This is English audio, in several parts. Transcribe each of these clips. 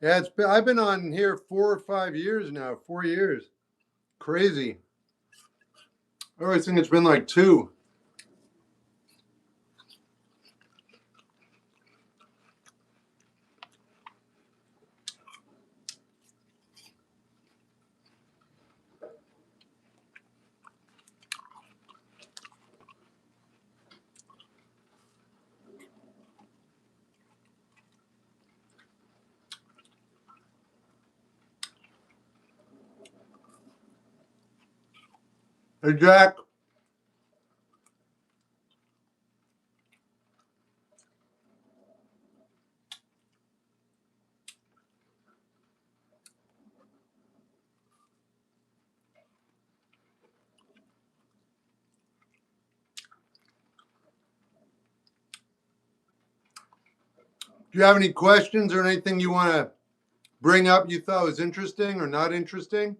Yeah, I've been on here 4 or 5 years now. 4 years. Crazy. I always think it's been like two. Hey, Jack. Do you have any questions or anything you want to bring up you thought was interesting or not interesting?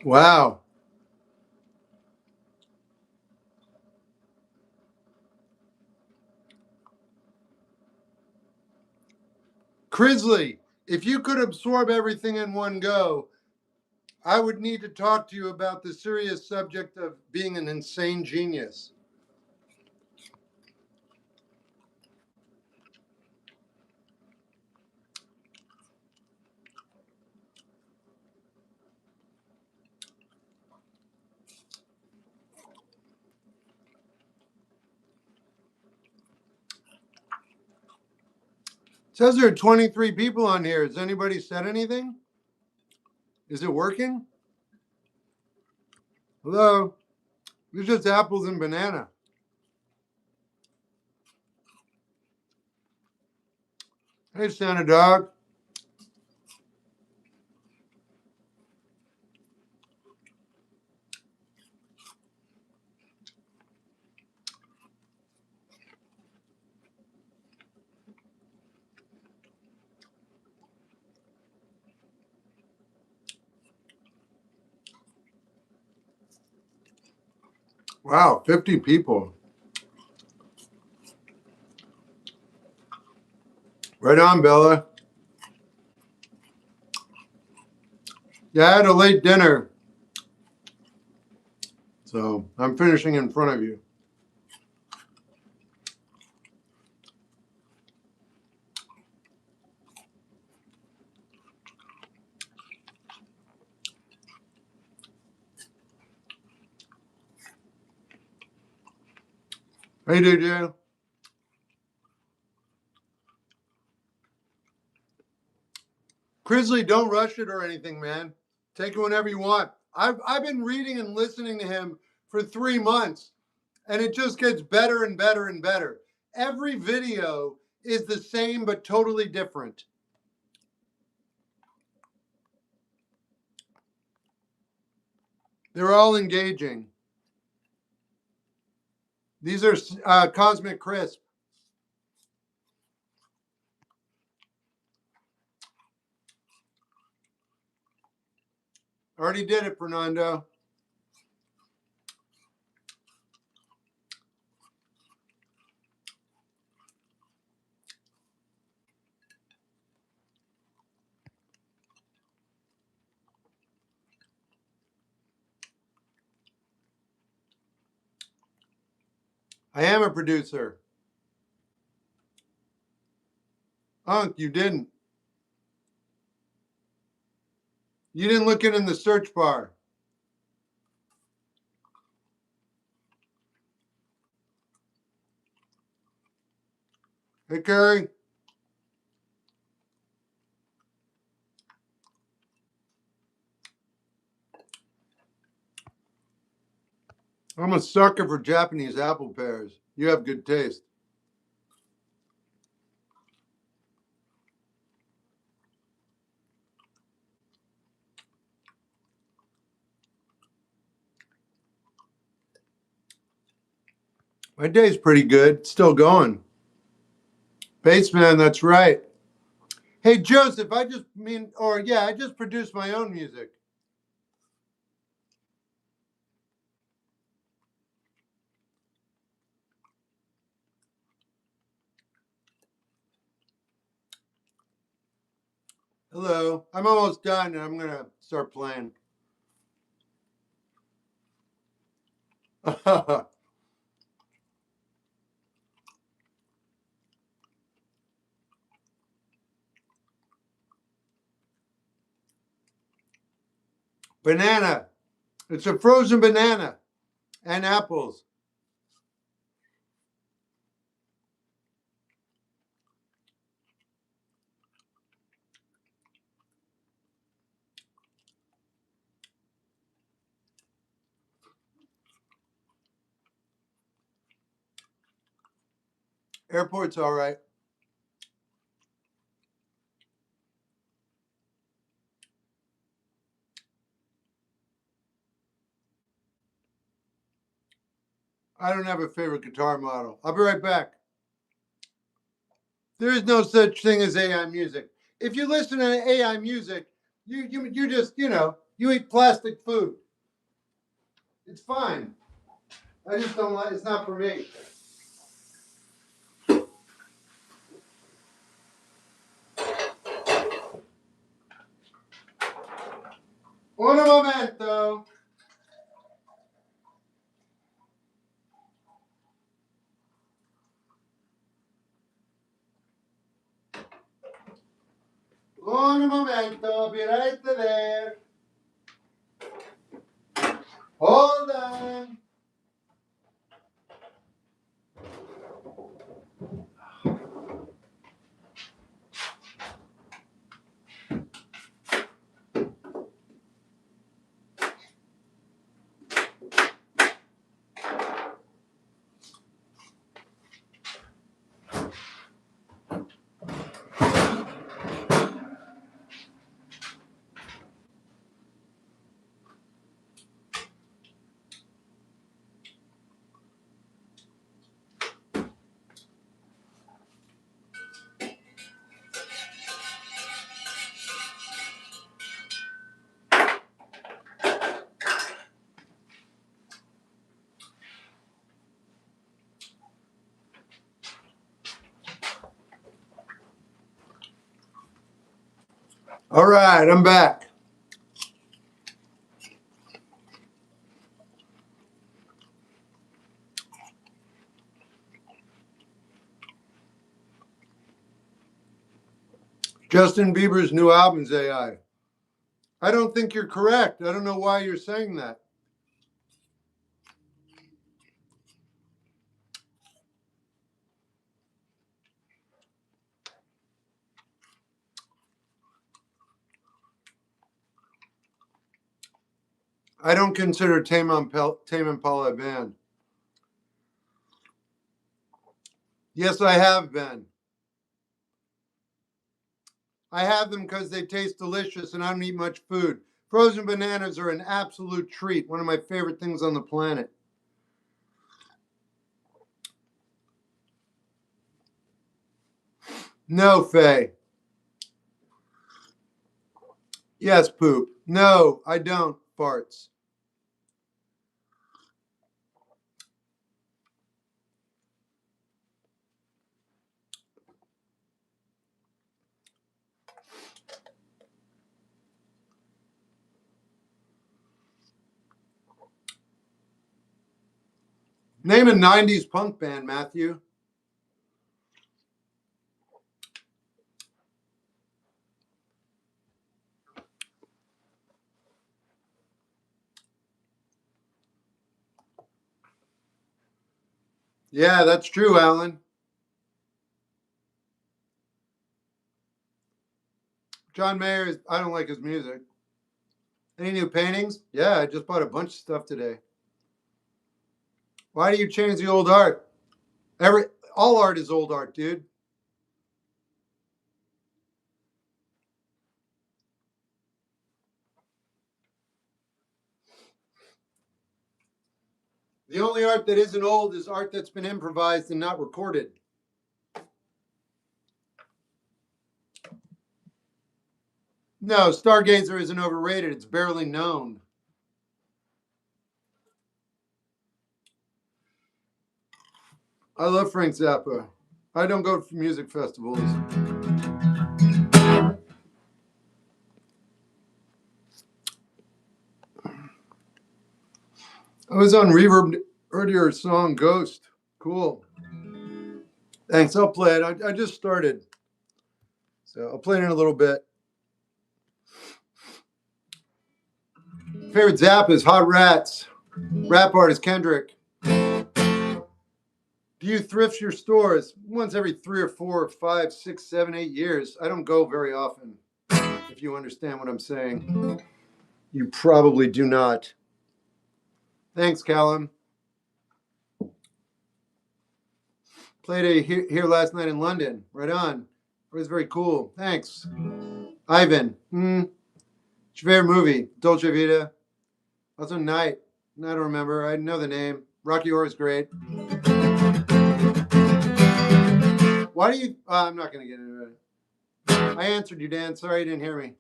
Wow. Crisley, if you could absorb everything in one go, I would need to talk to you about the serious subject of being an insane genius. It says there are 23 people on here. Has anybody said anything? Is it working? Hello? It's just apples and banana. Hey, Santa Dog. Wow, 50 people. Right on, Bella. Yeah, I had a late dinner, so I'm finishing in front of you. Hey, DJ. Crisley, don't rush it or anything, man. Take it whenever you want. I've been reading and listening to him for 3 months, and it just gets better and better and better. Every video is the same but totally different. They're all engaging. These are Cosmic Crisp. Already did it, Fernando. I am a producer. Unc, you didn't. You didn't look in the search bar. Hey, Carrie. I'm a sucker for Japanese apple pears. You have good taste. My day's pretty good. Still going. Bassman, that's right. Hey, Joseph, I just produced my own music. Hello. I'm almost done and I'm going to start playing. Banana. It's a frozen banana and apples. Airport's all right. I don't have a favorite guitar model. I'll be right back. There is no such thing as AI music. If you listen to AI music, you just, you eat plastic food. It's fine. I just don't like it's not for me. Un momento. Un momento. I'll be right there. Hold on. All right, I'm back. Justin Bieber's new album's AI. I don't think you're correct. I don't know why you're saying that. I don't consider Tame Impala a band. Yes, I have been. I have them because they taste delicious and I don't eat much food. Frozen bananas are an absolute treat, one of my favorite things on the planet. No, Faye. Yes, poop. No, I don't. Farts. Name a 90s punk band, Matthew. Yeah, that's true, Alan. John Mayer, I don't like his music. Any new paintings? Yeah, I just bought a bunch of stuff today. Why do you change the old art? All art is old art, dude. The only art that isn't old is art that's been improvised and not recorded. No, Stargazer isn't overrated. It's barely known. I love Frank Zappa. I don't go to music festivals. I was on Reverb earlier, song Ghost. Cool. Thanks. I'll play it. I just started. So I'll play it in a little bit. Favorite Zappa is Hot Rats. Rap artist Kendrick. Do you thrift your stores? Once every 3 or 4 or 5, 6, 7, 8 years. I don't go very often, if you understand what I'm saying. You probably do not. Thanks, Callum. Played here last night in London. Right on. It was very cool. Thanks. Ivan. What's your favorite movie? Dolce Vita. Also Night. I don't remember. I know the name. Rocky Horror is great. Why do you... I'm not going to get into it. I answered you, Dan. Sorry you didn't hear me.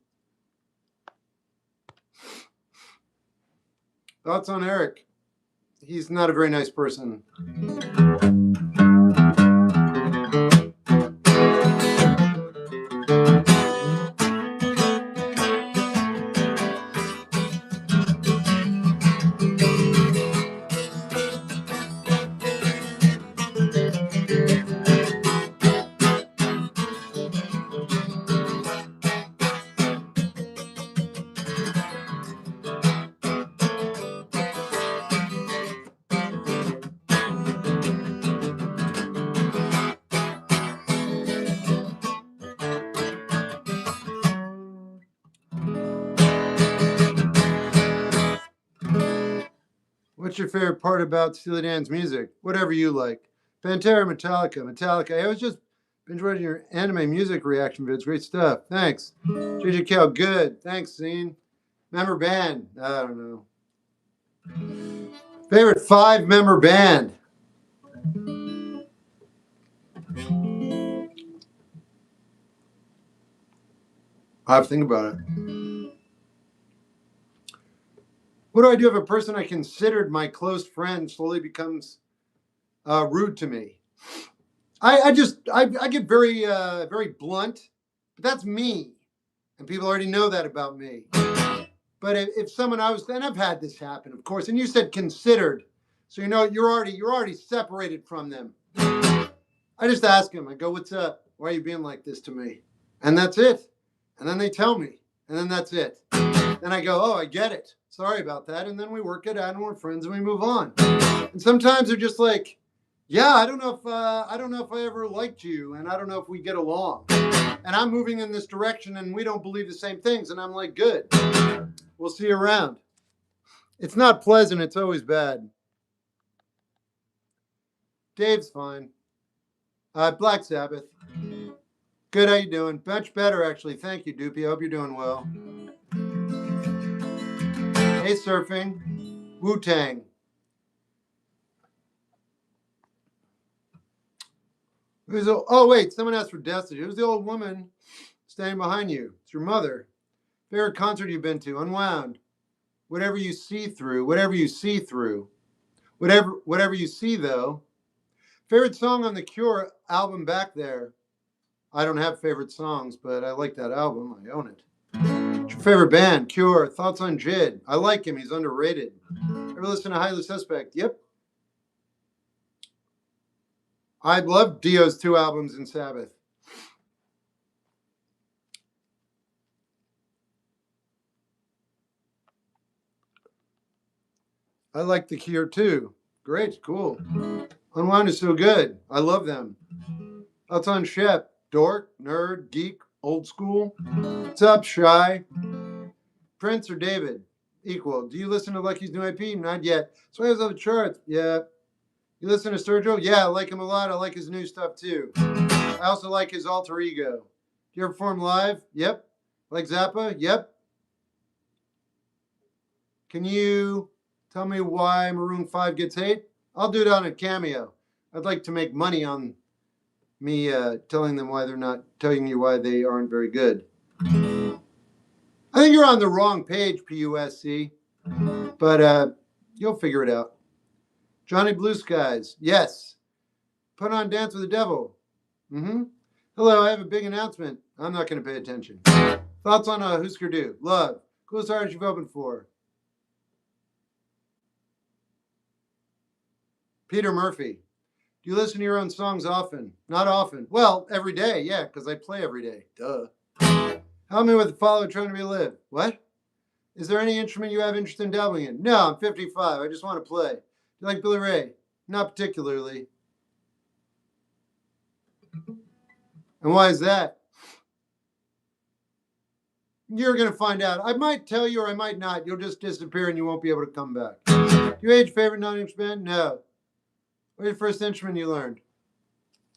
Thoughts on Eric? He's not a very nice person. What's your favorite part about Steely Dan's music? Whatever you like. Pantera, Metallica. I was just binge watching your anime music reaction vids. Great stuff. Thanks. JJ Cal, good. Thanks, Zine. Member band? I don't know. Favorite 5-member band? I have to think about it. What do I do if a person I considered my close friend slowly becomes rude to me? I get very blunt, but that's me, and people already know that about me. But if someone and I've had this happen, of course, and you said considered, so you know you're already separated from them. I just ask them. I go, "What's up? Why are you being like this to me?" And that's it. And then they tell me, and then that's it. Then I go, "Oh, I get it. Sorry about that." And then we work it out, and we're friends, and we move on. And sometimes they're just like, "Yeah, I don't know if I ever liked you, and I don't know if we get along." And I'm moving in this direction, and we don't believe the same things. And I'm like, "Good. We'll see you around." It's not pleasant. It's always bad. Dave's fine. Black Sabbath. Good. How you doing? Much better, actually. Thank you, Doopy. I hope you're doing well. Hey, surfing. Wu-Tang. Oh, wait. Someone asked for Destiny. Who's the old woman standing behind you? It's your mother. Favorite concert you've been to? Unwound. Whatever you see through. Whatever you see through. Whatever you see, though. Favorite song on the Cure album Back There. I don't have favorite songs, but I like that album. I own it. What's your favorite band? Cure. Thoughts on Jid? I like him. He's underrated. Ever listen to Highly Suspect? Yep. I love Dio's 2 albums in Sabbath. I like The Cure too. Great, cool. Unwound is so good. I love them. That's on Shep. Dork, nerd, geek, old school. What's up, Shy? Prince or David? Equal. Do you listen to Lucky's new IP? Not yet. So he has on the charts. Yeah. You listen to Sergio? Yeah, I like him a lot. I like his new stuff too. I also like his alter ego. Do you ever perform live? Yep. Like Zappa? Yep. Can you tell me why Maroon 5 gets hate? I'll do it on a Cameo. I'd like to make money on me telling them why they're not telling you why they aren't very good. I think you're on the wrong page, PUSC, but you'll figure it out. Johnny Blue Skies, yes. Put on Dance with the Devil. Mm-hmm. Hello, I have a big announcement. I'm not going to pay attention. Thoughts on Husker Du? Love. Coolest artist you've opened for? Peter Murphy. Do you listen to your own songs often? Not often. Well, every day, yeah, because I play every day. Duh. Help me with the follow trying to relive. What? Is there any instrument you have interest in dabbling in? No, I'm 55. I just want to play. Do you like Billy Ray? Not particularly. And why is that? You're going to find out. I might tell you or I might not. You'll just disappear and you won't be able to come back. Do you age favorite non-English band? No. What's your first instrument you learned?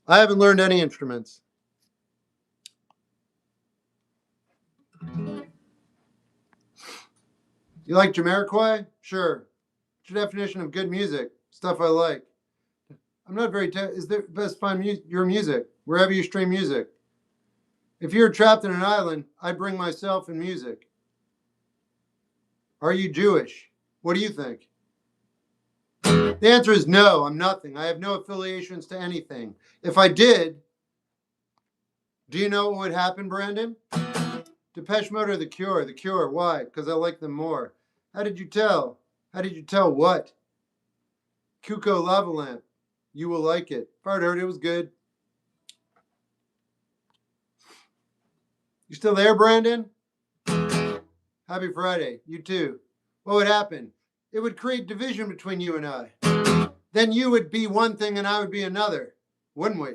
I haven't learned any instruments. You like Jamiroquai? Sure. What's your definition of good music? Stuff I like. I'm not very. Is there best find your music wherever you stream music? If you were trapped in an island, I'd bring myself and music. Are you Jewish? What do you think? The answer is no. I'm nothing. I have no affiliations to anything. If I did, do you know what would happen, Brandon? Depeche Mode or The Cure? The Cure. Why? Because I like them more. How did you tell? How did you tell what? Cuco Lava Lamp. You will like it. Part heard it was good. You still there, Brandon? Happy Friday. You too. What would happen? It would create division between you and I. Then you would be one thing and I would be another, wouldn't we?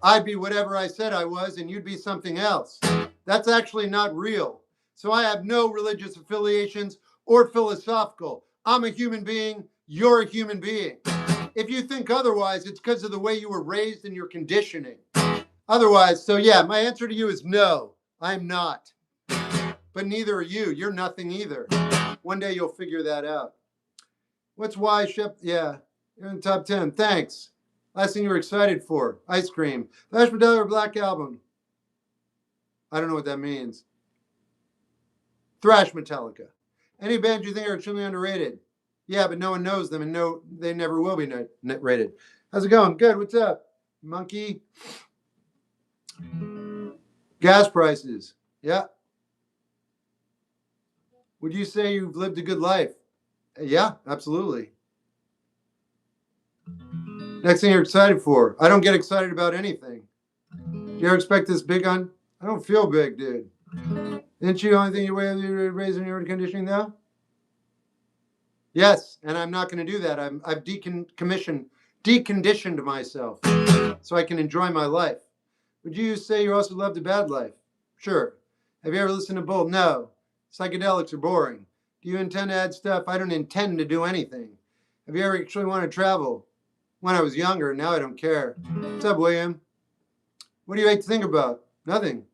I'd be whatever I said I was and you'd be something else. That's actually not real. So I have no religious affiliations or philosophical. I'm a human being. You're a human being. If you think otherwise, it's because of the way you were raised and your conditioning. Otherwise, so yeah, my answer to you is no, I'm not. But neither are you. You're nothing either. One day you'll figure that out. What's why, Shep? Yeah, you're in the top 10. Thanks. Last thing you were excited for? Ice cream. Flash Medallion or Black Album? I don't know what that means. Thrash Metallica. Any band you think are extremely underrated? Yeah, but no one knows them and no, they never will be rated. How's it going? Good. What's up? Monkey. Gas prices. Yeah. Would you say you've lived a good life? Yeah, absolutely. Next thing you're excited for? I don't get excited about anything. Do you ever expect this big on? I don't feel big, dude. Didn't you only think you were raising your conditioning though? Yes, and I'm not going to do that. I've deconditioned myself so I can enjoy my life. Would you say you also loved a bad life? Sure. Have you ever listened to Bull? No. Psychedelics are boring. Do you intend to add stuff? I don't intend to do anything. Have you ever actually wanted to travel? When I was younger, now I don't care. What's up, William? What do you hate to think about? Nothing.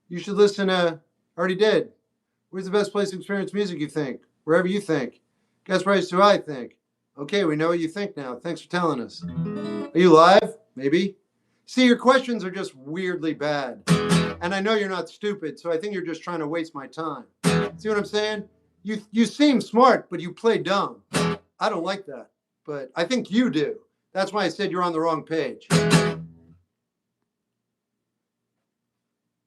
You should listen to, already did. Where's the best place to experience music, you think? Wherever you think. Guess price do I think? Okay, we know what you think now. Thanks for telling us. Are you live? Maybe. See, your questions are just weirdly bad. And I know you're not stupid, so I think you're just trying to waste my time. See what I'm saying? You seem smart, but you play dumb. I don't like that, but I think you do. That's why I said you're on the wrong page.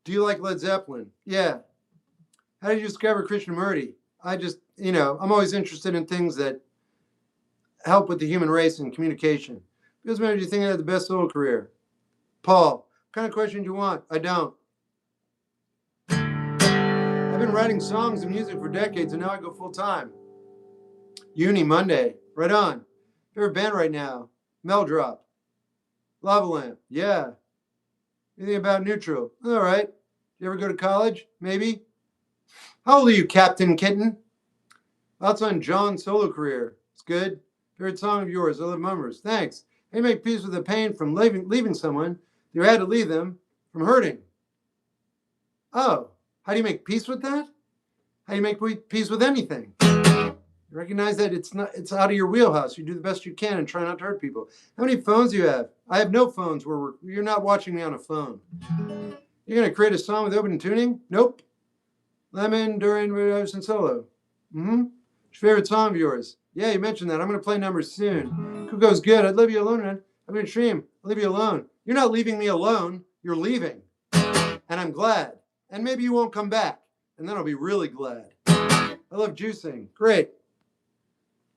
Do you like Led Zeppelin? Yeah. How did you discover Krishnamurti? I just, I'm always interested in things that help with the human race and communication. Doesn't matter if you think I had the best solo career. Paul, what kind of question do you want? I don't. I've been writing songs and music for decades, and now I go full time. Uni Monday, right on. Favorite band right now? Meldrop. Lava Lamp, yeah. Anything about Neutral? All right. You ever go to college? Maybe. How old are you, Captain Kitten? Thoughts on John's solo career? It's good. Favorite song of yours? I Love Mummers. Thanks. How do you make peace with the pain from leaving someone you had to leave them from hurting? Oh, how do you make peace with that? How do you make peace with anything? You recognize that it's out of your wheelhouse. You do the best you can and try not to hurt people. How many phones do you have? I have no phones where you're not watching me on a phone. You're going to create a song with open tuning? Nope. Lemon during and solo. What's your favorite song of yours? Yeah, you mentioned that. I'm going to play numbers soon. Kuko's good. I'd leave you alone, man. I'm going to stream. I'll leave you alone. You're not leaving me alone. You're leaving. And I'm glad. And maybe you won't come back. And then I'll be really glad. I love juicing. Great.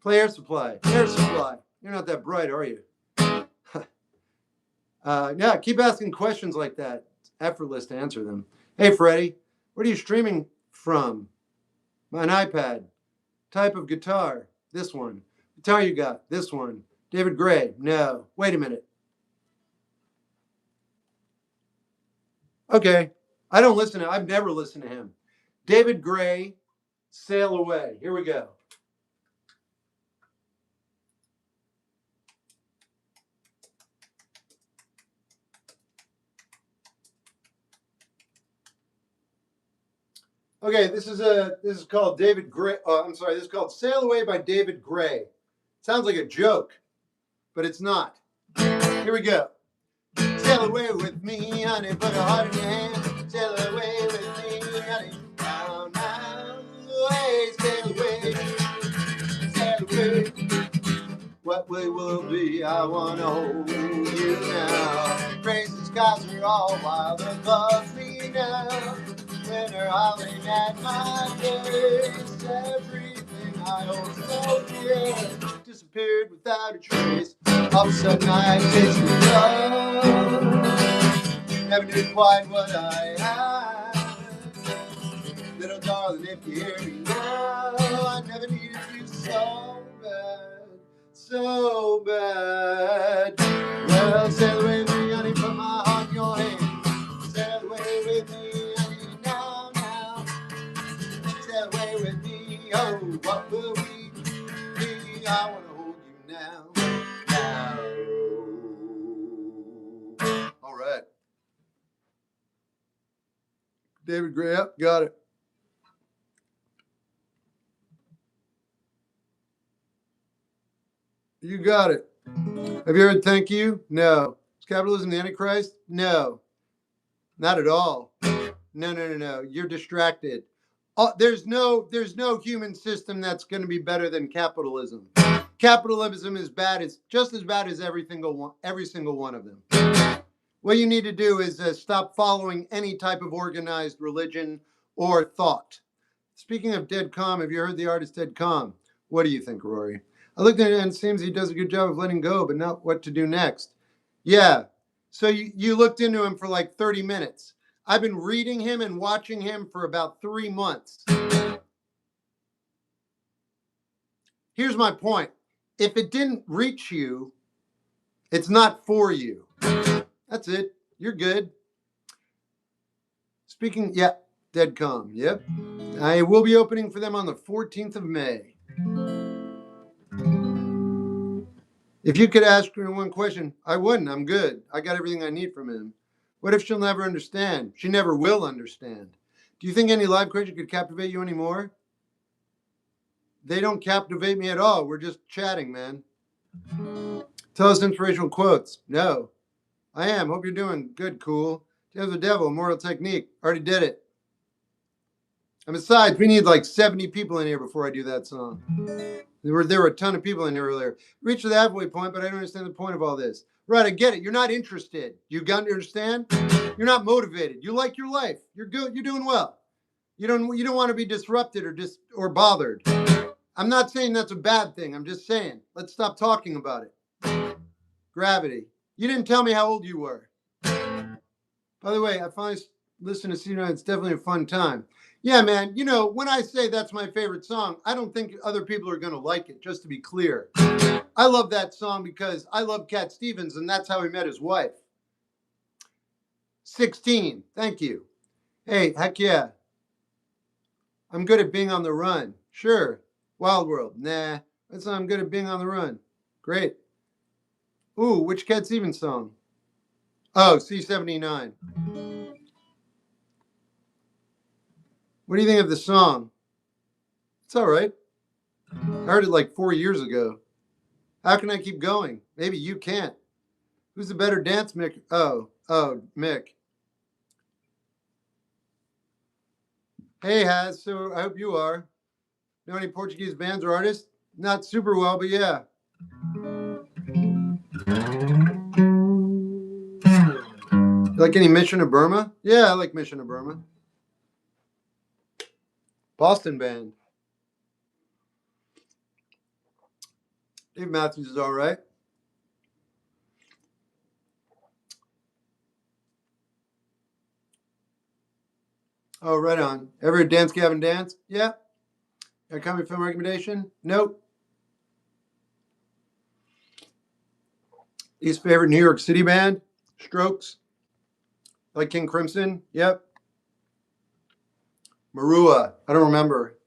Play Air Supply. Air Supply. You're not that bright, are you? Yeah, keep asking questions like that. It's effortless to answer them. Hey, Freddie, what are you streaming from? An iPad. Type of guitar? This one. Guitar you got? This one. David Gray? No. Wait a minute. Okay. I've never listened to him. David Gray, Sail Away. Here we go. Okay, this is called David Gray. This is called Sail Away by David Gray. Sounds like a joke, but it's not. Here we go. Sail away with me, honey, put a heart in your hand. Sail away with me, honey. Now, now, away, sail away. Sail away. What we will be, I want to hold you now. Praise the skies are all wild above me now. Winter howling at my face. Everything I hold so dear disappeared without a trace. All of a sudden I tasted love. Never knew quite what I had. Little darling, if you hear me now, I never needed you so bad, so bad. Well, sail away with me, honey, put my heart in your hand. Sail away with me, honey, now, now. Sail away with me, oh, what will we be? I want to hold you now, now. All right. David Gray, yep, got it. You got it. Have you heard Thank You? No. Is capitalism the Antichrist? No. Not at all. No. You're distracted. There's no human system that's going to be better than capitalism. Capitalism is bad. It's just as bad as every single one of them. What you need to do is stop following any type of organized religion or thought. Speaking of Dead Calm, have you heard the artist Dead Calm? What do you think, Rory? I looked at it and it seems he does a good job of letting go, but not what to do next. Yeah. So you looked into him for like 30 minutes. I've been reading him and watching him for about 3 months. Here's my point. If it didn't reach you, it's not for you. That's it. You're good. Speaking, yeah, Dead Calm. Yep. I will be opening for them on the 14th of May. If you could ask her one question, I wouldn't. I'm good. I got everything I need from him. What if she'll never understand? She never will understand. Do you think any live question could captivate you anymore? They don't captivate me at all. We're just chatting, man. Tell us inspirational quotes. No. I am. Hope you're doing good, cool. There's the Devil, Moral Technique. Already did it. And besides, we need like 70 people in here before I do that song. There were a ton of people in here earlier. Reached the halfway point, but I don't understand the point of all this. Right, I get it. You're not interested. You got to understand? You're not motivated. You like your life. You're good. You're doing well. You don't want to be disrupted or bothered. I'm not saying that's a bad thing. I'm just saying, let's stop talking about it. Gravity. You didn't tell me how old you were. By the way, I finally listened to C9. It's definitely a fun time. Yeah, man. You know, when I say that's my favorite song, I don't think other people are going to like it, just to be clear. I love that song because I love Cat Stevens, and that's how he met his wife. 16. Thank you. Hey, heck yeah. I'm good at being on the run. Sure. Wild World. Nah. That's not I'm good at being on the run. Great. Ooh, which Cat Stevens song? Oh, C79. What do you think of the song? It's all right. I heard it like 4 years ago. How can I keep going? Maybe you can't. Who's the better dance Mick? Oh, Mick. Hey, Haz. So I hope you are. Know any Portuguese bands or artists? Not super well, but yeah. You like any Mission of Burma? Yeah, I like Mission of Burma. Boston band. Dave Matthews is all right. Oh, right on. Ever dance, Gavin Dance? Yeah. Got a comedy film recommendation? Nope. Least favorite New York City band? Strokes. Like King Crimson? Yep. Marua. I don't remember.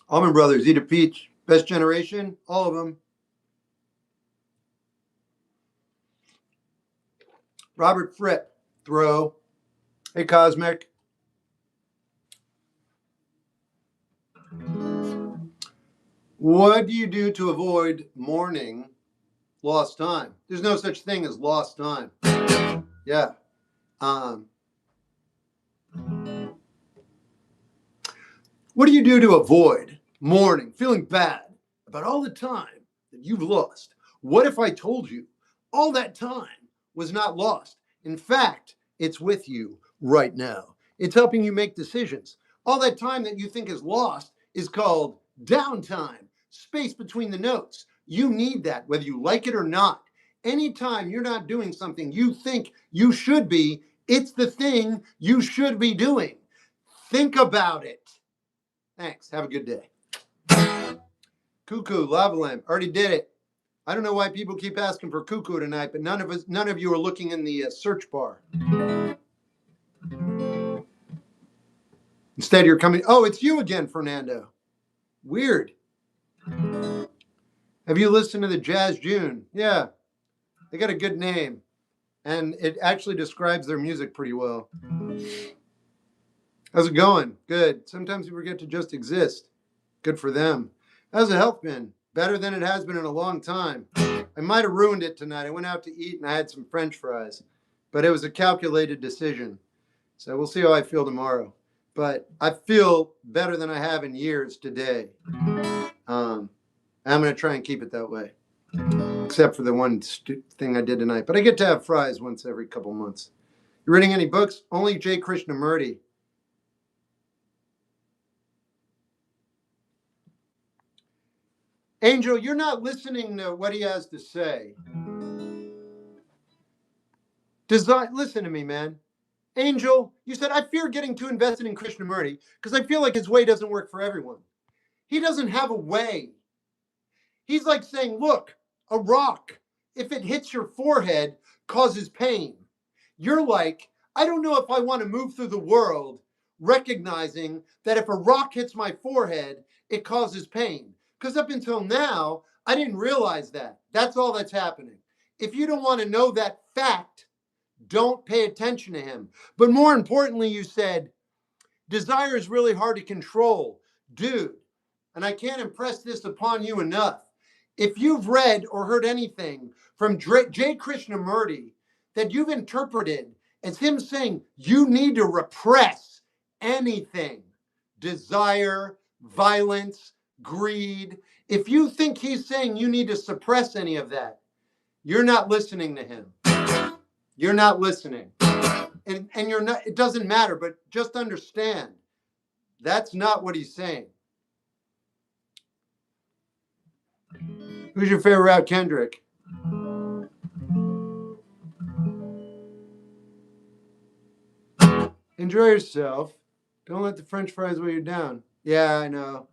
Allman Brothers. Eat a Peach. Best Generation? All of them. Robert Fripp. Throw. Hey, Cosmic. What do you do to avoid mourning lost time? There's no such thing as lost time. Yeah. What do you do to avoid mourning, feeling bad about all the time that you've lost? What if I told you all that time was not lost? In fact, it's with you right now. It's helping you make decisions. All that time that you think is lost is called downtime, space between the notes. You need that, whether you like it or not. Anytime you're not doing something you think you should be, it's the thing you should be doing. Think about it. Thanks. Have a good day. Cuckoo, lava lamp. Already did it. I don't know why people keep asking for cuckoo tonight, but none of you are looking in the search bar. Instead, you're coming. Oh, it's you again, Fernando. Weird. Have you listened to the Jazz June? Yeah, they got a good name, and it actually describes their music pretty well. How's it going? Good. Sometimes you forget to just exist. Good for them. How's the health been? Better than it has been in a long time. I might have ruined it tonight. I went out to eat and I had some French fries, but it was a calculated decision. So we'll see how I feel tomorrow. But I feel better than I have in years today. I'm going to try and keep it that way, except for the one thing I did tonight. But I get to have fries once every couple months. You reading any books? Only J. Krishnamurti. Angel, you're not listening to what he has to say. Listen to me, man. Angel, you said, I fear getting too invested in Krishnamurti because I feel like his way doesn't work for everyone. He doesn't have a way. He's like saying, look, a rock, if it hits your forehead, causes pain. You're like, I don't know if I want to move through the world recognizing that if a rock hits my forehead, it causes pain. Because up until now, I didn't realize that. That's all that's happening. If you don't want to know that fact, don't pay attention to him. But more importantly, you said, desire is really hard to control. Dude, and I can't impress this upon you enough. If you've read or heard anything from J. Krishnamurti that you've interpreted as him saying you need to repress anything, desire, violence, greed, if you think he's saying you need to suppress any of that, you're not listening to him. You're not listening. And you're not, it doesn't matter, but just understand that's not what he's saying. Who's your favorite rap, Kendrick? Enjoy yourself. Don't let the French fries weigh you down. Yeah, I know.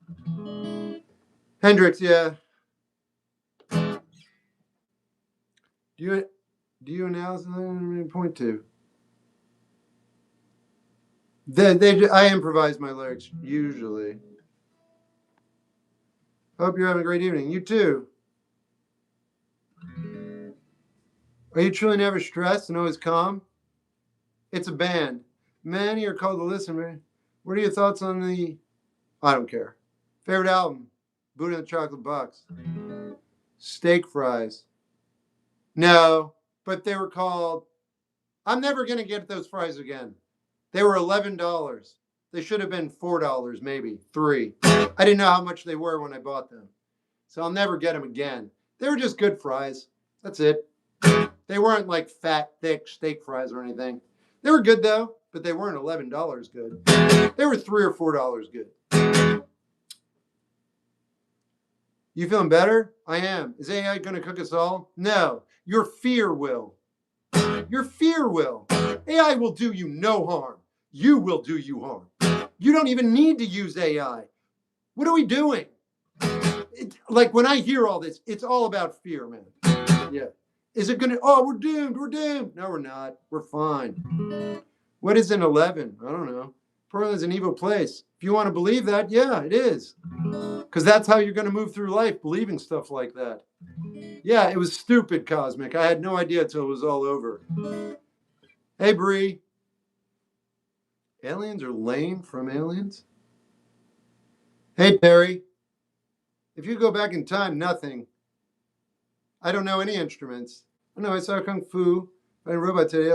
Hendrix, yeah. Do you analysis point to? I improvise my lyrics usually. Hope you're having a great evening. You too. Are you truly never stressed and always calm? It's a band. Many are called to listen, man. What are your thoughts on the? I don't care. Favorite album? Buddha and the Chocolate Box. Steak fries. No, but they were called. I'm never gonna get those fries again. They were $11. They should have been $4, maybe $3. I didn't know how much they were when I bought them, so I'll never get them again. They were just good fries. That's it. They weren't like fat, thick steak fries or anything. They were good though, but they weren't $11 good. They were $3 or $4 good. You feeling better? I am. Is AI going to cook us all? No. Your fear will. Your fear will. AI will do you no harm. You will do you harm. You don't even need to use AI. What are we doing? Like when I hear all this, it's all about fear, man. Yeah. Is it going to, oh, we're doomed. We're doomed. No, we're not. We're fine. What is an 11? I don't know. Portland's an evil place. If you want to believe that, yeah, it is. Because that's how you're going to move through life, believing stuff like that. Yeah, it was stupid, Cosmic. I had no idea until it was all over. Hey, Bree. Aliens are lame from aliens? Hey, Terry. If you go back in time, nothing. I don't know any instruments. I know I saw Kung Fu by a robot today.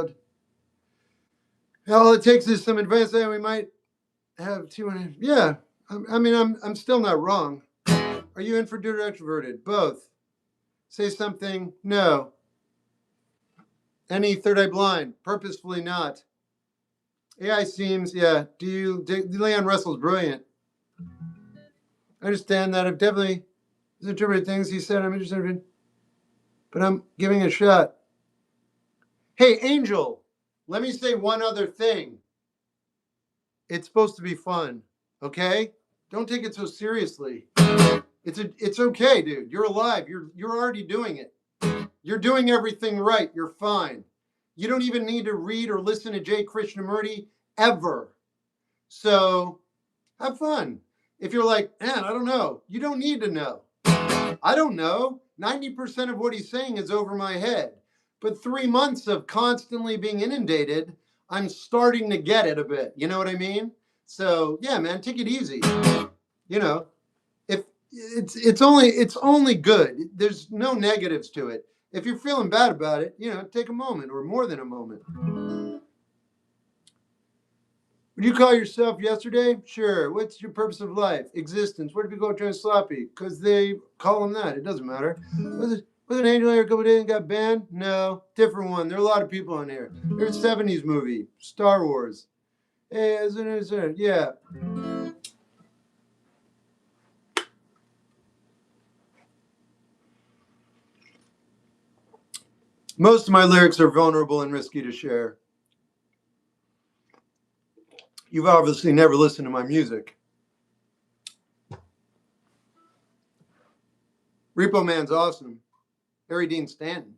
All it takes is some advice that we might have 200. Yeah, I'm still not wrong. Are you introverted or extroverted? Both. Say something. No. Any third eye blind? Purposefully not. AI seems, yeah. Leon Russell's brilliant. I understand that. I've definitely interpreted things he said. I'm interested in, but I'm giving it a shot. Hey, Angel, let me say one other thing. It's supposed to be fun, okay? Don't take it so seriously. It's okay, dude. You're alive. You're already doing it. You're doing everything right. You're fine. You don't even need to read or listen to Jay Krishnamurti ever. So have fun. If you're like, man, I don't know, you don't need to know. I don't know. 90% of what he's saying is over my head. But 3 months of constantly being inundated, I'm starting to get it a bit. You know what I mean? So yeah, man, take it easy. You know, if it's only good. There's no negatives to it. If you're feeling bad about it, take a moment or more than a moment. Would you call yourself yesterday? Sure. What's your purpose of life? Existence. Where do people go trying sloppy? Because they call them that. It doesn't matter. Was an angel here a couple days and got banned? No. Different one. There are a lot of people on here. There's a 70s movie. Star Wars. Hey, yeah. Most of my lyrics are vulnerable and risky to share. You've obviously never listened to my music. Repo Man's awesome. Harry Dean Stanton.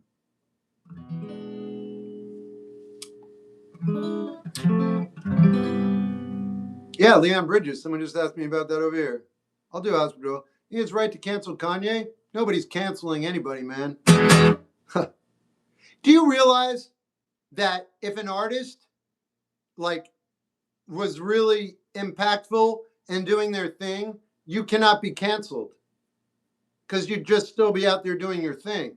Yeah, Leon Bridges. Someone just asked me about that over here. I'll do hospital. He has right to cancel Kanye. Nobody's canceling anybody, man. Do you realize that if an artist was really impactful and doing their thing, you cannot be canceled because you'd just still be out there doing your thing.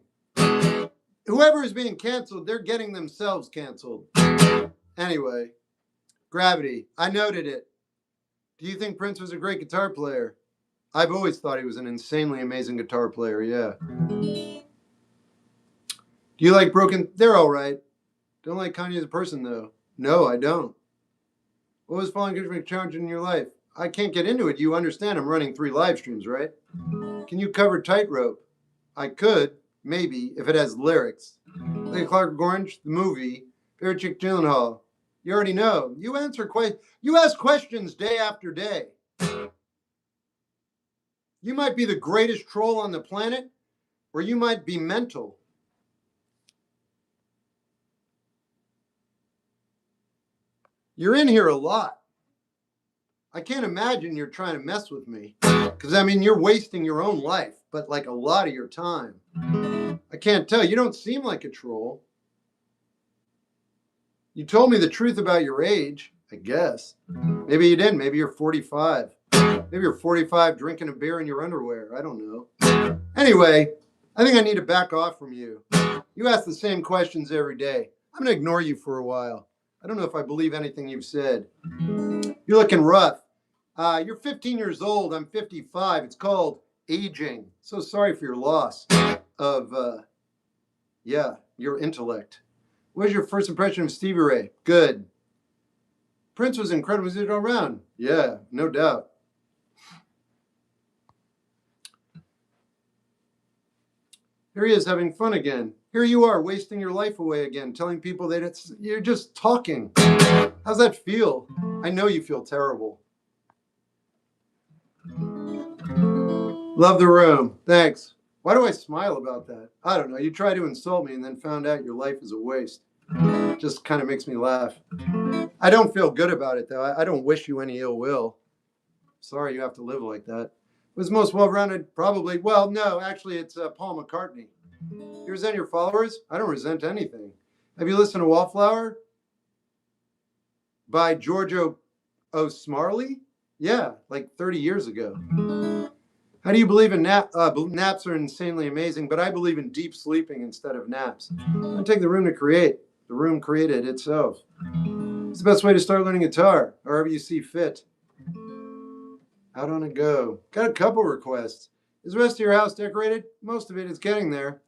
Whoever is being canceled, they're getting themselves canceled. Anyway, Gravity. I noted it. Do you think Prince was a great guitar player? I've always thought he was an insanely amazing guitar player, yeah. Do you like Broken? They're all right. Don't like Kanye as a person, though. No, I don't. What was falling good for a challenge in your life? I can't get into it. You understand I'm running 3 live streams, right? Can you cover Tightrope? I could, maybe, if it has lyrics. Like Clark Orange, the movie, Favorite Chick Gyllenhaal. You already know. You ask questions day after day. You might be the greatest troll on the planet, or you might be mental. You're in here a lot. I can't imagine you're trying to mess with me. Because, I mean, you're wasting your own life, but like a lot of your time. I can't tell. You don't seem like a troll. You told me the truth about your age, I guess. Maybe you didn't. Maybe you're 45. Maybe you're 45 drinking a beer in your underwear. I don't know. Anyway, I think I need to back off from you. You ask the same questions every day. I'm going to ignore you for a while. I don't know if I believe anything you've said. You're looking rough. You're 15 years old. I'm 55. It's called aging. So sorry for your loss of, your intellect. What was your first impression of Stevie Ray? Good. Prince was incredible. Was it all around? Yeah, no doubt. Here he is having fun again. Here you are wasting your life away again, telling people that you're just talking. How's that feel? I know you feel terrible. Love the room. Thanks. Why do I smile about that? I don't know. You tried to insult me and then found out your life is a waste. Just kind of makes me laugh. I don't feel good about it, though. I don't wish you any ill will. Sorry you have to live like that. Was most well-rounded? Probably. Well, no, actually, it's Paul McCartney. You resent your followers? I don't resent anything. Have you listened to Wallflower by George O'Smarley? Yeah, like 30 years ago. How do you believe in naps are insanely amazing, but I believe in deep sleeping instead of naps. Don't take the room to create. The room created itself. It's the best way to start learning guitar, however you see fit. Out on a go. Got a couple requests. Is the rest of your house decorated? Most of it is getting there.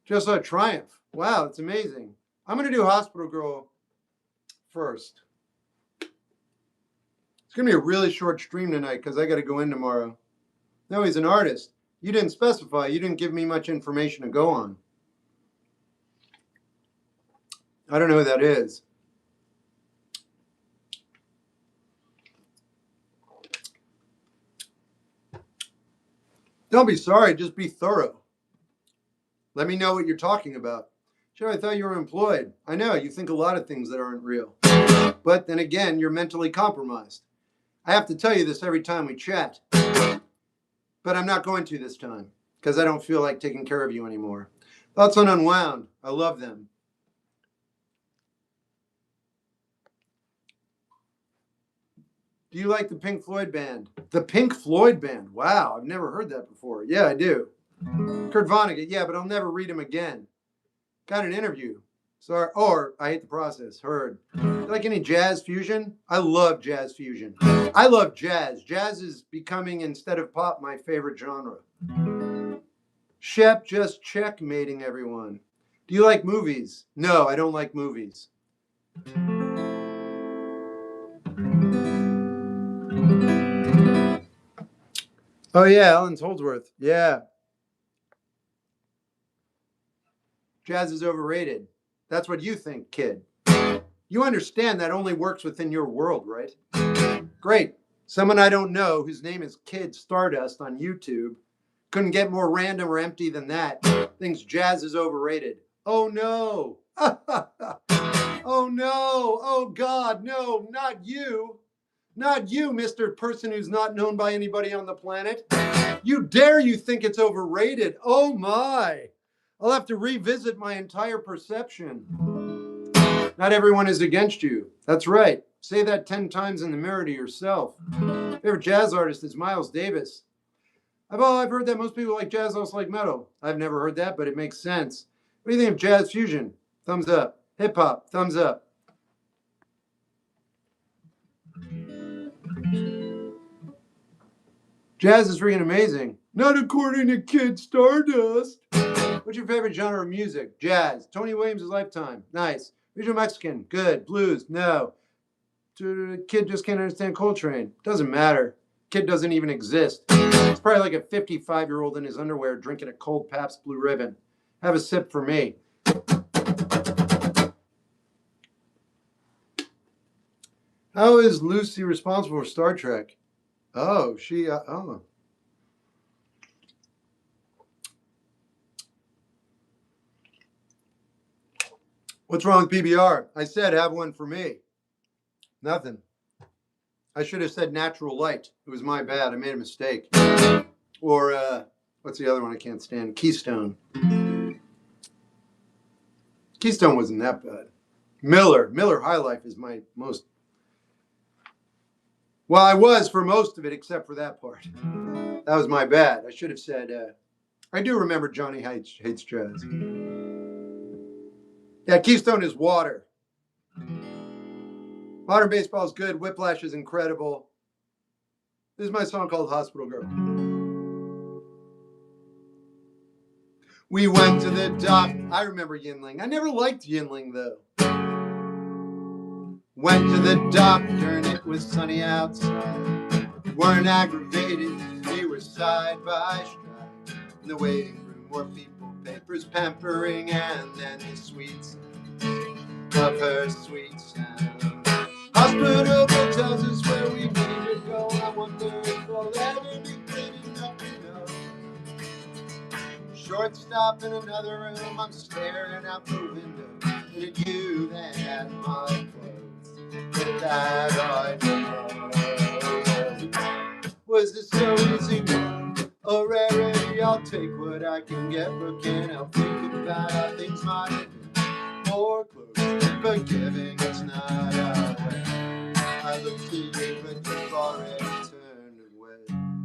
Just saw Triumph. Wow, it's amazing. I'm going to do Hospital Girl first. It's going to be a really short stream tonight because I got to go in tomorrow. No, he's an artist. You didn't specify. You didn't give me much information to go on. I don't know who that is. Don't be sorry. Just be thorough. Let me know what you're talking about. Sure, I thought you were employed. I know. You think a lot of things that aren't real. But then again, you're mentally compromised. I have to tell you this every time we chat, but I'm not going to this time because I don't feel like taking care of you anymore. Thoughts on Unwound. I love them. Do you like the Pink Floyd band? The Pink Floyd band. Wow, I've never heard that before. Yeah, I do. Kurt Vonnegut. Yeah, but I'll never read him again. Got an interview. Sorry. Or I hate the process. Heard. You like any jazz fusion? I love jazz fusion. I love jazz. Jazz is becoming, instead of pop, my favorite genre. Shep just checkmating everyone. Do you like movies? No, I don't like movies. Oh, yeah, Alan Holdsworth. Yeah. Jazz is overrated. That's what you think, kid. You understand that only works within your world, right? Great. Someone I don't know, whose name is Kid Stardust on YouTube, couldn't get more random or empty than that. Thinks jazz is overrated. Oh, no. Oh, no. Oh, God, no, not you. Not you, Mr. Person who's not known by anybody on the planet. You think it's overrated. Oh, my. I'll have to revisit my entire perception. Not everyone is against you. That's right. Say that 10 times in the mirror to yourself. Favorite jazz artist is Miles Davis. I've heard that most people like jazz, also like metal. I've never heard that, but it makes sense. What do you think of jazz fusion? Thumbs up. Hip hop. Thumbs up. Jazz is freaking amazing. Not according to Kid Stardust. What's your favorite genre of music? Jazz. Tony Williams' Lifetime. Nice. Regional Mexican. Good. Blues. No. Kid just can't understand Coltrane. Doesn't matter. Kid doesn't even exist. It's probably like a 55-year-old in his underwear drinking a cold Pabst Blue Ribbon. Have a sip for me. How is Lucy responsible for Star Trek? Oh, oh. What's wrong with PBR? I said have one for me. Nothing. I should have said natural light. It was my bad. I made a mistake. Or, what's the other one I can't stand? Keystone. Keystone wasn't that bad. Miller High Life is my most. Well, I was for most of it, except for that part. That was my bad. I should have said, I do remember Johnny hates jazz. Yeah, Keystone is water. Modern baseball is good. Whiplash is incredible. This is my song called Hospital Girl. We went to the dock. I remember Yinling. I never liked Yinling, though. Went to the doctor and it was sunny outside. We weren't aggravated, we were side by side. In the waiting room were people, papers pampering, and then the sweet sound of her sweet sound. Hospital bill tells us where we need to go. I wonder if we'll ever be good enough to know. Shortstop in another room, I'm staring out the window. And at you that had my clothes that I know. Was this so easy? A rarity, I'll take what I can get, but can't help thinking about how things might have been more close. Forgiving, it's not our way. I looked at you, but you've already turned away.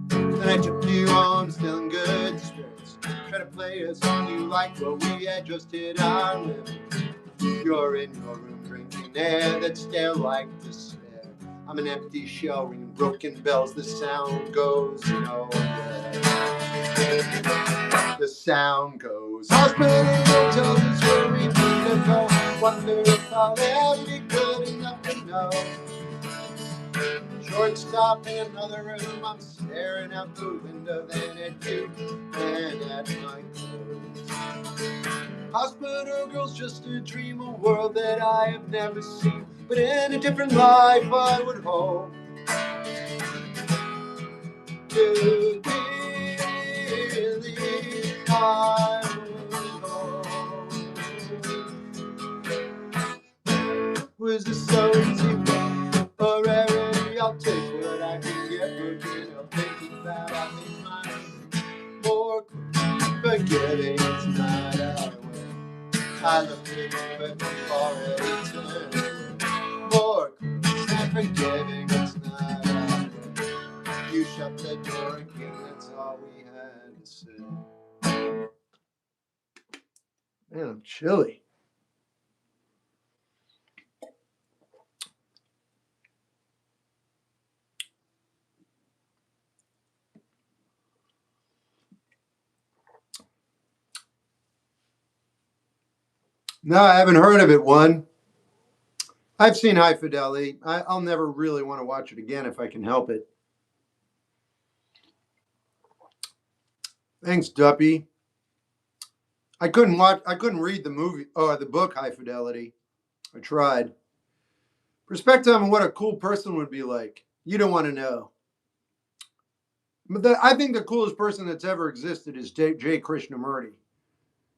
Then I took you home, still in good spirits. Try to play a song you like, but we had just hit our limit. You're in your room drinking air that's stale like despair. I'm an empty shell ringing broken bells. The sound goes nowhere. The sound goes. Hospital tells us where we need to go. Wonder if I'll ever be good enough to know. Shortstop in another room, I'm staring out the window, then at you and at my clothes. Hospital girl's just a dream, a world that I have never seen, but in a different life I would hope to be really I would hope. Was this so easy? A rarity, I'll take what I can get, but you know, thinking about how things might be more close. Forgetting it's not our way. I looked at you, but you've already turned more close. And forgiving it's not our way. You shut the door again, that's all we had to say. Man, I'm chilly. No, I haven't heard of it, one. I've seen High Fidelity. I'll never really want to watch it again if I can help it. Thanks, Duppy. I couldn't read the movie or the book High Fidelity. I tried. Perspective on what a cool person would be like. You don't want to know. But I think the coolest person that's ever existed is J. Krishnamurti,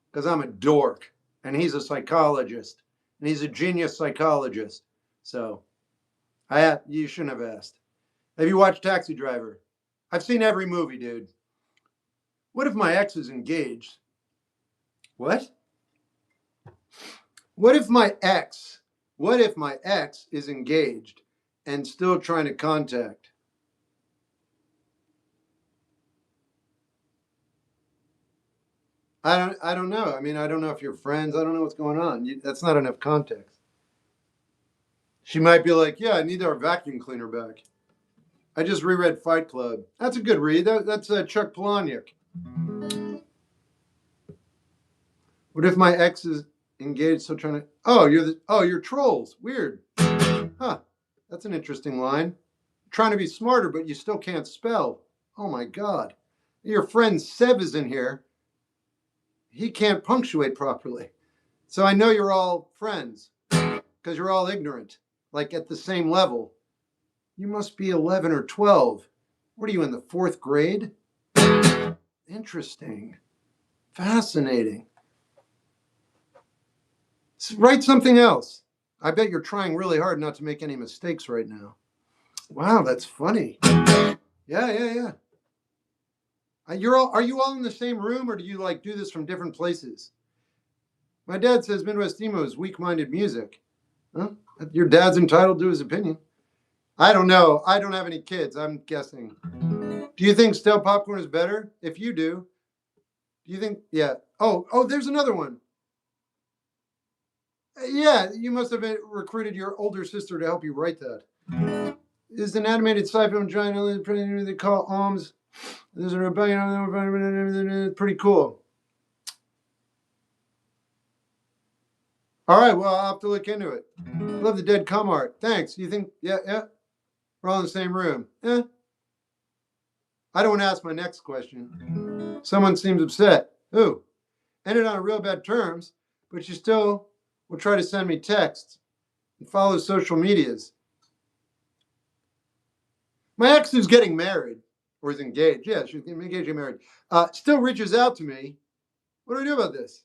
because I'm a dork and he's a psychologist and he's a genius psychologist. So you shouldn't have asked. Have you watched Taxi Driver? I've seen every movie, dude. What if my ex is engaged? What? What if my ex is engaged and still trying to contact? I don't know. I mean, I don't know if you're friends. I don't know what's going on. That's not enough context. She might be like, yeah, I need our vacuum cleaner back. I just reread Fight Club. That's a good read. That's Chuck Palahniuk. What if my ex is engaged, still trying to? Oh, you're trolls. Weird. Huh. That's an interesting line. Trying to be smarter, but you still can't spell. Oh my God. Your friend Seb is in here. He can't punctuate properly. So I know you're all friends because you're all ignorant, like at the same level. You must be 11 or 12. What are you in the fourth grade? Interesting. Fascinating. Write something else. I bet you're trying really hard not to make any mistakes right now. Wow, that's funny. Yeah. Are you all in the same room, or do you like do this from different places? My dad says Midwest emo is weak-minded music. Huh? Your dad's entitled to his opinion. I don't know. I don't have any kids. I'm guessing. Do you think stale popcorn is better? If you do you think? Yeah. Oh, there's another one. Yeah, you must have recruited your older sister to help you write that. Is an animated sci-fi giant they call alms. There's a rebellion. Pretty cool. All right, well, I'll have to look into it. Love the dead cum art. Thanks. You think? Yeah. We're all in the same room. Yeah. I don't want to ask my next question. Someone seems upset. Who? Ended on real bad terms, but she still will try to send me texts and follow social medias. My ex who's getting married, or is engaged, yeah, she's engaged and married, still reaches out to me. What do I do about this?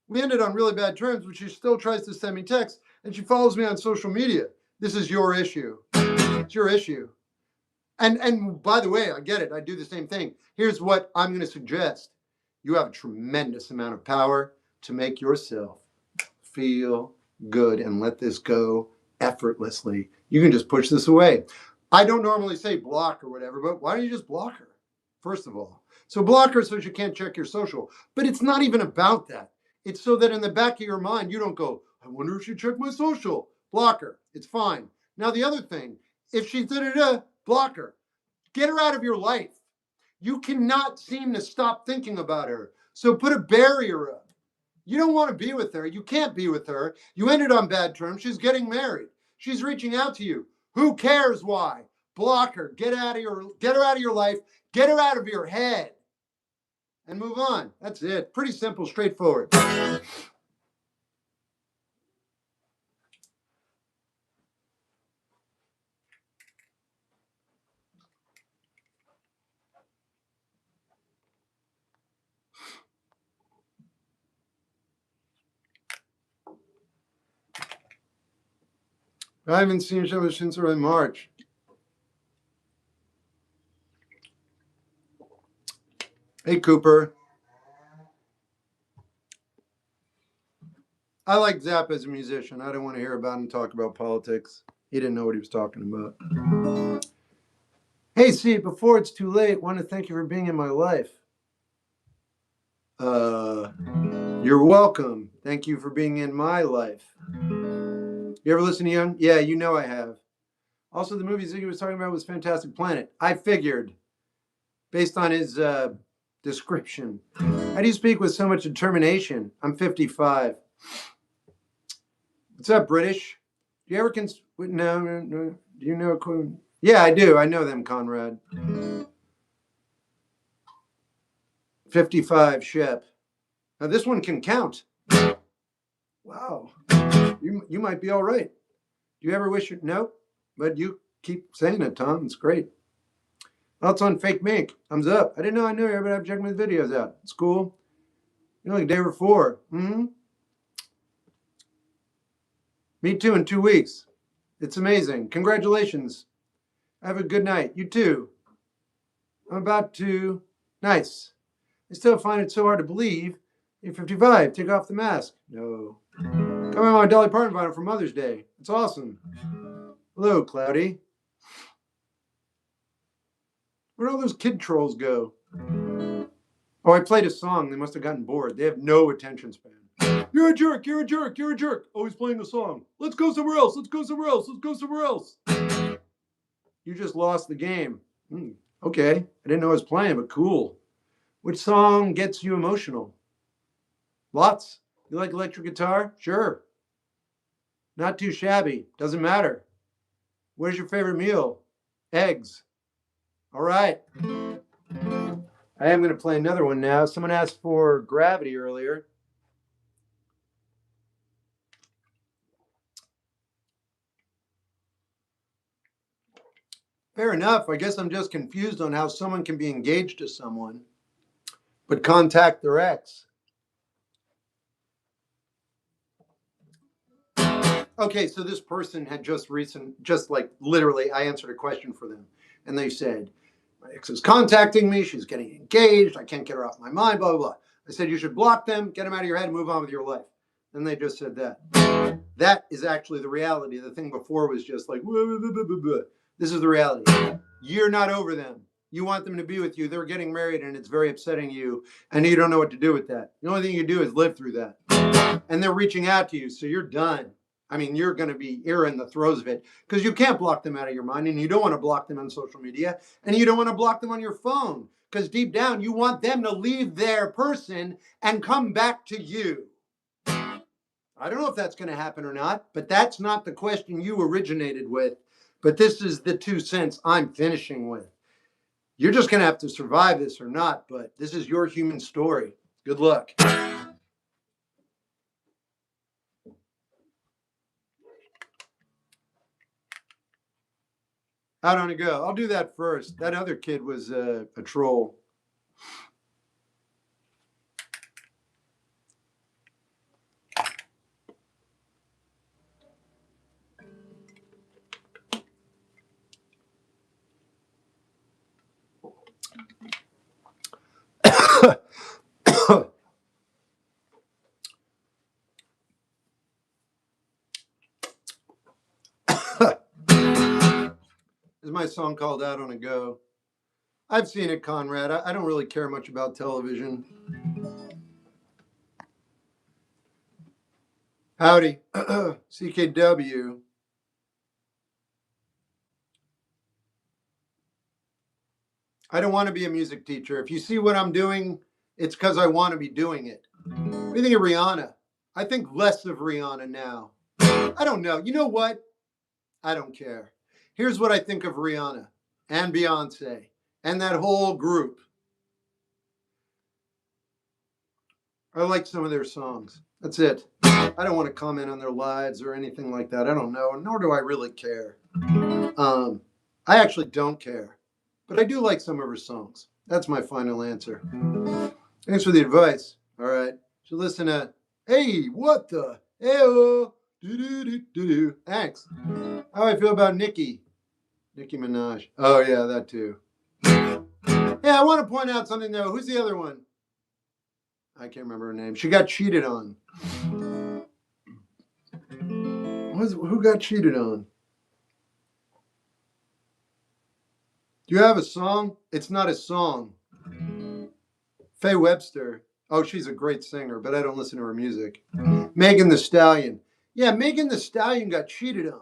We ended on really bad terms, but she still tries to send me texts, and she follows me on social media. This is your issue. It's your issue. And by the way, I get it. I do the same thing. Here's what I'm going to suggest. You have a tremendous amount of power to make yourself feel good and let this go effortlessly. You can just push this away. I don't normally say block or whatever, but why don't you just block her, first of all? So block her so she can't check your social. But it's not even about that. It's so that in the back of your mind, you don't go, I wonder if she checked my social. Block her. It's fine. Now, the other thing, if she's block her. Get her out of your life. You cannot seem to stop thinking about her. So put a barrier up. You don't want to be with her. You can't be with her. You ended on bad terms. She's getting married. She's reaching out to you. Who cares why? Block her. Get her out of your life. Get her out of your head. And move on. That's it. Pretty simple, straightforward. I haven't seen each other since around March. Hey, Cooper. I like Zapp as a musician. I don't want to hear about him talk about politics. He didn't know what he was talking about. Hey, see, before it's too late, want to thank you for being in my life. You're welcome. Thank you for being in my life. You ever listen to Young? Yeah, you know I have. Also, the movie Ziggy was talking about was Fantastic Planet. I figured, based on his description. How do you speak with so much determination? I'm 55. What's up, British? Do you ever no. Do you know? Yeah, I do. I know them, Conrad. 55, Shep. Now this one can count. Wow. You might be all right. Do you ever wish you nope? But you keep saying it, Tom. It's great. Thoughts on fake mink? Thumbs up. I didn't know I knew you, but I've checked my videos out. It's cool. You know, like day before. Me too, in 2 weeks. It's amazing. Congratulations. Have a good night. You too. I'm about to. Nice. I still find it so hard to believe. You're 55. Take off the mask. No. Come on my Dolly Parton vinyl for Mother's Day. It's awesome. Hello, Cloudy. Where'd all those kid trolls go? Oh, I played a song. They must have gotten bored. They have no attention span. You're a jerk. You're a jerk. You're a jerk. Always playing a song. Let's go somewhere else. Let's go somewhere else. Let's go somewhere else. You just lost the game. Okay. I didn't know I was playing, but cool. Which song gets you emotional? Lots. You like electric guitar? Sure. Not too shabby. Doesn't matter. What is your favorite meal? Eggs. All right. I am going to play another one now. Someone asked for Gravity earlier. Fair enough. I guess I'm just confused on how someone can be engaged to someone but contact their ex. Okay, so this person had just like literally, I answered a question for them, and they said, my ex is contacting me. She's getting engaged. I can't get her off my mind, blah, blah, blah. I said, you should block them, get them out of your head, and move on with your life. And they just said that. That is actually the reality. The thing before was just like, this is the reality. You're not over them. You want them to be with you. They're getting married, and it's very upsetting you, and you don't know what to do with that. The only thing you do is live through that. And they're reaching out to you, so you're done. I mean, you're in the throes of it because you can't block them out of your mind, and you don't want to block them on social media, and you don't want to block them on your phone because deep down you want them to leave their person and come back to you. I don't know if that's going to happen or not, but that's not the question you originated with. But this is the 2 cents I'm finishing with. You're just going to have to survive this or not, but this is your human story. Good luck. Out on a go. I'll do that first. That other kid was a troll. This is my song called Out on a Go. I've seen it, Conrad. I don't really care much about television. Howdy. CKW. I don't want to be a music teacher. If you see what I'm doing, it's because I want to be doing it. What do you think of Rihanna? I think less of Rihanna now. I don't know. You know what? I don't care. Here's what I think of Rihanna and Beyonce and that whole group. I like some of their songs. That's it. I don't want to comment on their lives or anything like that. I don't know, nor do I really care. I actually don't care, but I do like some of her songs. That's my final answer. Thanks for the advice. All right. So listen to, hey, what the? Hey-oh. Do-do-do-do-do. Thanks. How do I feel about Nicki Minaj. Oh, yeah, that too. Yeah, I want to point out something, though. Who's the other one? I can't remember her name. She got cheated on. Who got cheated on? Do you have a song? It's not a song. Faye Webster. Oh, she's a great singer, but I don't listen to her music. Megan Thee Stallion. Yeah, Megan Thee Stallion got cheated on.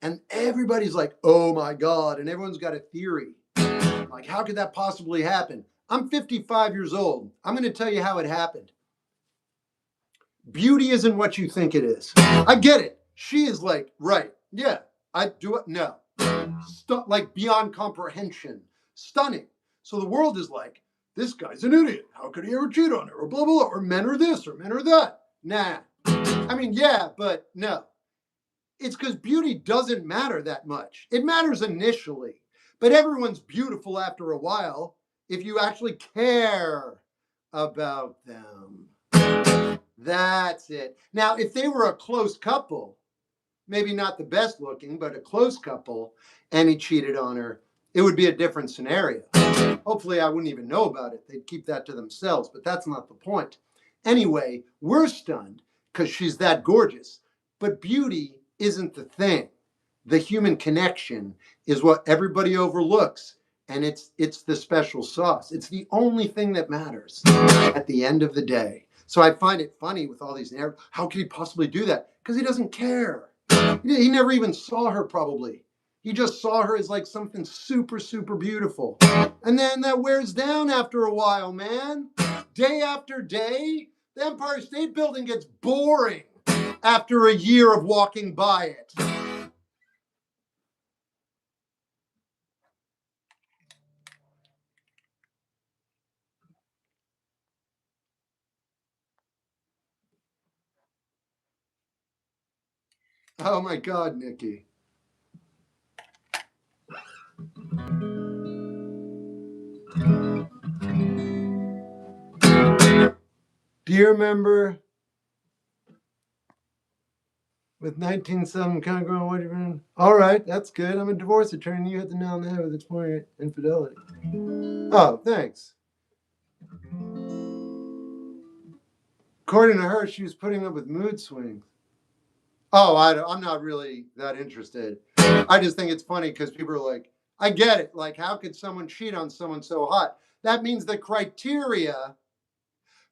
And everybody's like, oh my God. And everyone's got a theory. Like, how could that possibly happen? I'm 55 years old. I'm going to tell you how it happened. Beauty isn't what you think it is. I get it. She is like, right. Yeah, I do it. No. Like beyond comprehension. Stunning. So the world is like, this guy's an idiot. How could he ever cheat on her? Or blah, blah, blah. Or men are this or men are that. Nah. I mean, yeah, but no. It's because beauty doesn't matter that much. It matters initially, but everyone's beautiful after a while if you actually care about them. That's it. Now, if they were a close couple, maybe not the best looking, but a close couple, and he cheated on her, it would be a different scenario. Hopefully, I wouldn't even know about it. They'd keep that to themselves, but that's not the point. Anyway, we're stunned because she's that gorgeous, but beauty isn't the thing. The human connection is what everybody overlooks, and it's the special sauce. It's the only thing that matters at the end of the day. So I find it funny with all these narratives. How could he possibly do that? Because he doesn't care. He never even saw her, probably. He just saw her as like something super, super beautiful. And then that wears down after a while, man. Day after day, the Empire State Building gets boring after a year of walking by it. Oh my God, Nikki. Do you remember with 19 kind of going, what you've been? All right, that's good. I'm a divorce attorney. You hit the nail on the head with exploring infidelity. Oh, thanks. According to her, she was putting up with mood swings. Oh, I'm not really that interested. I just think it's funny because people are like, I get it. Like, how could someone cheat on someone so hot? That means the criteria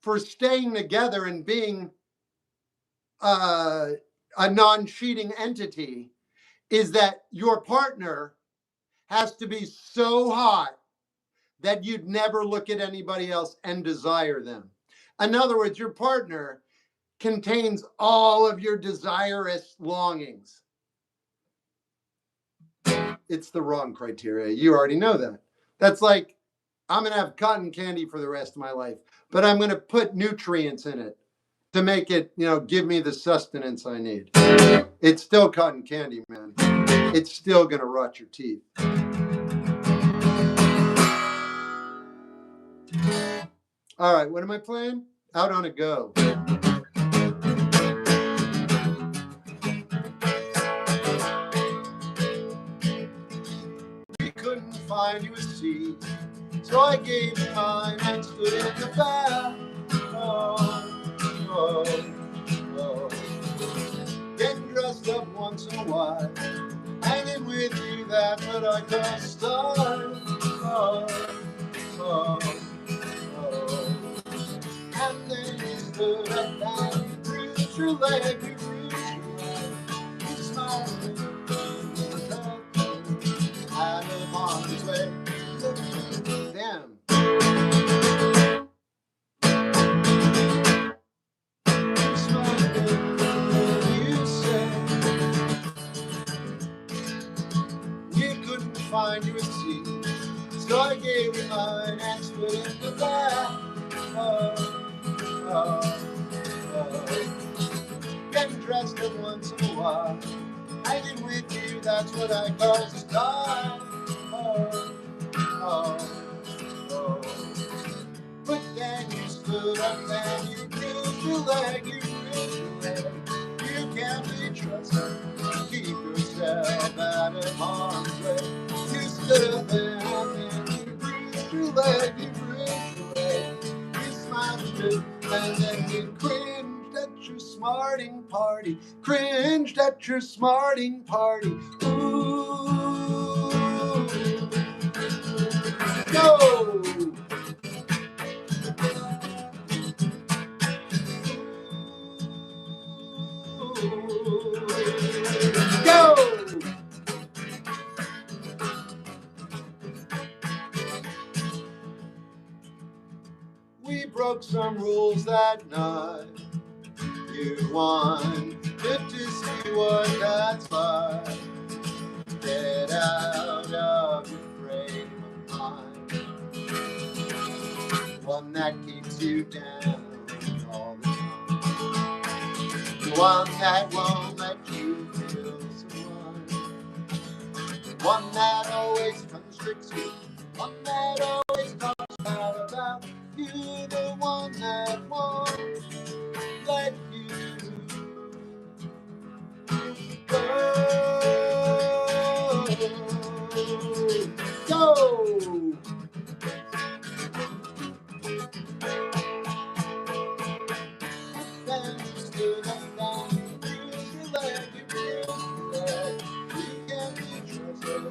for staying together and being a non-cheating entity is that your partner has to be so hot that you'd never look at anybody else and desire them. In other words, your partner contains all of your desirous longings. It's the wrong criteria. You already know that. That's like, I'm going to have cotton candy for the rest of my life, but I'm going to put nutrients in it to make it, give me the sustenance I need. It's still cotton candy, man. It's still going to rot your teeth. All right, what am I playing? Out on a Go. We couldn't find you a seat, so I gave you mine and stood in the back. Oh. Getting dressed up once in a while, hanging with you, that's what I call style. Oh. And then you stood up and you bruised your leg, you smiled out of harm's way. Damn. Find you a seat, so I gave you mine and stood in the back. Getting dressed up once in a while, hanging with you, that's what I call style. But then you stood up and you bruised your leg, you can't be trusted. Keep yourself out of harm's way. You stood up and you bruised your leg, you smiled a bit, and then you cringed at your smarting party. Cringed at your smarting party. Ooh. Go! Go! We broke some rules that night. You wanted to see what that's like. Get out of your frame of mind. One that keeps you down all the time. The one that won't let you feel so fine. One that always constricts you. One that always talks about you. The one that won't let you go. Then you stood up and you bruised your leg, you can't be trusted.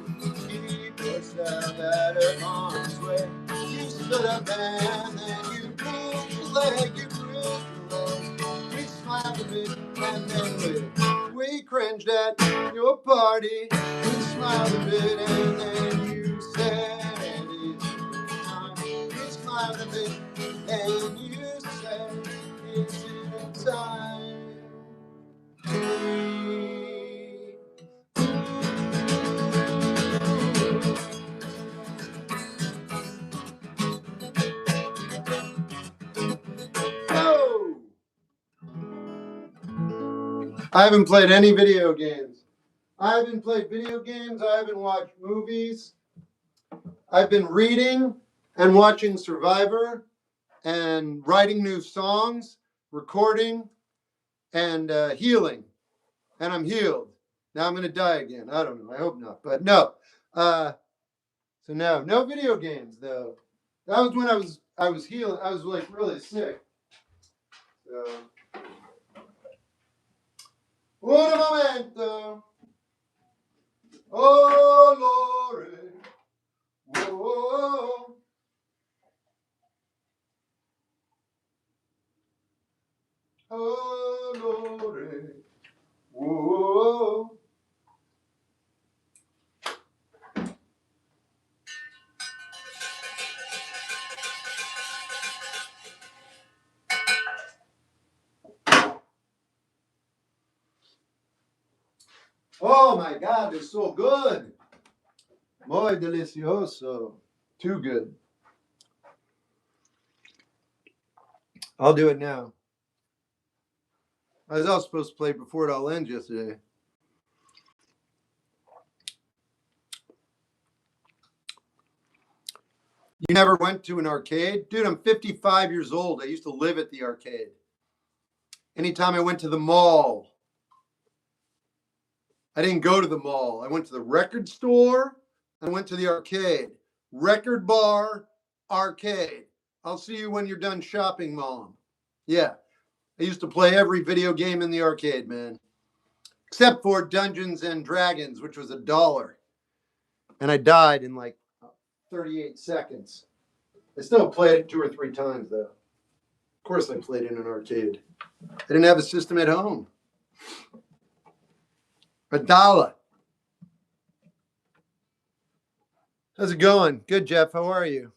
Keep yourself out of harm's way. You stood up and then you bruised your leg, We smiled a bit and then we cringed at your party. We smiled a bit and then you said it's time. We smiled a bit and you said it's time. I haven't played any video games. I haven't played video games. I haven't watched movies. I've been reading and watching Survivor and writing new songs, recording, and healing. And I'm healed. Now I'm going to die again. I don't know. I hope not. But no. So no video games though. That was when I was healing. I was like really sick. So, un momento. Oh Lord. Whoa. Oh Lord. Whoa. Oh my God, they're so good. Muy delicioso. Too good. I'll do it now. I was also supposed to play before it all ends yesterday. You never went to an arcade? Dude, I'm 55 years old. I used to live at the arcade. Anytime I went to the mall, I didn't go to the mall. I went to the record store. I went to the arcade. Record bar, arcade. I'll see you when you're done shopping, Mom. Yeah. I used to play every video game in the arcade, man. Except for Dungeons and Dragons, which was $1. And I died in like 38 seconds. I still played it 2 or 3 times, though. Of course I played in an arcade. I didn't have a system at home. $1. How's it going? Good, Jeff. How are you?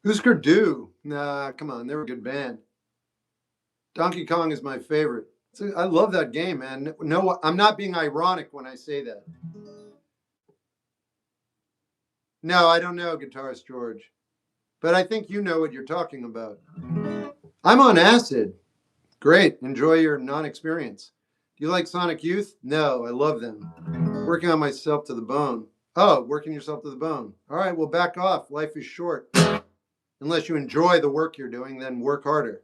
Who's Purdue? Nah, come on. They're a good band. Donkey Kong is my favorite. I love that game, man. No, I'm not being ironic when I say that. No, I don't know, Guitarist George. But I think you know what you're talking about. I'm on acid. Great. Enjoy your non-experience. Do you like Sonic Youth? No, I love them. Working on myself to the bone. Oh, working yourself to the bone. All right, well, back off. Life is short. Unless you enjoy the work you're doing, then work harder.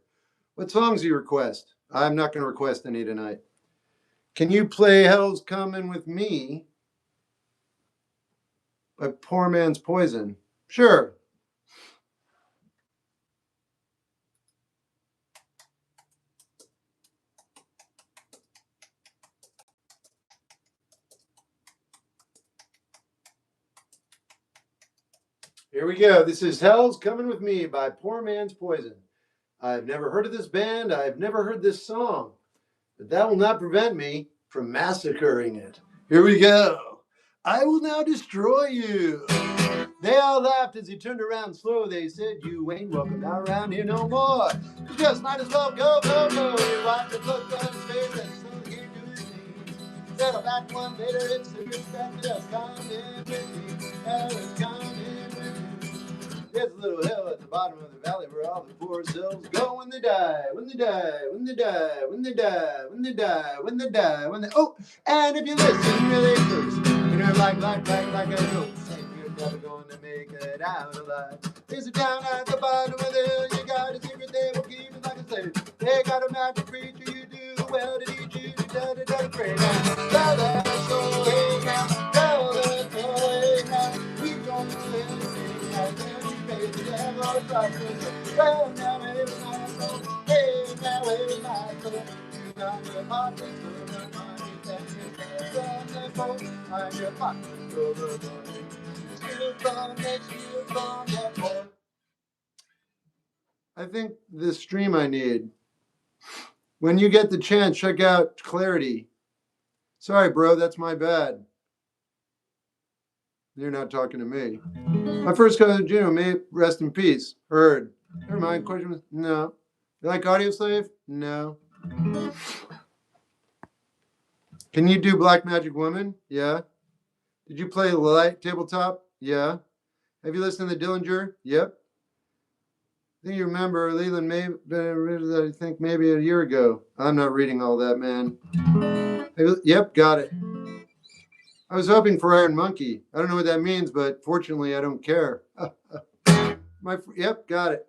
What songs do you request? I'm not going to request any tonight. Can you play Hell's Coming With Me by Poor Man's Poison? Sure. Here we go. This is Hell's Coming With Me by Poor Man's Poison. I've never heard of this band. I've never heard this song. But that will not prevent me from massacring it. Here we go. I will now destroy you. They all laughed as he turned around slow. They said, you ain't welcome now around here no more. You just might as well go. You watch the look on his face and slowly came to his knees. Said back one later, it's the good that just coming with me. Hell is coming with me. There's a little hill at the bottom of the valley where all the poor souls go when they die, when they die, when they die, when they die, when they die, when they die, when they... Oh, and if you listen really close, you know, like a ghost, and you're never going to make it out alive. Is it down at the bottom of the hill? You got a secret they will keep it like a slave. They got a magic creature you do well to teach you to pray now. Tell that soul, hey now, tell that soul, hey now, we don't know anything like that. Well, now, hey, my soul, hey, now, hey, my soul, you got your heart to the money, that's it, from the boat, I'm your heart to the money, still from the port. I think the stream I need. When you get the chance, check out Clarity. Sorry, bro, that's my bad. You're not talking to me. My first cousin, Gino, may rest in peace. Heard. Never mind. Question was, no. You like Audio Slave? No. Can you do Black Magic Woman? Yeah. Did you play light tabletop? Yeah. Have you listened to the Dillinger? Yep. I think you remember Leland may I think maybe a year ago. I'm not reading all that, man. Yep, got it. I was hoping for Iron Monkey. I don't know what that means, but fortunately I don't care. Yep, got it.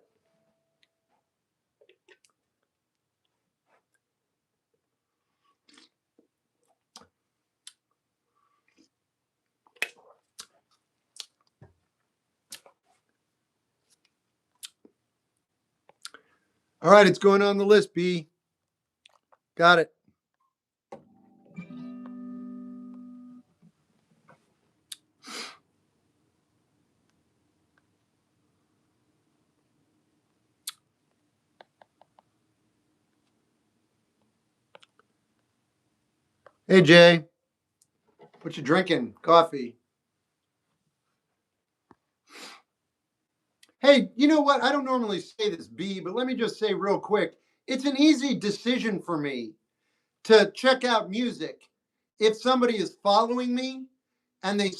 All right, it's going on the list, B. Got it. Hey, Jay. What you drinking? Coffee. Hey, you know what? I don't normally say this, B, but let me just say real quick. It's an easy decision for me to check out music if somebody is following me and they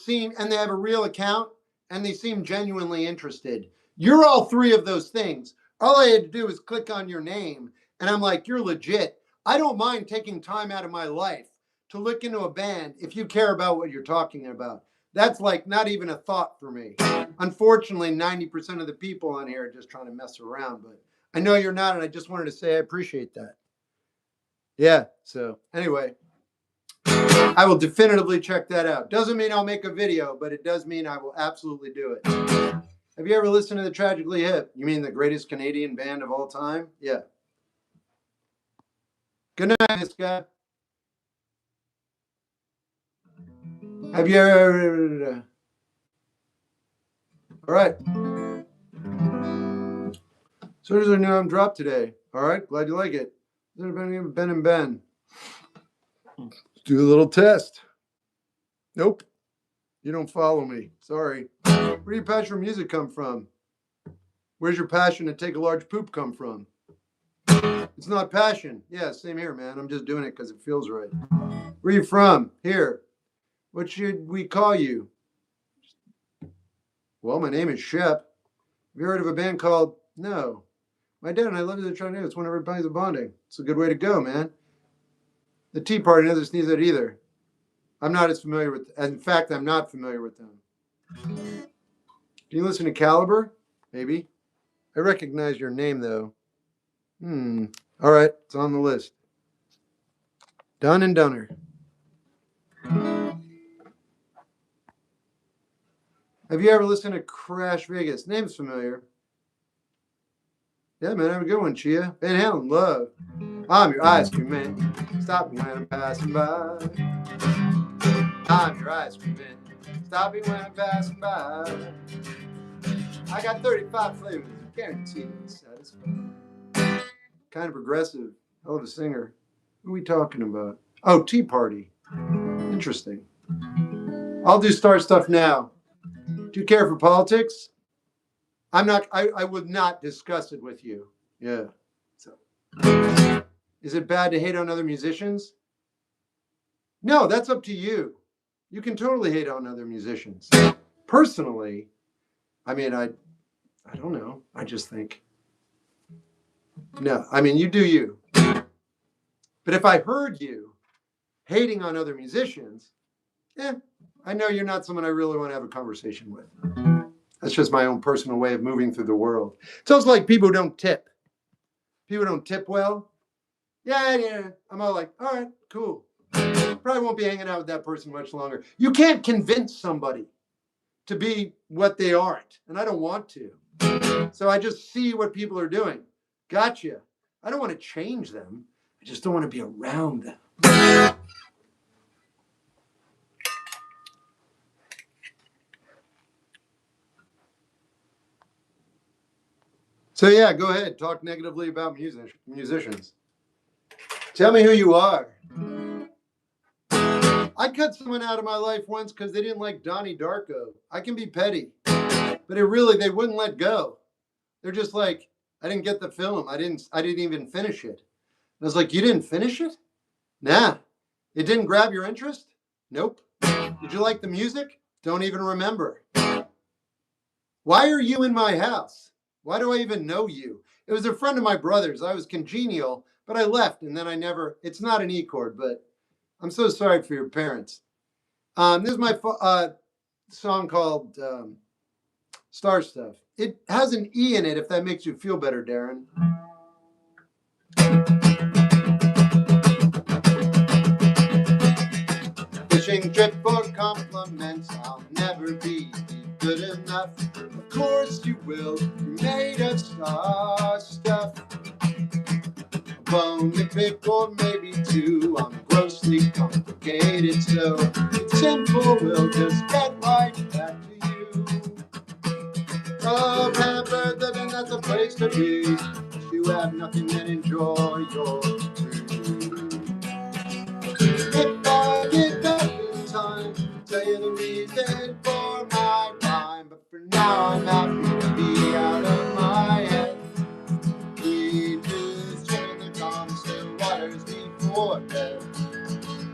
have a real account and they seem genuinely interested. You're all three of those things. All I had to do was click on your name and I'm like, you're legit. I don't mind taking time out of my life to look into a band if you care about what you're talking about. That's like not even a thought for me. Unfortunately, 90% of the people on here are just trying to mess around, but I know you're not, and I just wanted to say I appreciate that. Yeah, so anyway, I will definitively check that out. Doesn't mean I'll make a video, but it does mean I will absolutely do it. Have you ever listened to the Tragically Hip? You mean the greatest Canadian band of all time? Yeah. Good night, this guy. Have you ever... All right. So there's a new album drop today. All right, glad you like it. Ben and Ben. Let's do a little test. Nope. You don't follow me. Sorry. Where do your passion for music come from? Where's your passion to take a large poop come from? It's not passion. Yeah, same here, man. I'm just doing it because it feels right. Where are you from? Here. What should we call you? Well, my name is Shep. Have you heard of a band called... No. My dad and I love to try to do. It's when everybody's bonding. It's a good way to go, man. The Tea Party doesn't sneeze at either. I'm not as familiar with... In fact, I'm not familiar with them. Can you listen to Caliber? Maybe. I recognize your name, though. All right, it's on the list. Done and doner. Have you ever listened to Crash Vegas? Name's familiar. Yeah, man, have a good one, Chia. Van Halen, Love. I'm your ice cream man. Stop me when I'm passing by. I'm your ice cream man. Stop me when I'm passing by. I got 35 flavors. Guaranteed it's satisfying. Kind of progressive. Hell of a singer. Who are we talking about? Oh, Tea Party. Interesting. I'll do star stuff now. Do you care for politics? I would not discuss it with you. Yeah. So, is it bad to hate on other musicians? No, that's up to you. You can totally hate on other musicians. Personally, I mean, I don't know. I just think, no, I mean, you do you. But if I heard you hating on other musicians, I know you're not someone I really want to have a conversation with. That's just my own personal way of moving through the world. It's almost like people who don't tip. People don't tip well. Yeah. I'm all like, all right, cool. Probably won't be hanging out with that person much longer. You can't convince somebody to be what they aren't, and I don't want to. So I just see what people are doing. Gotcha. I don't want to change them. I just don't want to be around them. So yeah, go ahead. Talk negatively about musicians. Tell me who you are. I cut someone out of my life once because they didn't like Donnie Darko. I can be petty, but they wouldn't let go. They're just like, I didn't get the film. I didn't even finish it. And I was like, you didn't finish it? Nah. It didn't grab your interest? Nope. Did you like the music? Don't even remember. Why are you in my house? Why do I even know you? It was a friend of my brother's. I was congenial, but I left and then I never. It's not an E chord, but I'm so sorry for your parents. This is my song called Star Stuff. It has an E in it if that makes you feel better, Darren. Fishing trip for compliments, I'll never be good enough. Of course you will, you're made of star stuff. A bone to pick or maybe two, I'm grossly complicated, so it's simple, we'll just get right back to you. Oh, pampered living, that's a place to be. If you have nothing, then enjoy your food. If I get back in time, tell you the reason for my rhyme. But for now, I'm happy to be out of my head. We do swim in the calm, still waters before bed.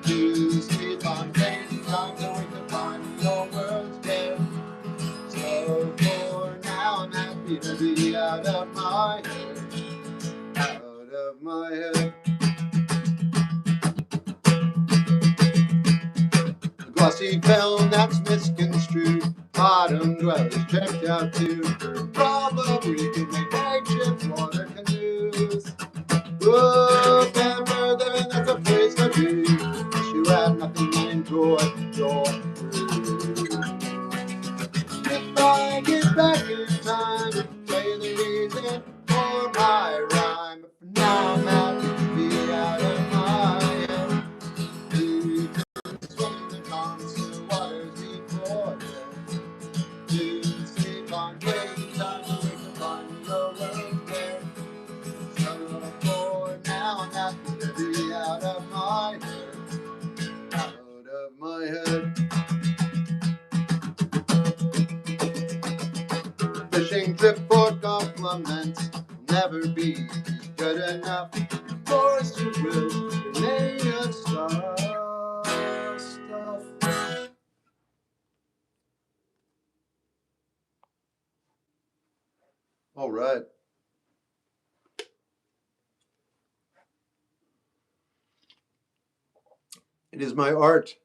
Do sleep on rainy times, and wake to find your world's dead. So for now, I'm happy to be out of my head. Out of my head. Glossy film that's misconstrued. Bottom dwellers checked out too. Probably could make makeshift water canoes. Oh, Denver, then that's a place to be. Wish you had nothing to enjoy your food. If I get back in time, tell you the reason for my rhyme. But for now, I'm happy to be out of my head. Swim in the constant waters before death. To sleep on great times, awake to find your world there. So for now, I'm happy to be out of my head. Out of my head. Fishing trip for compliments will never be good enough. Of course you will, you're made of star stuff. All right. It is my art.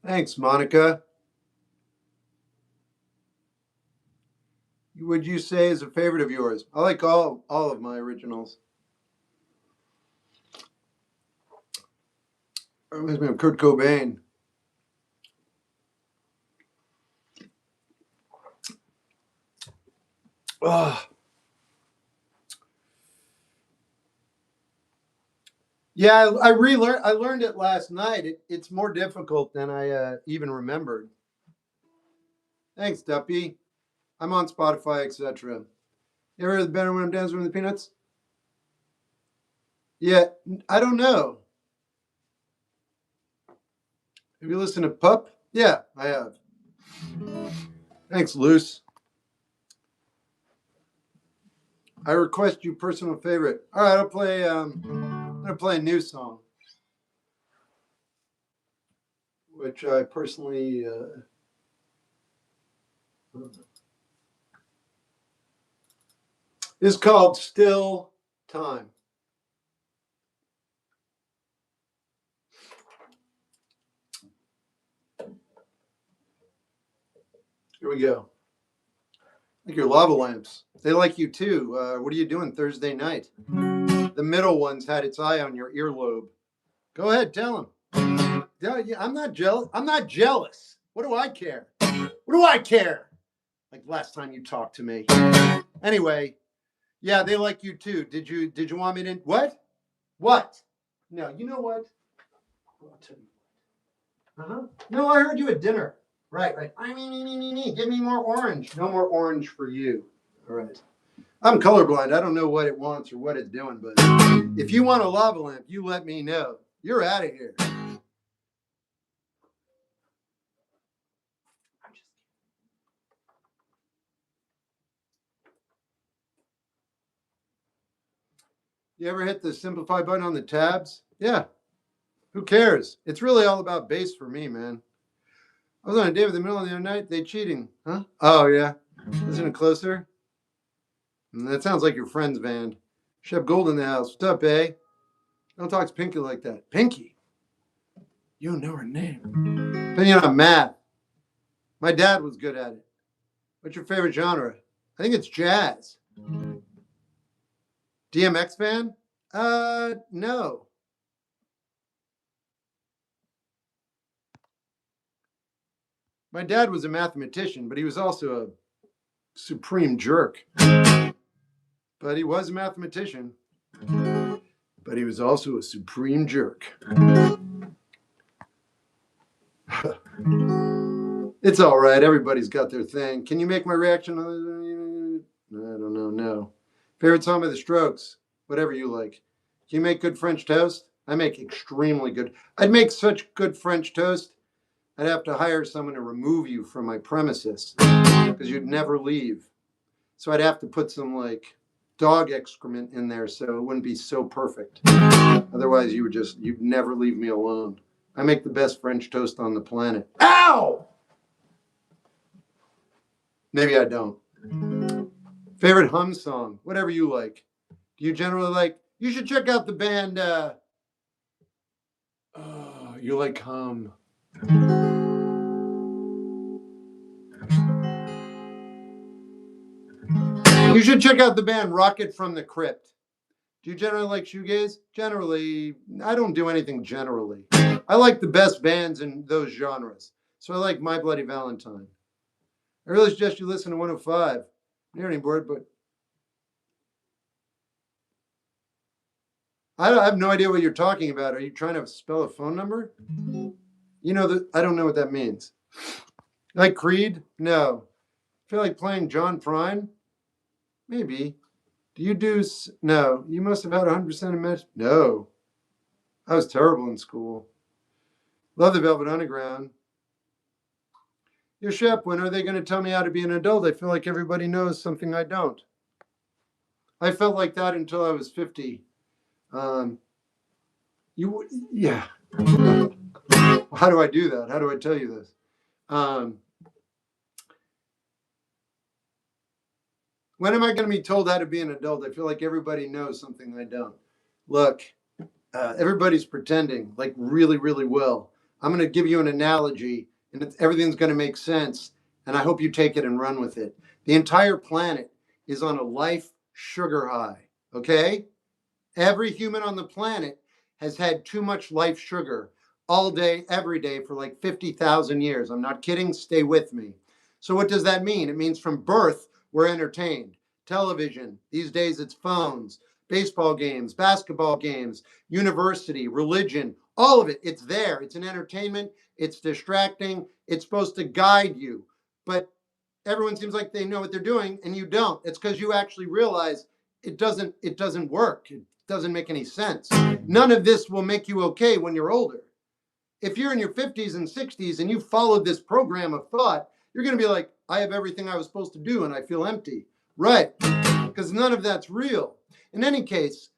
Thanks, Monica. Would you say is a favorite of yours? I like all of my originals. It reminds me of Kurt Cobain. Oh. Yeah, I relearned. I learned it last night. It's more difficult than I even remembered. Thanks, Duppy. I'm on Spotify, etc. You ever heard the better when I'm dancing with the peanuts? Yeah, I don't know. Have you listened to Pup? Yeah, I have. Thanks, Luce. I request you personal favorite. All right, I'll play. I'm gonna play a new song, which I personally. Is called Still Time. Here we go. Like your lava lamps. They like you too. What are you doing Thursday night? The middle one's had its eye on your earlobe. Go ahead, tell him. Yeah, I'm not jealous. I'm not jealous. What do I care? What do I care? Like last time you talked to me. Anyway, yeah, they like you too. Did you want me to what? What? No, you know what? I'll tell you. Uh-huh. No, I heard you at dinner. Right. Give me more orange. No more orange for you. All right. I'm colorblind. I don't know what it wants or what it's doing, but if you want a lava lamp, you let me know. You're out of here. You ever hit the simplify button on the tabs? Yeah. Who cares? It's really all about bass for me, man. I was on a date with the middle of the other night. They cheating. Huh? Oh, yeah. Isn't it closer? That sounds like your friend's band. Shep Gold in the house. What's up, eh? Don't talk to Pinky like that. Pinky? You don't know her name. Opinion on math. My dad was good at it. What's your favorite genre? I think it's jazz. DMX fan? No. My dad was a mathematician, but he was also a supreme jerk. But he was a mathematician. But he was also a supreme jerk. It's all right. Everybody's got their thing. Can you make my reaction? I don't know. No. Favorite song by the Strokes? Whatever you like. Can you make good French toast? I make extremely good. I'd make such good French toast, I'd have to hire someone to remove you from my premises because you'd never leave. So I'd have to put some like dog excrement in there so it wouldn't be so perfect. Otherwise, you'd never leave me alone. I make the best French toast on the planet. Ow! Maybe I don't. Favorite hum song? Whatever you like. Do you generally like? You should check out the band. You like hum. You should check out the band Rocket from the Crypt. Do you generally like shoegaze? Generally, I don't do anything generally. I like the best bands in those genres. So I like My Bloody Valentine. I really suggest you listen to 105. I'm not hearing bored, but I have no idea what you're talking about. Are you trying to spell a phone number? You know that I don't know what that means. Like Creed? No. Feel like playing John Prine? Maybe. Do you do? No. You must have had 100% of match. No. I was terrible in school. Love the Velvet Underground. Your Shep, when are they going to tell me how to be an adult? I feel like everybody knows something I don't. I felt like that until I was 50. Yeah. How do I do that? How do I tell you this? When am I going to be told how to be an adult? I feel like everybody knows something I don't. Look, everybody's pretending like really, really well. I'm going to give you an analogy, and everything's going to make sense. And I hope you take it and run with it. The entire planet is on a life sugar high. Okay? Every human on the planet has had too much life sugar all day, every day for like 50,000 years. I'm not kidding. Stay with me. So, what does that mean? It means from birth, we're entertained. Television, these days it's phones, baseball games, basketball games, university, religion, all of it. It's there. It's an entertainment. It's distracting. It's supposed to guide you. But everyone seems like they know what they're doing and you don't. It's because you actually realize it doesn't work. It doesn't make any sense. None of this will make you okay when you're older. If you're in your 50s and 60s and you followed this program of thought, you're going to be like, I have everything I was supposed to do and I feel empty. Right. Because none of that's real. In any case,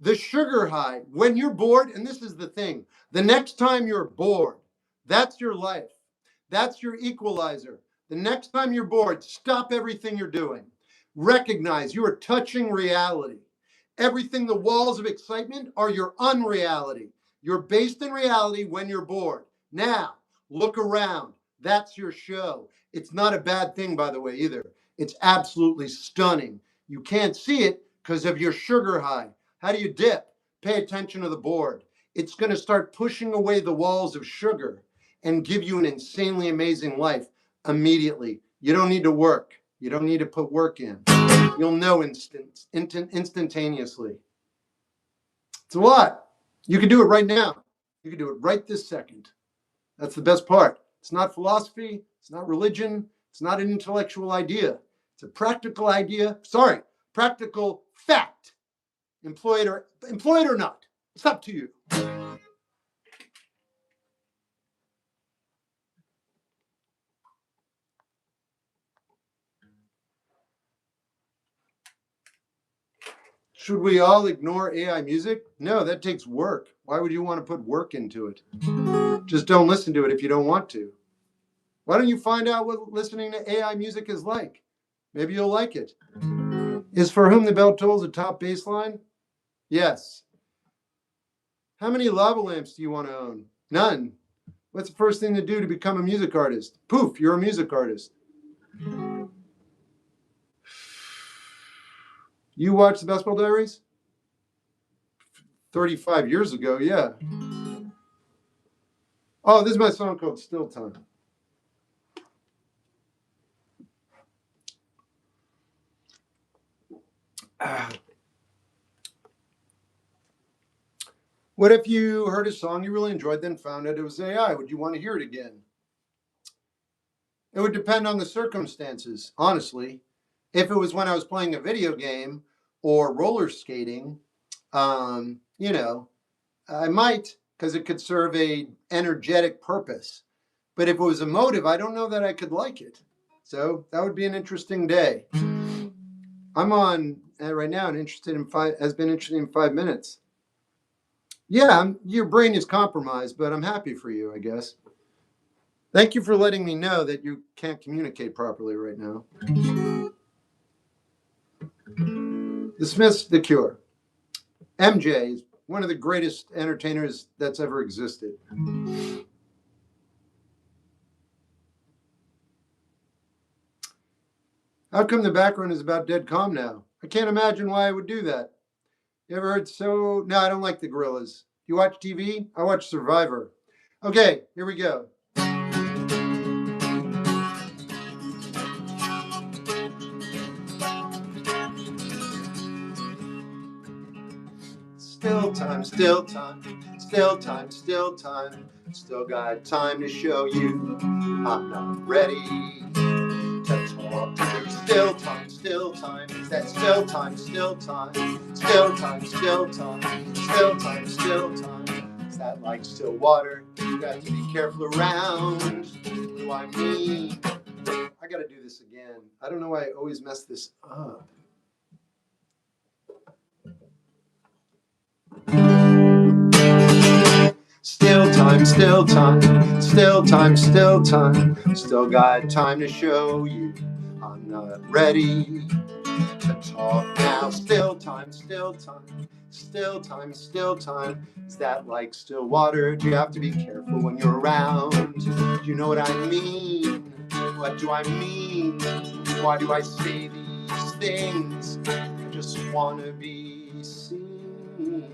the sugar high, when you're bored, and this is the thing, the next time you're bored, that's your life. That's your equalizer. The next time you're bored, stop everything you're doing. Recognize you are touching reality. Everything, the walls of excitement are your unreality. You're based in reality when you're bored. Now, look around. That's your show. It's not a bad thing, by the way, either. It's absolutely stunning. You can't see it because of your sugar high. How do you dip? Pay attention to the board. It's going to start pushing away the walls of sugar and give you an insanely amazing life immediately. You don't need to work. You don't need to put work in. You'll know instantaneously. It's a lot. You can do it right now. You can do it right this second. That's the best part. It's not philosophy. It's not religion. It's not an intellectual idea. It's a practical idea. Sorry, practical fact. Employed or not. It's up to you. Should we all ignore AI music? No, that takes work. Why would you want to put work into it? Just don't listen to it if you don't want to. Why don't you find out what listening to AI music is like? Maybe you'll like it. Is For Whom the Bell Tolls a top bass line? Yes. How many lava lamps do you want to own? None. What's the first thing to do to become a music artist? Poof, you're a music artist. You watched the Basketball Diaries? 35 years ago, yeah. Oh, this is my song called Still Time. What if you heard a song you really enjoyed, then found out it was AI? Would you want to hear it again? It would depend on the circumstances, honestly. If it was when I was playing a video game or roller skating, you know, I might, because it could serve a energetic purpose. But if it was emotive, I don't know that I could like it. So that would be an interesting day. I'm on right now and has been interested in 5 minutes. Yeah, your brain is compromised, but I'm happy for you, I guess. Thank you for letting me know that you can't communicate properly right now. The Smiths, The Cure. MJ is one of the greatest entertainers that's ever existed. How come the background is about dead calm now? I can't imagine why I would do that. You ever heard so? No, I don't like the Gorillas. You watch TV? I watch Survivor. Okay, here we go. Still time, still time, still time, still time. Still got time to show you I'm not ready to talk to you. Still time, still time. Is that still time, still time, still time, still time, still time, still time? Is that like still water? You got to be careful around. What do I mean? I gotta do this again. I don't know why I always mess this up. Still time, still time, still time, still time. Still got time to show you I'm not ready to talk now. Still time, still time, still time, still time. Is that like still water? Do you have to be careful when you're around? Do you know what I mean? What do I mean? Why do I say these things? I just want to be seen.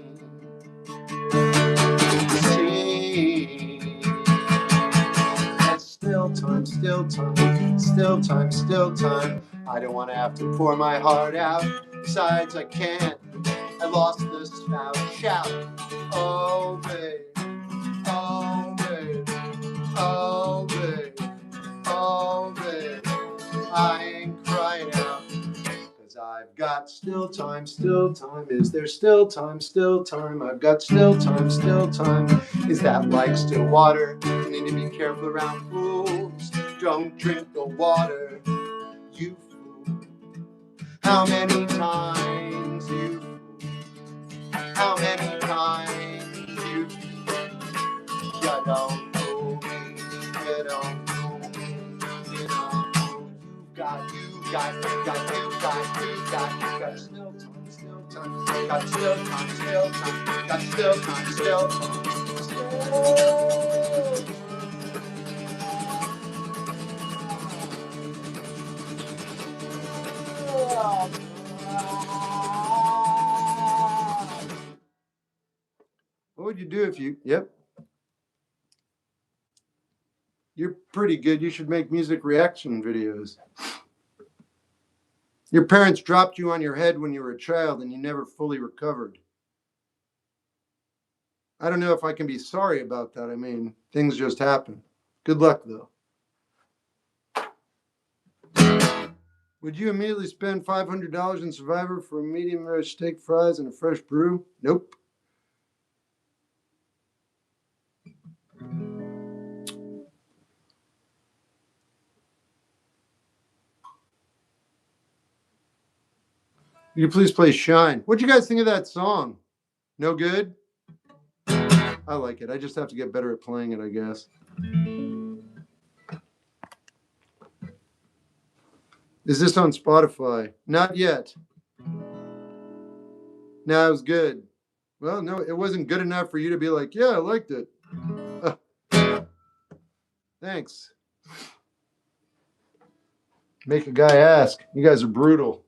Still time, still time, still time, still time. I don't want to have to pour my heart out. Besides, I can't. I lost the spout. Shout. Oh, babe. Oh, babe. Oh, babe. Oh, babe. I ain't crying out. Cause I've got still time, still time. Is there still time, still time? I've got still time, still time. Is that like still water? You need to be careful around fools. Don't drink the water, you fool. How many times you fool? How many times you fool? You don't fool me, you don't fool me, you don't fool. You got still time, still time, got still time, still time, got still time, still time, still. What would you do if you? Yep. You're pretty good. You should make music reaction videos. Your parents dropped you on your head when you were a child and you never fully recovered. I don't know if I can be sorry about that. I mean, things just happen. Good luck, though. Would you immediately spend $500 in Survivor for a medium rare steak, fries, and a fresh brew? Nope. You please play Shine. What'd you guys think of that song? No good? I like it. I just have to get better at playing it, I guess. Is this on Spotify? Not yet. No, it was good. Well, no, it wasn't good enough for you to be like, yeah, I liked it. Thanks. Make a guy ask. You guys are brutal.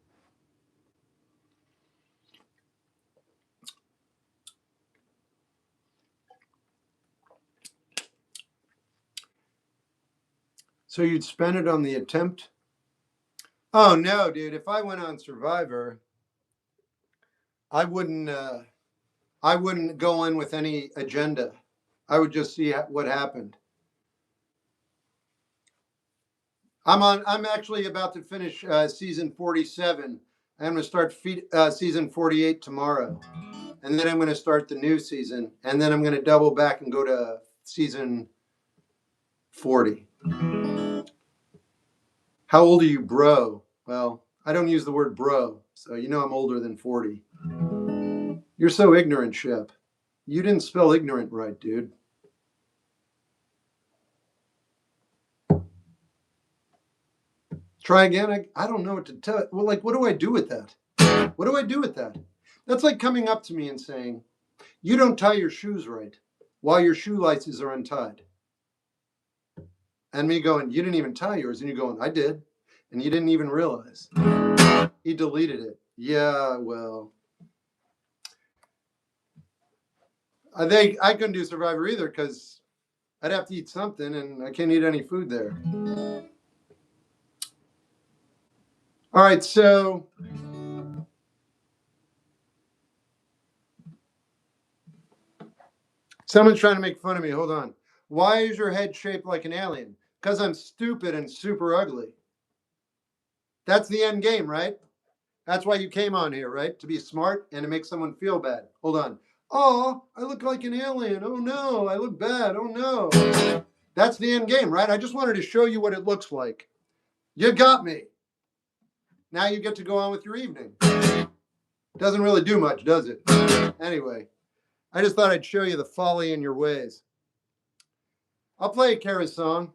So you'd spend it on the attempt? Oh no, dude. If I went on Survivor, I wouldn't. I wouldn't go in with any agenda. I would just see what happened. I'm actually about to finish season 47. I'm going to start season 48 tomorrow, and then I'm going to start the new season, and then I'm going to double back and go to season 40. How old are you, bro? Well, I don't use the word bro, so you know I'm older than 40. You're so ignorant, Shep. You didn't spell ignorant right, dude. Try again. I don't know what to tell. Well, like, what do I do with that? What do I do with that? That's like coming up to me and saying, you don't tie your shoes right while your shoelaces are untied. And me going, you didn't even tie yours. And you going, I did. And you didn't even realize. He deleted it. Yeah, well. I think I couldn't do Survivor either because I'd have to eat something and I can't eat any food there. All right, so someone's trying to make fun of me. Hold on. Why is your head shaped like an alien? Because I'm stupid and super ugly. That's the end game, right? That's why you came on here, right? To be smart and to make someone feel bad. Hold on. Oh, I look like an alien. Oh no, I look bad. Oh no. That's the end game, right? I just wanted to show you what it looks like. You got me. Now you get to go on with your evening. Doesn't really do much, does it? Anyway, I just thought I'd show you the folly in your ways. I'll play a Kara's song.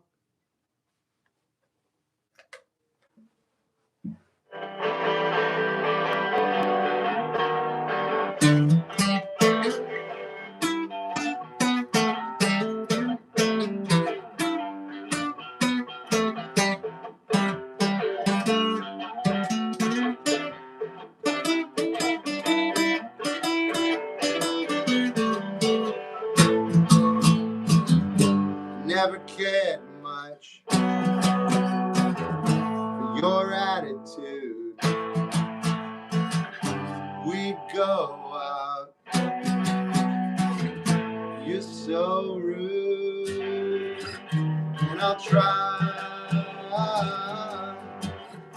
Never cared much for your attitude. We go out, you're so rude, and I'll try,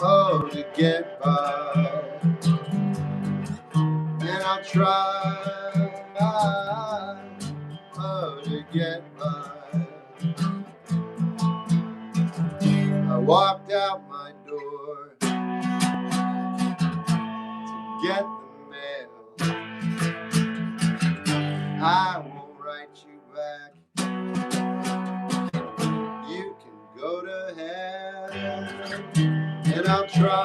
oh, to get by, and I'll try, oh, to get by. I walked out my door to get the mail. I won't write you back. You can go to hell, and I'll try,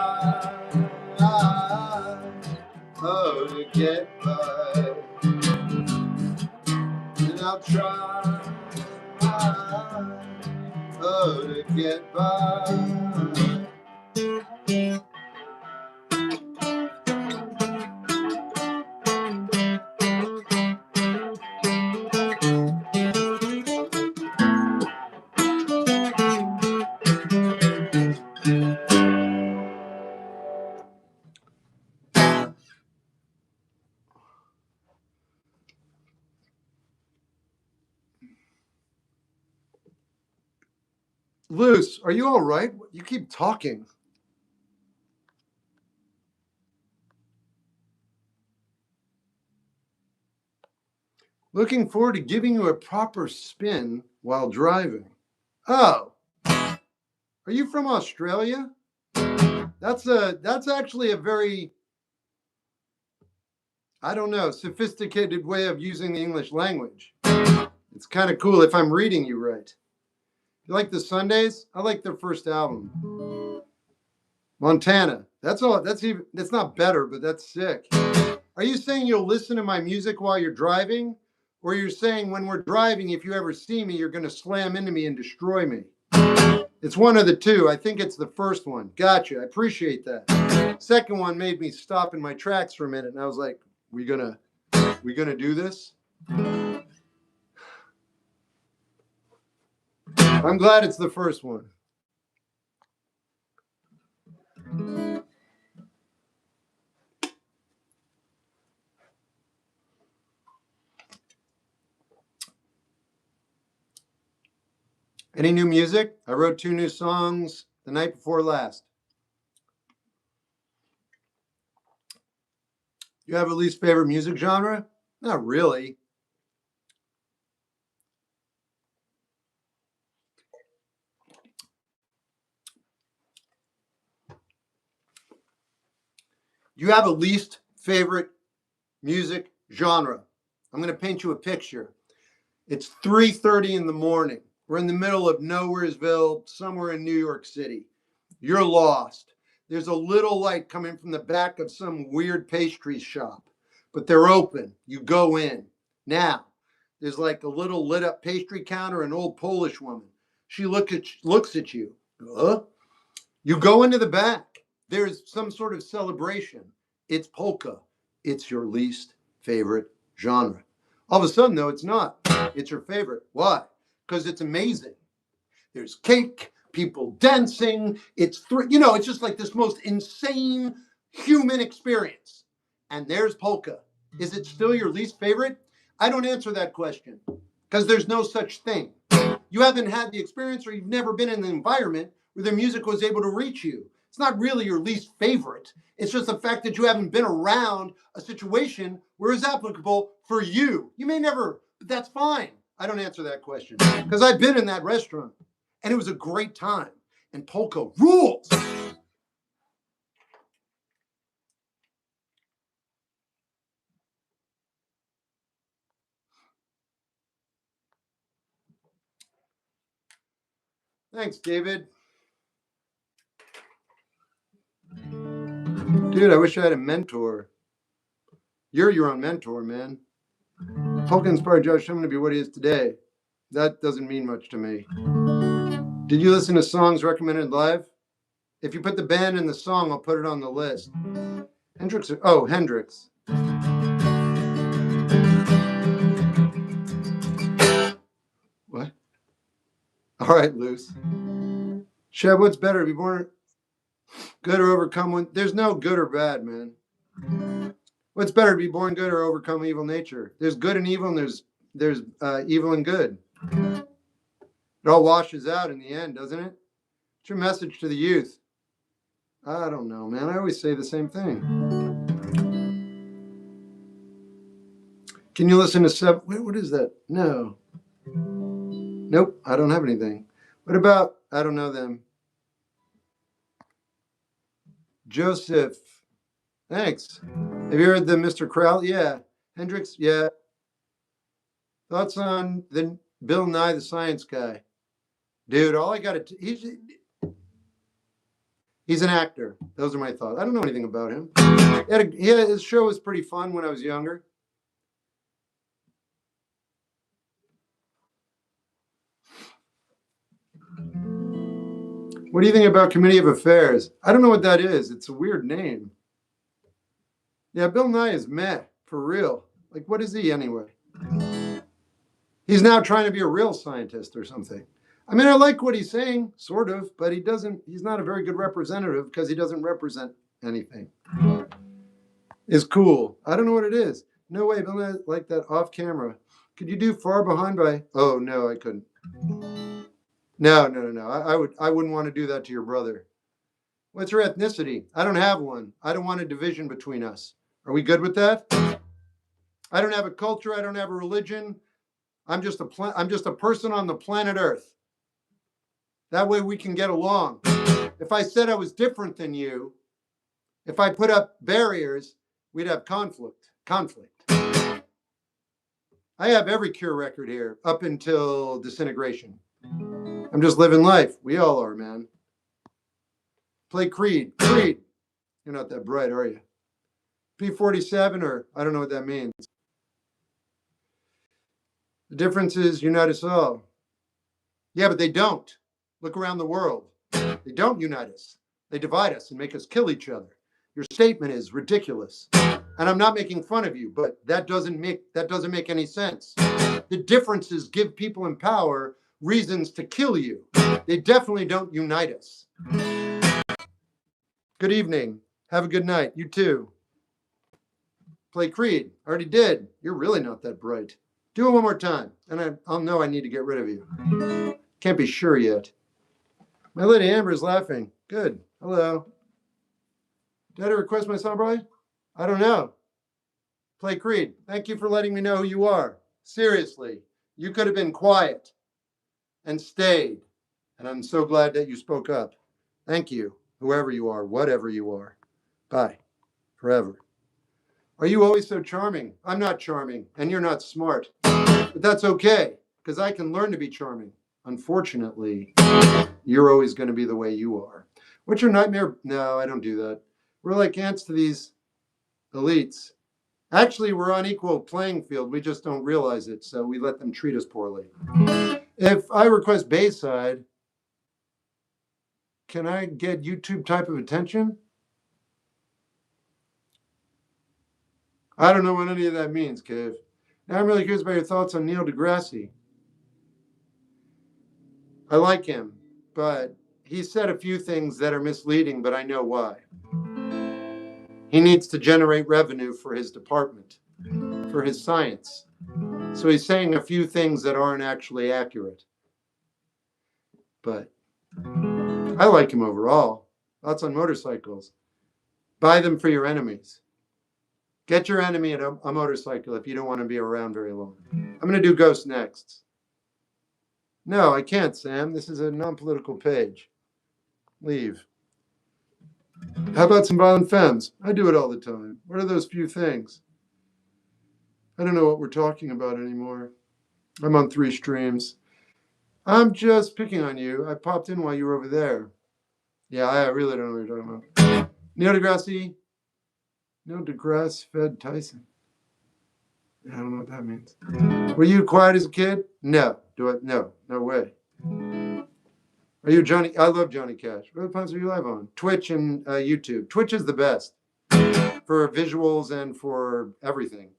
oh, to get by, and I'll try, oh, to get by. Luce, are you all right? You keep talking. Looking forward to giving you a proper spin while driving. Oh, are you from Australia? That's actually a very I don't know, sophisticated way of using the English language. It's kind of cool if I'm reading you right. You like the Sundays? I like their first album. Montana. That's all. That's not better, but that's sick. Are you saying you'll listen to my music while you're driving? Or you're saying when we're driving, if you ever see me, you're going to slam into me and destroy me? It's one of the two. I think it's the first one. Gotcha. I appreciate that. Second one made me stop in my tracks for a minute, and I was like, we gonna do this? I'm glad it's the first one. Any new music? I wrote 2 new songs the night before last. You have a least favorite music genre? Not really. You have a least favorite music genre. I'm going to paint you a picture. It's 3:30 in the morning. We're in the middle of Nowheresville, somewhere in New York City. You're lost. There's a little light coming from the back of some weird pastry shop, but they're open. You go in. Now, there's like a little lit up pastry counter, an old Polish woman. She looks at you. You go into the back. There's some sort of celebration. It's polka. It's your least favorite genre. All of a sudden, though, it's not. It's your favorite. Why? Because it's amazing. There's cake, people dancing. It's it's just like this most insane human experience. And there's polka. Is it still your least favorite? I don't answer that question because there's no such thing. You haven't had the experience, or you've never been in an environment where the music was able to reach you. It's not really your least favorite. It's just the fact that you haven't been around a situation where it's applicable for you. You may never, but that's fine. I don't answer that question because I've been in that restaurant and it was a great time. And polka rules. Thanks, David. Dude, I wish I had a mentor. You're your own mentor, man. Polka inspired Josh Sherman to be what he is today. That doesn't mean much to me. Did you listen to songs recommended live? If you put the band in the song, I'll put it on the list. Hendrix. Oh, Hendrix. What? All right, Luce. Shep, what's better, to be born good or overcome one? There's no good or bad, man. What's better, to be born good or overcome evil nature? There's good and evil, and there's evil and good. It all washes out in the end, doesn't it? What's your message to the youth? I don't know, man. I always say the same thing. Can you listen to seven? Wait, what is that? No. Nope, I don't have anything. What about, I don't know them. Joseph. Thanks. Have you heard the Mr. Crowley? Yeah. Hendrix? Yeah. Thoughts on the Bill Nye the Science Guy? Dude, all I got to, he's an actor. Those are my thoughts. I don't know anything about him. His show was pretty fun when I was younger. What do you think about Committee of Affairs? I don't know what that is. It's a weird name. Yeah, Bill Nye is meh, for real. Like, what is he anyway? He's now trying to be a real scientist or something. I mean, I like what he's saying, sort of, but he's not a very good representative because he doesn't represent anything. It's cool. I don't know what it is. No way, Bill Nye like that off camera. Could you do Far Behind by? Oh, no, I couldn't. No. I wouldn't want to do that to your brother. What's your ethnicity? I don't have one. I don't want a division between us. Are we good with that? I don't have a culture. I don't have a religion. I'm just a person on the planet Earth. That way we can get along. If I said I was different than you, if I put up barriers, we'd have conflict. conflict. I have every cure record here up until disintegration. I'm just living life. We all are, man. Play Creed. Creed. You're not that bright, are you? P47, or I don't know what that means. The difference is unite us all. Yeah, but they don't. Look around the world. They don't unite us. They divide us and make us kill each other. Your statement is ridiculous. And I'm not making fun of you, but that doesn't make any sense. The differences give people in power reasons to kill you. They definitely don't unite us. Good evening. Have a good night. You too. Play Creed. Already did. You're really not that bright. Do it one more time, and I'll know I need to get rid of you. Can't be sure yet. My lady Amber is laughing. Good. Hello. Did I request my song, Brian? I don't know. Play Creed. Thank you for letting me know who you are. Seriously, you could have been quiet and stayed. And I'm so glad that you spoke up. Thank you, whoever you are, whatever you are. Bye. Forever. Are you always so charming? I'm not charming, and you're not smart. But that's okay, because I can learn to be charming. Unfortunately, you're always going to be the way you are. What's your nightmare? No, I don't do that. We're like ants to these elites. Actually, we're on equal playing field. We just don't realize it, so we let them treat us poorly. If I request Bayside, can I get YouTube type of attention? I don't know what any of that means, Cave. Now I'm really curious about your thoughts on Neil deGrasse. I like him, but he said a few things that are misleading, but I know why. He needs to generate revenue for his department, for his science. So he's saying a few things that aren't actually accurate. But I like him overall. Thoughts on motorcycles. Buy them for your enemies. Get your enemy a motorcycle if you don't want to be around very long. I'm going to do ghosts next. No, I can't, Sam. This is a non-political page. Leave. How about some violent femmes? I do it all the time. What are those few things? I don't know what we're talking about anymore. I'm on 3 streams. I'm just picking on you. I popped in while you were over there. Yeah, I really don't know what you're talking about. Neil deGrasse. Neil deGrasse fed Tyson. I don't know what that means. Were you quiet as a kid? No. No way. Are you Johnny? I love Johnny Cash. What platforms are you live on? Twitch and YouTube. Twitch is the best for visuals and for everything.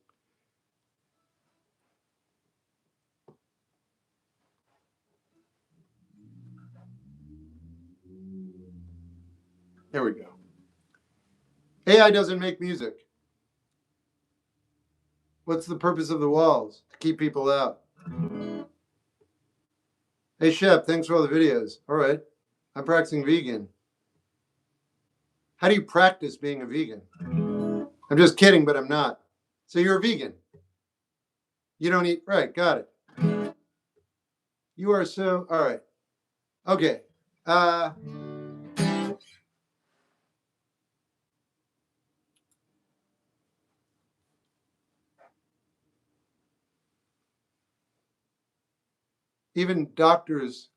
There we go. AI doesn't make music. What's the purpose of the walls? To keep people out. Hey, Shep, thanks for all the videos. All right. I'm practicing vegan. How do you practice being a vegan? I'm just kidding, but I'm not. So you're a vegan. You don't eat. Right, got it. You are so. All right. Okay. Even doctors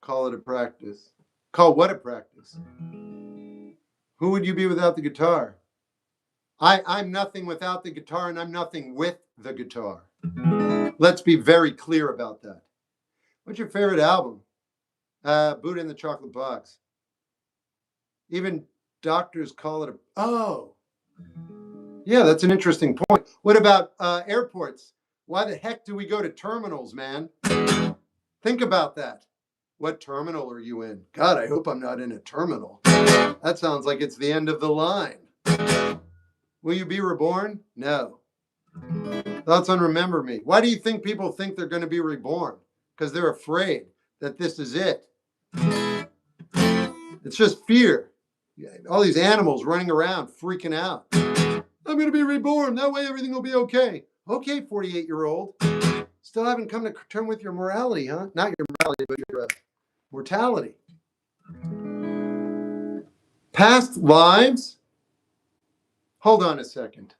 call it a practice. Call what a practice? Who would you be without the guitar? I'm nothing without the guitar, and I'm nothing with the guitar. Let's be very clear about that. What's your favorite album? Buddha in the Chocolate Box. Even doctors call it a... Oh. Yeah, that's an interesting point. What about airports? Why the heck do we go to terminals, man? Think about that. What terminal are you in? God, I hope I'm not in a terminal. That sounds like it's the end of the line. Will you be reborn? No. Thoughts on Remember Me? Why do you think people think they're going to be reborn? Because they're afraid that this is it. It's just fear. All these animals running around, freaking out. I'm going to be reborn. That way everything will be okay. Okay, 48-year-old. Still haven't come to terms with your morality, huh? Not your morality, but your mortality. Past lives? Hold on a second.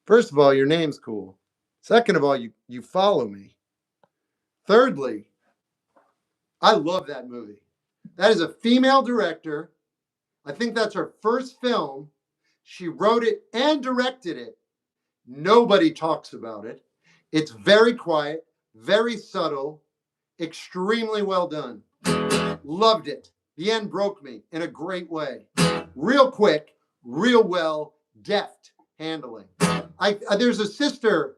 First of all, your name's cool. Second of all, you follow me. Thirdly, I love that movie. That is a female director. I think that's her first film. She wrote it and directed it. Nobody talks about it. It's very quiet, very subtle, extremely well done. Loved it. The end broke me in a great way. Real quick, real well, deft handling. There's a sister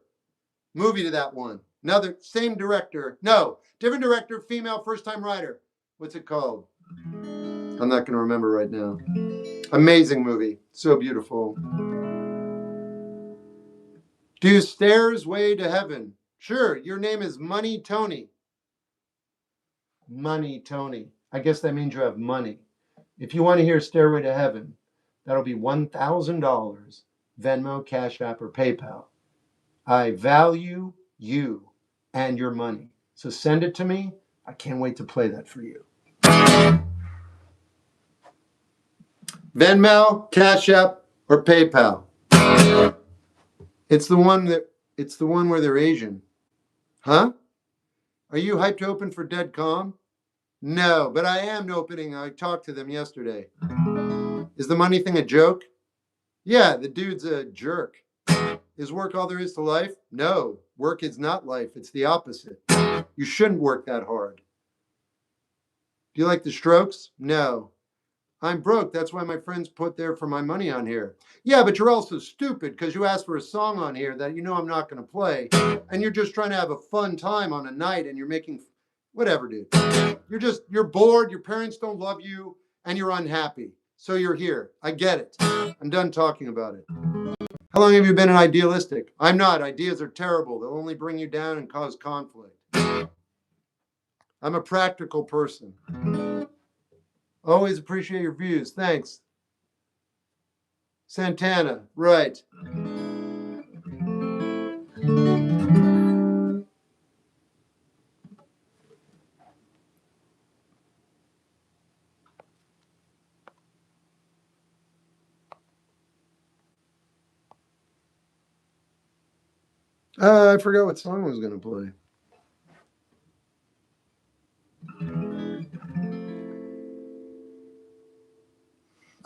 movie to that one. Another, same director. No, different director, female, first time writer. What's it called? I'm not going to remember right now. Amazing movie. So beautiful. Do stairs way to heaven? Sure, your name is Money Tony. Money Tony. I guess that means you have money. If you want to hear Stairway to Heaven, that'll be $1,000, Venmo, Cash App, or PayPal. I value you and your money. So send it to me. I can't wait to play that for you. Venmo, Cash App, or PayPal. It's the one where they're Asian. Huh? Are you hyped to open for Dead Calm? No, but I am opening. I talked to them yesterday. Is the money thing a joke? Yeah, the dude's a jerk. Is work all there is to life? No, work is not life. It's the opposite. You shouldn't work that hard. Do you like the Strokes? No. I'm broke. That's why my friends put there for my money on here. Yeah, but you're also stupid because you asked for a song on here that you know I'm not going to play. And you're just trying to have a fun time on a night and you're making whatever, dude. You're bored. Your parents don't love you and you're unhappy. So you're here. I get it. I'm done talking about it. How long have you been an idealistic? I'm not. Ideas are terrible. They'll only bring you down and cause conflict. I'm a practical person. Always appreciate your views. Thanks. Santana, right. I forgot what song I was going to play.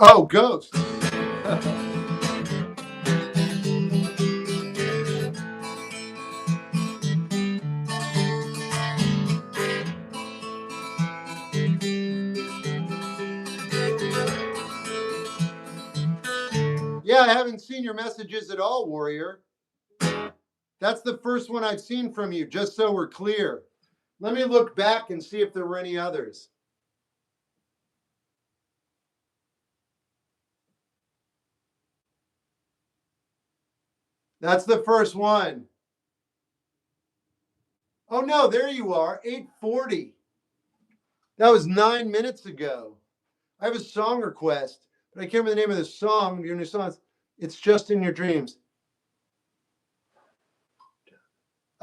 Oh, Ghost. Yeah, I haven't seen your messages at all, Warrior. That's the first one I've seen from you, just so we're clear. Let me look back and see if there were any others. That's the first one. Oh, no, there you are, 8:40. That was 9 minutes ago. I have a song request, but I can't remember the name of the song. Your new song. It's Just in Your Dreams.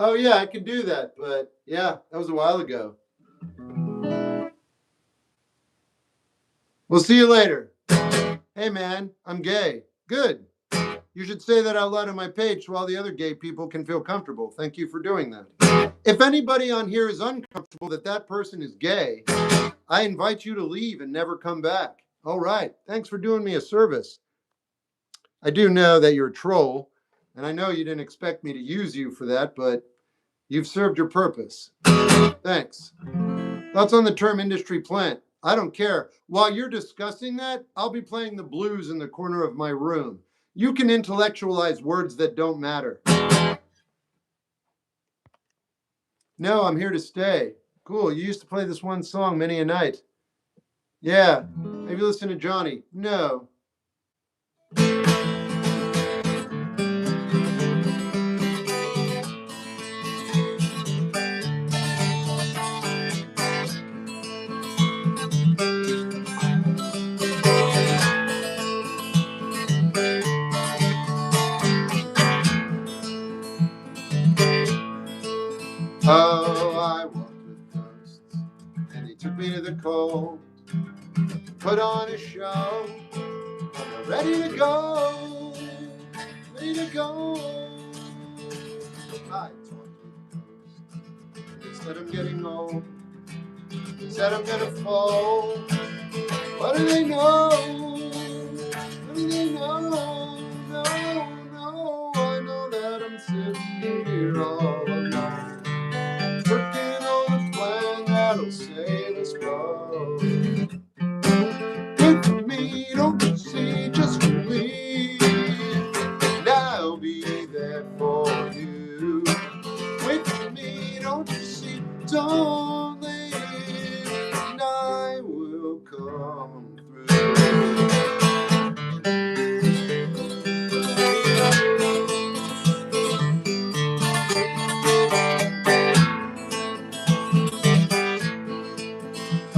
Oh, yeah, I could do that, but yeah, that was a while ago. We'll see you later. Hey, man, I'm gay. Good. You should say that out loud on my page so all the other gay people can feel comfortable. Thank you for doing that. If anybody on here is uncomfortable that that person is gay, I invite you to leave and never come back. All right. Thanks for doing me a service. I do know that you're a troll, and I know you didn't expect me to use you for that, but you've served your purpose. Thanks. Thoughts on the term industry plant? I don't care. While you're discussing that, I'll be playing the blues in the corner of my room. You can intellectualize words that don't matter. No, I'm here to stay. Cool. You used to play this one song many a night. Yeah. Have you listened to Johnny? No. Oh, I walked with ghosts, and he took me to the cold, put on a show, ready to go, ready you go? I talked with ghosts. They said I'm getting old. They said I'm gonna fall. What do they know? What do they know? No, no, I know that I'm sitting here all alone, working on a plan that'll save us both. Wait for me, don't you see, just for me, and I'll be there for you. Wait for me, don't you see, darling, and I will come through.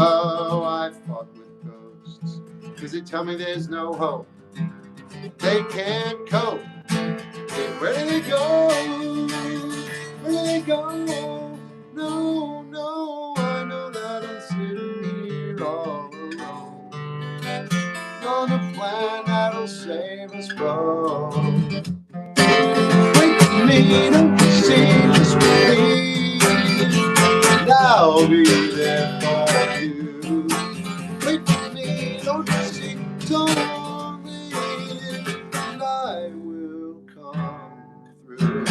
Oh, I fought with ghosts, 'cause they tell me there's no hope. They can't cope. Where do they go? Where do they go? No, no, I know that I'm sitting here all alone, on a plan that'll save us both. Wait for me, don't you see, just believe, and I'll be there for you. Wait for me, don't you see, darling, and I will come through.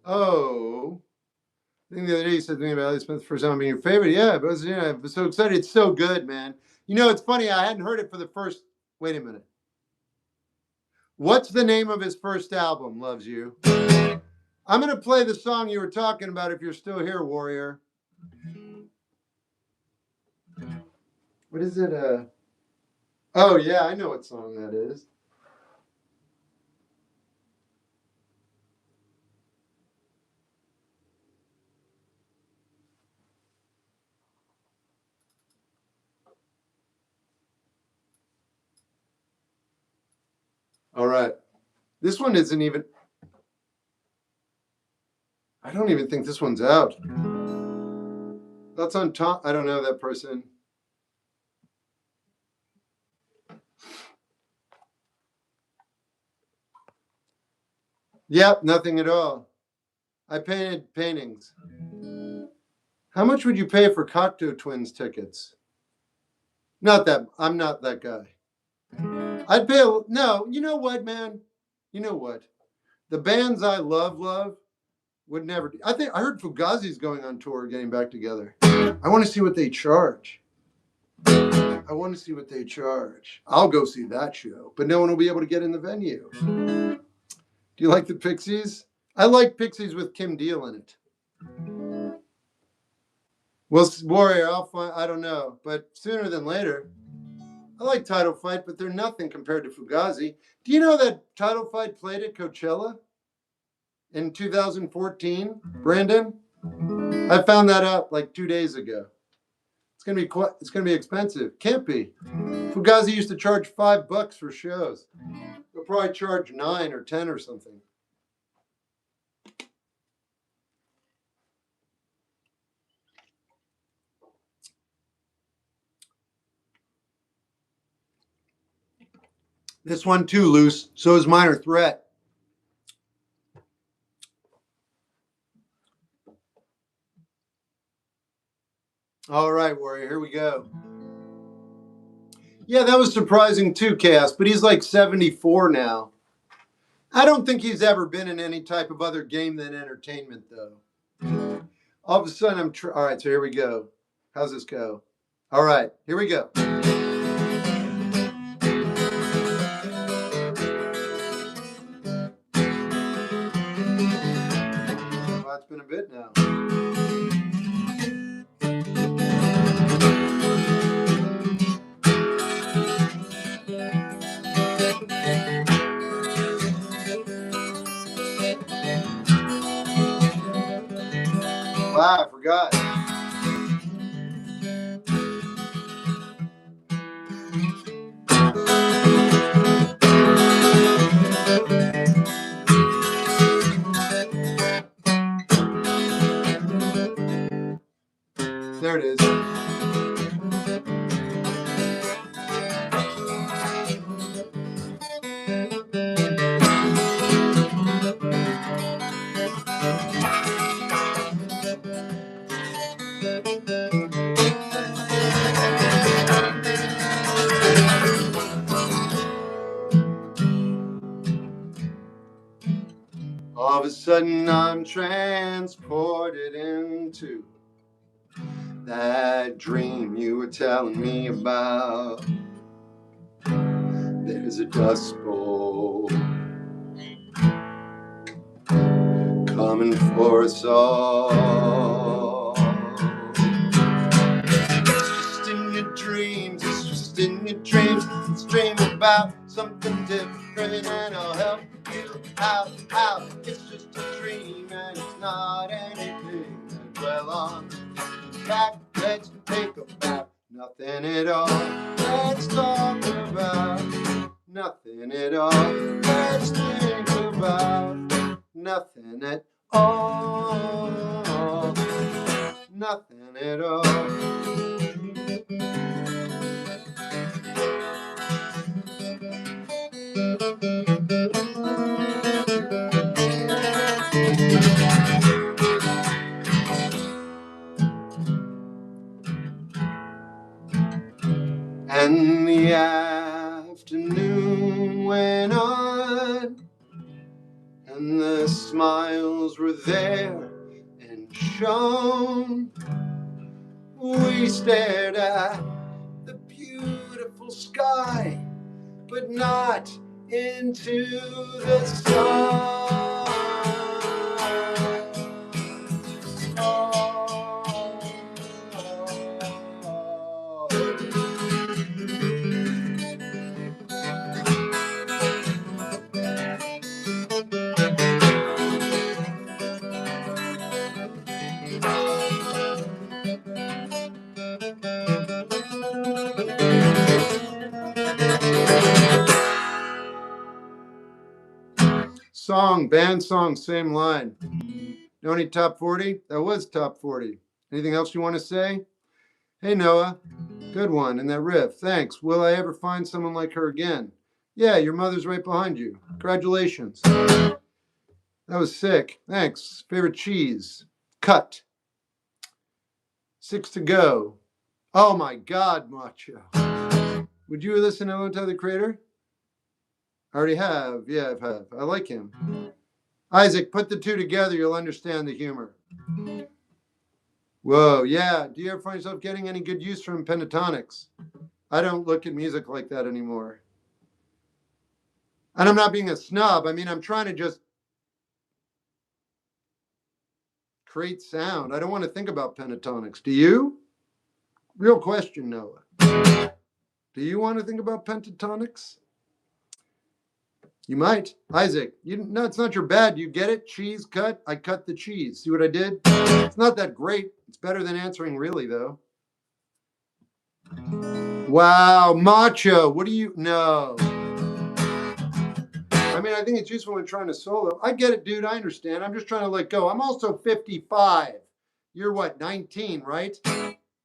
Oh, I think the other day you said something about Elliott Smith for some being your favorite. Yeah, but I was so excited. It's so good, man. You know, it's funny. I hadn't heard it for the first. Wait a minute. What's the name of his first album? Loves You. I'm gonna play the song you were talking about. If you're still here, Warrior. What is it? Oh yeah, I know what song that is. All right. This one isn't even. I don't even think this one's out. That's on top. I don't know that person. Yep, nothing at all. I painted paintings. How much would you pay for Cocteau Twins tickets? Not that. I'm not that guy. I'd pay. No, you know what, man? You know what? The bands I love would never. I think I heard Fugazi's going on tour, getting back together. I want to see what they charge. I want to see what they charge. I'll go see that show, but no one will be able to get in the venue. Do you like the Pixies? I like Pixies with Kim Deal in it. Well, Warrior, I'll find. I don't know, but sooner than later. I like Title Fight, but they're nothing compared to Fugazi. Do you know that Title Fight played at Coachella in 2014, Brandon? I found that out like 2 days ago. It's gonna be quite. It's gonna be expensive. Can't be. Fugazi used to charge $5 for shows. They'll probably charge 9 or 10 or something. This one too loose. So is Minor Threat. All right, Warrior. Here we go. Yeah, that was surprising too, Chaos. But he's like 74 now. I don't think he's ever been in any type of other game than entertainment, though. All of a sudden, all right, so here we go. How's this go? All right, here we go. Wow, I forgot. There it is. All of a sudden I'm transported into that dream you were telling me about. There's a dust bowl coming for us all. It's just in your dreams, it's just in your dreams. Let's dream about something different and I'll help you out. It's just a dream and it's not anything to dwell on. In fact, let's think about nothing at all. Let's talk about nothing at all. Let's think about nothing at all. Nothing at all. And the afternoon went on, and the smiles were there and shone. We stared at the beautiful sky, but not into the sun. Song, band song, same line. Know any top 40? That was top 40. Anything else you want to say? Hey, Noah. Good one. And that riff. Thanks. Will I ever find someone like her again? Yeah, your mother's right behind you. Congratulations. That was sick. Thanks. Favorite cheese? Cut. 6 to go. Oh my God, Macho. Would you listen to Tyler, the Creator? I already have. Yeah, I have. I like him. Isaac, put the two together. You'll understand the humor. Whoa, yeah. Do you ever find yourself getting any good use from pentatonics? I don't look at music like that anymore. And I'm not being a snub. I mean, I'm trying to just create sound. I don't want to think about pentatonics. Do you? Real question, Noah. Do you want to think about pentatonics? You might. Isaac, no, it's not your bad. You get it? Cheese cut? I cut the cheese. See what I did? It's not that great. It's better than answering really, though. Wow, Macho, what do you know? I mean, I think it's useful when trying to solo. I get it, dude. I understand. I'm just trying to let go. I'm also 55. You're what, 19, right?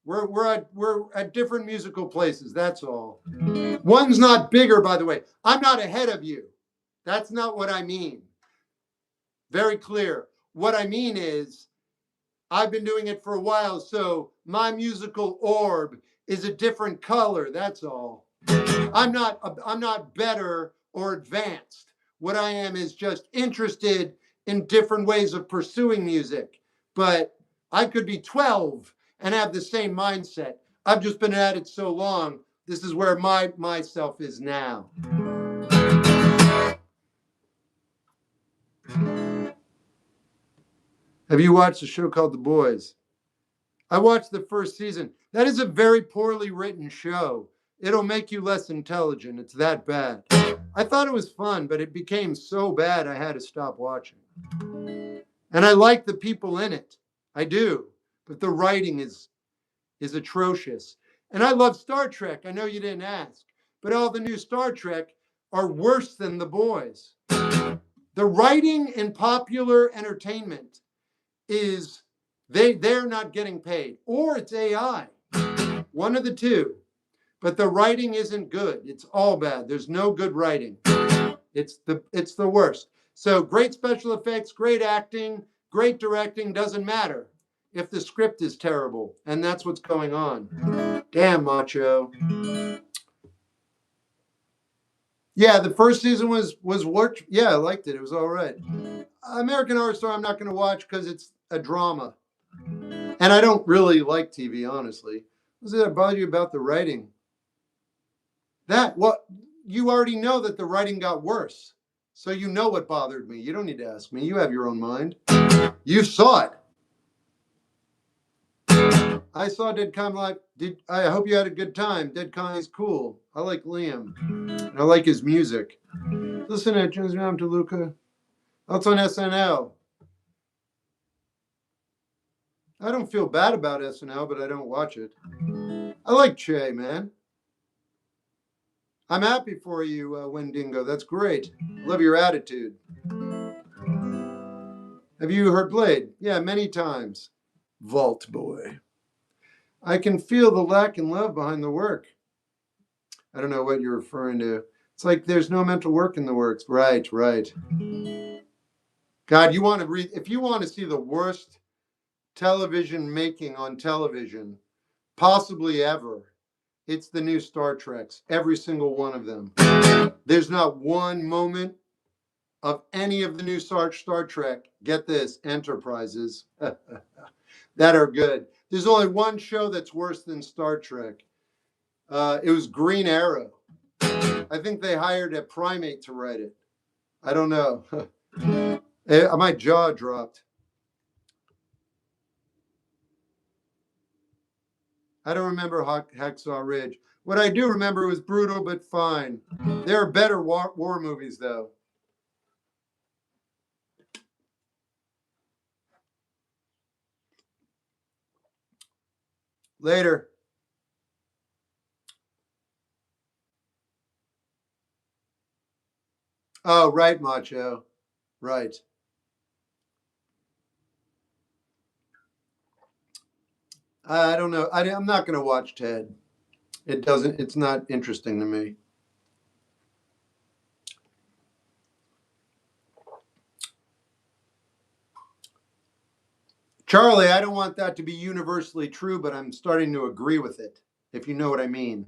We're at different musical places. That's all. One's not bigger, by the way. I'm not ahead of you. That's not what I mean. Very clear. What I mean is, I've been doing it for a while, so my musical orb is a different color. That's all. I'm not better or advanced. What I am is just interested in different ways of pursuing music. But I could be 12 and have the same mindset. I've just been at it so long. This is where myself is now. Have you watched a show called The Boys? I watched the first season. That is a very poorly written show. It'll make you less intelligent. It's that bad. I thought it was fun, but it became so bad I had to stop watching. And I like the people in it. I do. But the writing is atrocious. And I love Star Trek. I know you didn't ask, but all the new Star Trek are worse than the boys. The writing in popular entertainment is they're not getting paid, or it's AI. One of the two. But the writing isn't good. It's all bad. There's no good writing. It's the worst. So great special effects, great acting, great directing doesn't matter if the script is terrible, and that's what's going on. Damn, Macho. Yeah, the first season was worked. Yeah, I liked it. It was all right. American Horror Story I'm not going to watch because it's a drama, and I don't really like TV, honestly. What does that bother you about the writing? That what you already know that the writing got worse, so you know what bothered me. You don't need to ask me. You have your own mind. You saw it. I saw Dead Con Live. I hope you had a good time. Dead Con is cool. I like Liam. I like his music. Listen to Transram to Luca. That's on SNL. I don't feel bad about SNL, but I don't watch it. I like Che, man. I'm happy for you, Wendigo. That's great. Love your attitude. Have you heard Blade? Yeah, many times. Vault Boy. I can feel the lack in love behind the work. I don't know what you're referring to. It's like there's no mental work in the works. Right, right. God, you want to read, if you want to see the worst television making on television, possibly ever, it's the new Star Treks. Every single one of them. There's not one moment of any of the new Star Trek, get this, Enterprises, that are good. There's only one show that's worse than Star Trek. It was Green Arrow. I think they hired a primate to write it. I don't know. My jaw dropped. I don't remember Hacksaw Ridge. What I do remember was brutal but fine. There are better war movies, though. Later. Oh, right, Macho. Right. I don't know. I'm not going to watch Ted. It's not interesting to me. Charlie, I don't want that to be universally true, but I'm starting to agree with it, if you know what I mean.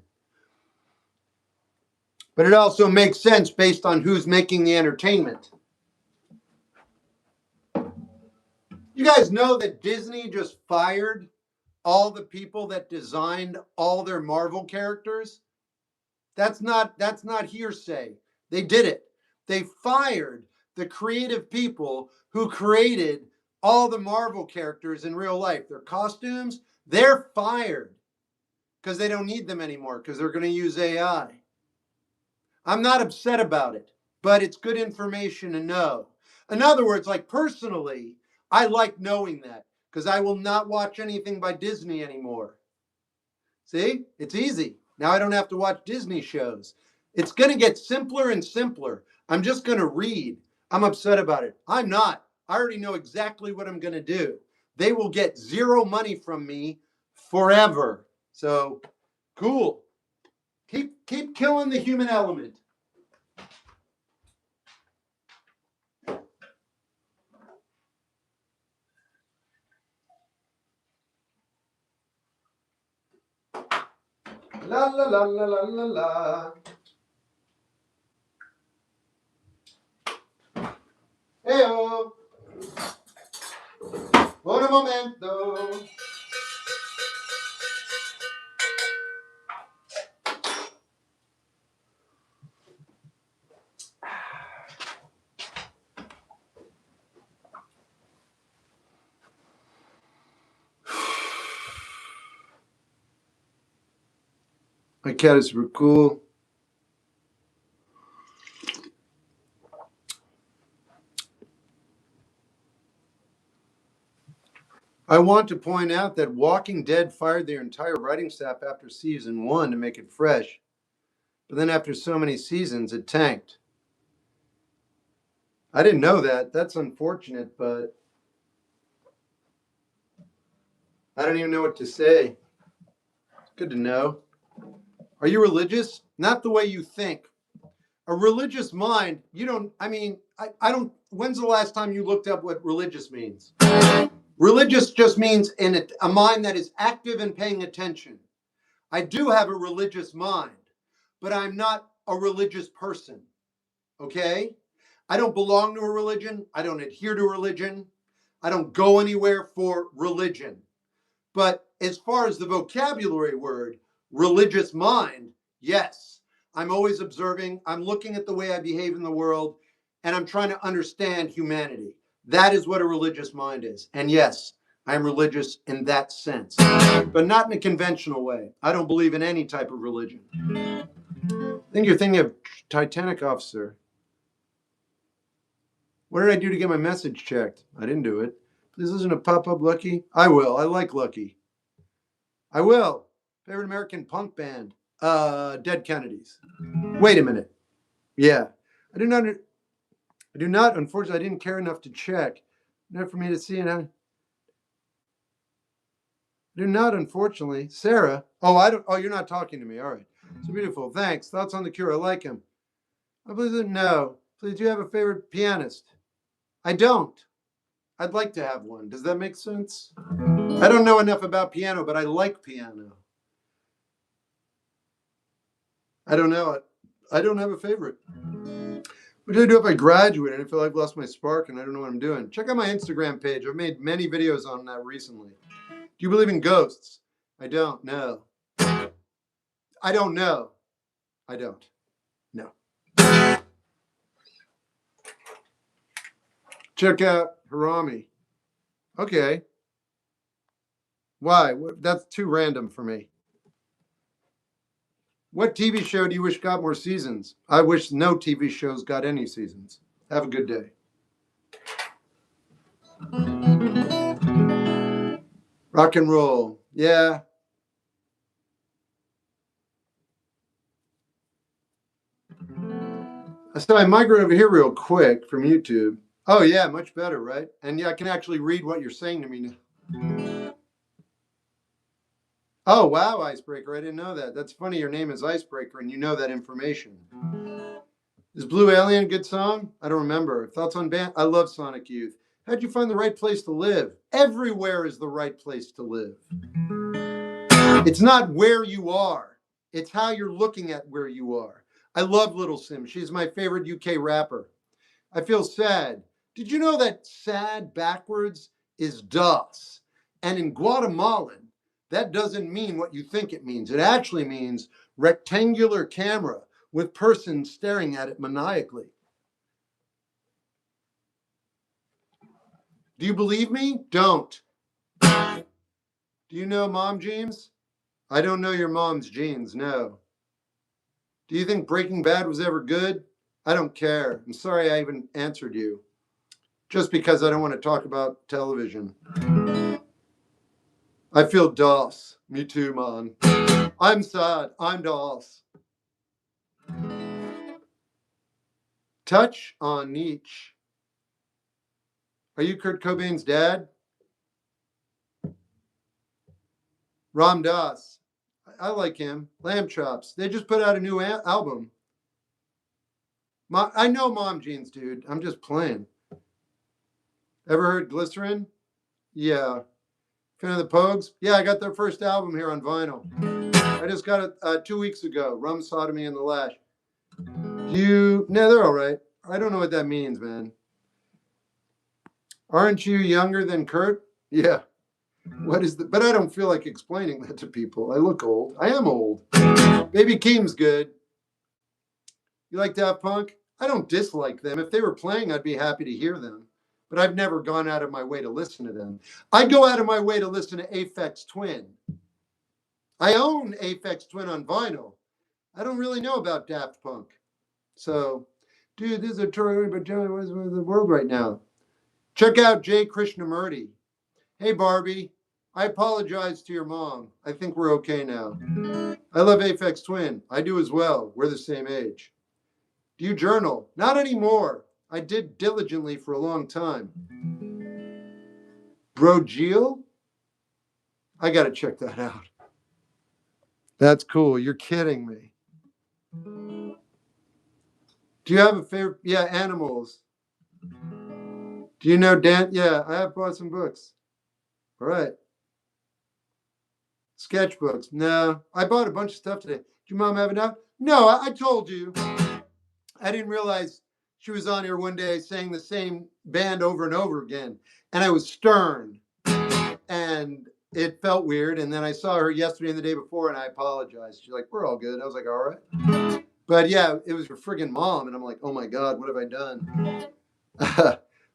But it also makes sense based on who's making the entertainment. You guys know that Disney just fired all the people that designed all their Marvel characters? That's not hearsay. They did it. They fired the creative people who created all the Marvel characters in real life. Their costumes, they're fired because they don't need them anymore because they're going to use AI. I'm not upset about it, but it's good information to know. In other words, like personally, I like knowing that because I will not watch anything by Disney anymore. See, it's easy. Now I don't have to watch Disney shows. It's going to get simpler and simpler. I'm just going to read. I'm upset about it. I'm not. I already know exactly what I'm going to do. They will get zero money from me forever. So, cool. Keep killing the human element. La la la la la la la. Heyo. Buon momento. My cat is super cool. I want to point out that Walking Dead fired their entire writing staff after season 1 to make it fresh. But then after so many seasons, it tanked. I didn't know that. That's unfortunate, but I don't even know what to say. Good to know. Are you religious? Not the way you think. A religious mind, you don't, I don't, when's the last time you looked up what religious means? Religious just means in a mind that is active and paying attention. I do have a religious mind, but I'm not a religious person. Okay? I don't belong to a religion. I don't adhere to religion. I don't go anywhere for religion. But as far as the vocabulary word, religious mind, yes. I'm always observing. I'm looking at the way I behave in the world, and I'm trying to understand humanity. That is what a religious mind is. And yes, I'm religious in that sense, but not in a conventional way. I don't believe in any type of religion. I think you're thinking of Titanic officer. What did I do to get my message checked? I didn't do it. Please listen to Pop Up Lucky. I will. I like Lucky. I will. Favorite American punk band? Dead Kennedys. Wait a minute. Yeah. I do not, unfortunately, I didn't care enough to check. Not for me to see. And I do not, unfortunately. Sarah. Oh, you're not talking to me. All right. So beautiful. Thanks. Thoughts on the Cure? I like him. I believe that no. Please, do you have a favorite pianist? I don't. I'd like to have one. Does that make sense? I don't know enough about piano, but I like piano. I don't know it. I don't have a favorite. What do I do if I graduate and I feel like I've lost my spark and I don't know what I'm doing? Check out my Instagram page. I've made many videos on that recently. Do you believe in ghosts? I don't know. I don't know. I don't. No. Check out Harami. Okay. Why? That's too random for me. What TV show do you wish got more seasons? I wish no TV shows got any seasons. Have a good day. Rock and roll. Yeah. So I migrate over here real quick from YouTube. Oh, yeah, much better, right? And yeah, I can actually read what you're saying to me now. Oh, wow, Icebreaker. I didn't know that. That's funny. Your name is Icebreaker and you know that information. Is Blue Alien a good song? I don't remember. Thoughts on band? I love Sonic Youth. How'd you find the right place to live? Everywhere is the right place to live. It's not where you are, it's how you're looking at where you are. I love Little Sim. She's my favorite UK rapper. I feel sad. Did you know that sad backwards is das? And in Guatemalan, that doesn't mean what you think it means. It actually means rectangular camera with person staring at it maniacally. Do you believe me? Don't. Do you know Mom Jeans? I don't know your mom's jeans, no. Do you think Breaking Bad was ever good? I don't care. I'm sorry I even answered you. Just because I don't want to talk about television. I feel DOS. Me too, man. I'm sad. I'm DOS. Touch on Nietzsche. Are you Kurt Cobain's dad? Ram Dass. I like him. Lamb Chops. They just put out a new album. I know Mom Jeans, dude. I'm just playing. Ever heard Glycerin? Yeah. Fan of the Pogues? Yeah, I got their first album here on vinyl. I just got it 2 weeks ago. Rum Sodomy and the Lash. No, they're all right. I don't know what that means, man. Aren't you younger than Kurt? Yeah. What is but I don't feel like explaining that to people. I look old. I am old. Baby Keem's good. You like Daft Punk? I don't dislike them. If they were playing, I'd be happy to hear them. But I've never gone out of my way to listen to them. I go out of my way to listen to Aphex Twin. I own Aphex Twin on vinyl. I don't really know about Daft Punk. So, dude, this is a tour about what is the world right now. Check out Jay Krishnamurti. Hey, Barbie. I apologize to your mom. I think we're okay now. I love Aphex Twin. I do as well. We're the same age. Do you journal? Not anymore. I did diligently for a long time. Bro Geo? I gotta check that out. That's cool. You're kidding me. Do you have a favorite? Yeah, animals. Do you know Dan? Yeah, I have bought some books. All right. Sketchbooks. No, I bought a bunch of stuff today. Did your mom have enough? No, I told you. I didn't realize she was on here one day saying the same band over and over again. And I was stern. And it felt weird. And then I saw her yesterday and the day before, and I apologized. She's like, we're all good. I was like, all right. But yeah, it was your friggin' mom. And I'm like, oh my God, what have I done?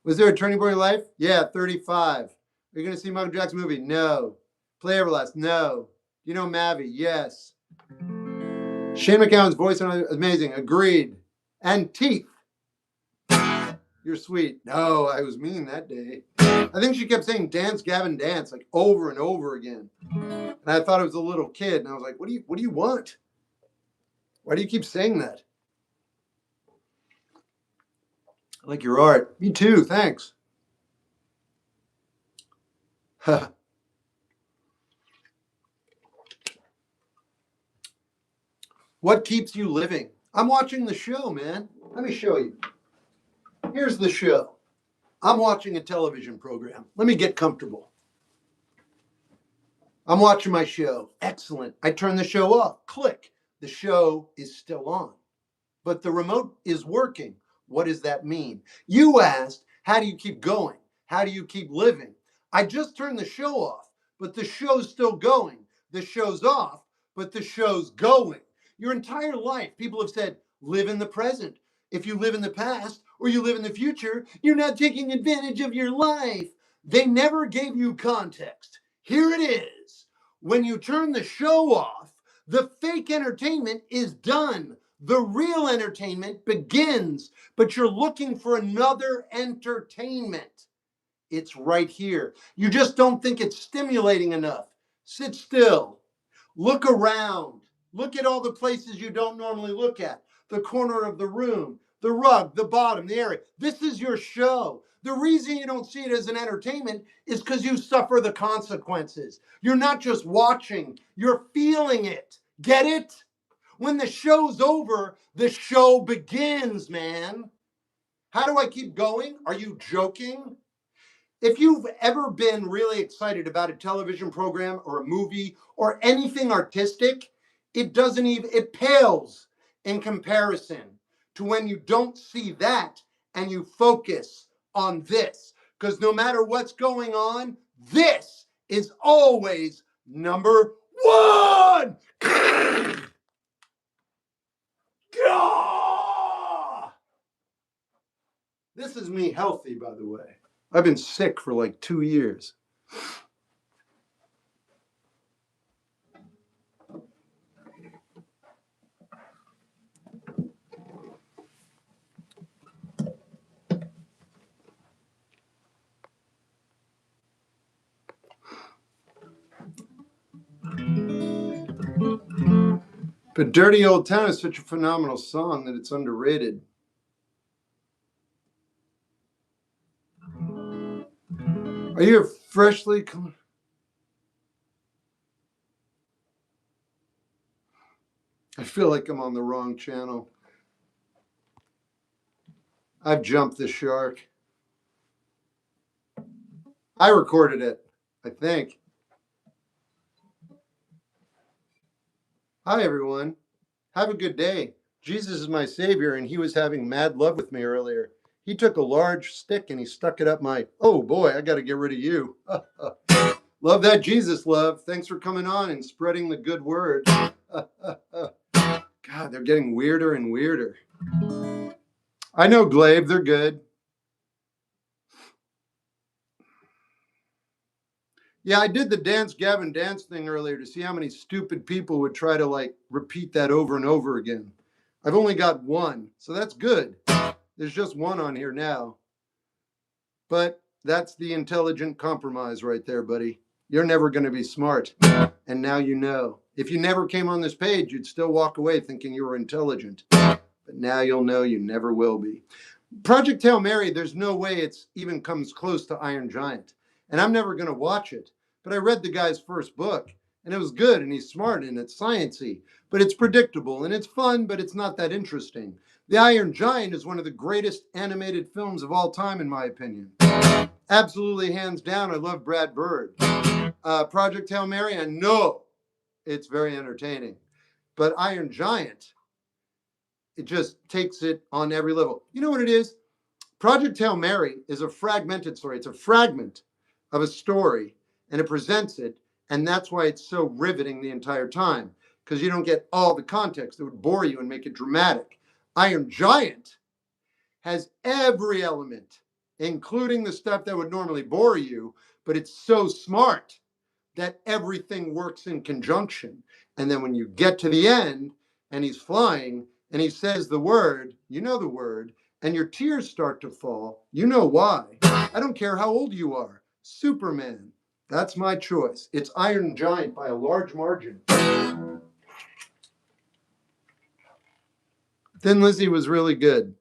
Was there a turning point in your life? Yeah, 35. Are you going to see Michael Jackson movie? No. Play Everlast? No. You know Mavi? Yes. Shane McGowan's voice on amazing. Agreed. And teeth. You're sweet. No, I was mean that day. I think she kept saying dance, Gavin, dance, like over and over again. And I thought it was a little kid. And I was like, what do you want? Why do you keep saying that? I like your art. Me too. Thanks. What keeps you living? I'm watching the show, man. Let me show you. Here's the show. I'm watching a television program. Let me get comfortable. I'm watching my show. Excellent. I turn the show off. Click. The show is still on. But the remote is working. What does that mean? You asked, how do you keep going? How do you keep living? I just turned the show off, but the show's still going. The show's off, but the show's going. Your entire life, people have said, live in the present. If you live in the past or you live in the future, you're not taking advantage of your life. They never gave you context. Here it is. When you turn the show off, the fake entertainment is done. The real entertainment begins, but you're looking for another entertainment. It's right here. You just don't think it's stimulating enough. Sit still. Look around. Look at all the places you don't normally look at. The corner of the room, the rug, the bottom, the area. This is your show. The reason you don't see it as an entertainment is because you suffer the consequences. You're not just watching, you're feeling it. Get it? When the show's over, the show begins, man. How do I keep going? Are you joking? If you've ever been really excited about a television program or a movie or anything artistic, it pales in comparison to when you don't see that and you focus on this. Because no matter what's going on, this is always number one. This is me healthy, by the way. I've been sick for like 2 years. But Dirty Old Town is such a phenomenal song that it's underrated. Are you a freshly... I feel like I'm on the wrong channel. I've jumped the shark. I recorded it, I think. Hi, everyone. Have a good day. Jesus is my savior, and he was having mad love with me earlier. He took a large stick and he stuck it up my... Oh, boy, I got to get rid of you. Love that Jesus love. Thanks for coming on and spreading the good word. God, they're getting weirder and weirder. I know, Glaive. They're good. Yeah, I did the Dance Gavin Dance thing earlier to see how many stupid people would try to like repeat that over and over again. I've only got one, so that's good. There's just one on here now. But that's the intelligent compromise right there, buddy. You're never going to be smart. And now you know. If you never came on this page, you'd still walk away thinking you were intelligent. But now you'll know you never will be. Project Hail Mary, there's no way it's even comes close to Iron Giant. And I'm never going to watch it. But I read the guy's first book, and it was good, and he's smart, and it's sciencey. But it's predictable, and it's fun, but it's not that interesting. The Iron Giant is one of the greatest animated films of all time, in my opinion. Absolutely, hands down, I love Brad Bird. Project Hail Mary, I know it's very entertaining. But Iron Giant, it just takes it on every level. You know what it is? Project Hail Mary is a fragmented story. It's a fragment of a story, and it presents it, and that's why it's so riveting the entire time, because you don't get all the context. It would bore you and make it dramatic. Iron Giant has every element, including the stuff that would normally bore you, but it's so smart that everything works in conjunction. And then when you get to the end and he's flying and he says the word, you know the word, and your tears start to fall, you know why. I don't care how old you are. Superman. That's my choice. It's Iron Giant by a large margin. Thin Lizzy was really good.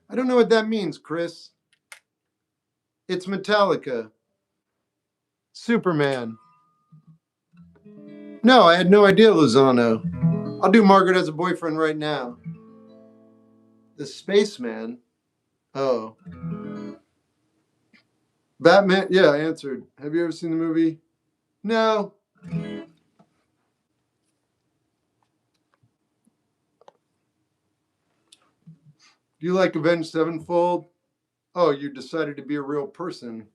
I don't know what that means, Chris. It's Metallica. Superman. No, I had no idea, Lozano. I'll do Margaret as a boyfriend right now. The Spaceman. Oh. Batman. Yeah, I answered. Have you ever seen the movie? No. Do you like Avenged Sevenfold? Oh, you decided to be a real person.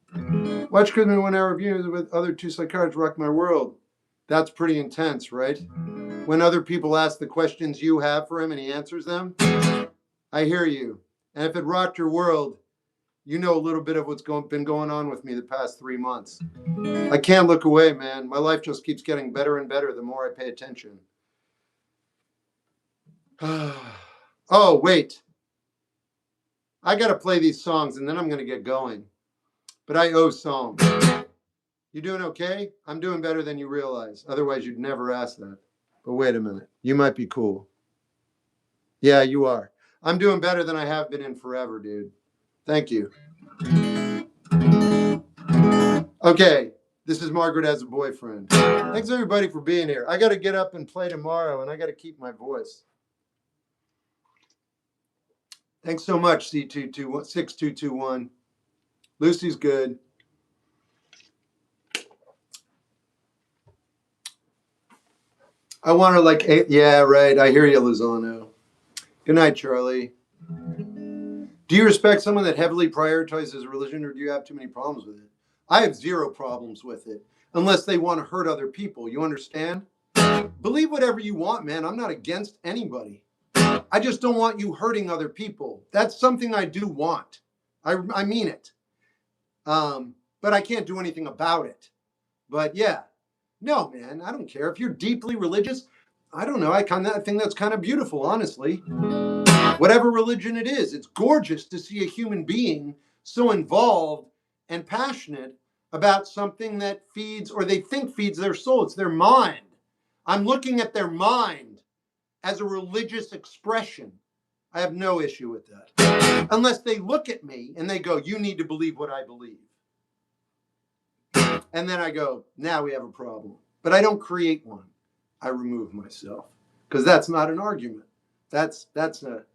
Watch Christmas 1 hour reviews with other two psychiatrists rock my world. That's pretty intense, right? When other people ask the questions you have for him and he answers them. I hear you. And if it rocked your world, you know a little bit of what's been going on with me the past 3 months. I can't look away, man. My life just keeps getting better and better the more I pay attention. Oh, wait. I got to play these songs and then I'm going to get going. But I owe songs. You doing okay? I'm doing better than you realize. Otherwise, you'd never ask that. But wait a minute. You might be cool. Yeah, you are. I'm doing better than I have been in forever, dude. Thank you. Okay, this is Margaret as a boyfriend. Thanks everybody for being here. I got to get up and play tomorrow, and I got to keep my voice. Thanks so much, C6221. Lucy's good. I want to yeah, right. I hear you, Lozano. Good night, Charlie. Do you respect someone that heavily prioritizes religion, or do you have too many problems with it? I have zero problems with it, unless they want to hurt other people. You understand? Believe whatever you want, man. I'm not against anybody. I just don't want you hurting other people. That's something I do want. I mean it. But I can't do anything about it. But yeah, no, man, I don't care. If you're deeply religious, I don't know. I think that's kind of beautiful, honestly. Whatever religion it is, it's gorgeous to see a human being so involved and passionate about something that feeds, or they think feeds their soul. It's their mind. I'm looking at their mind as a religious expression. I have no issue with that. Unless they look at me and they go, you need to believe what I believe. And then I go, now we have a problem. But I don't create one. I remove myself. Because that's not an argument. That's a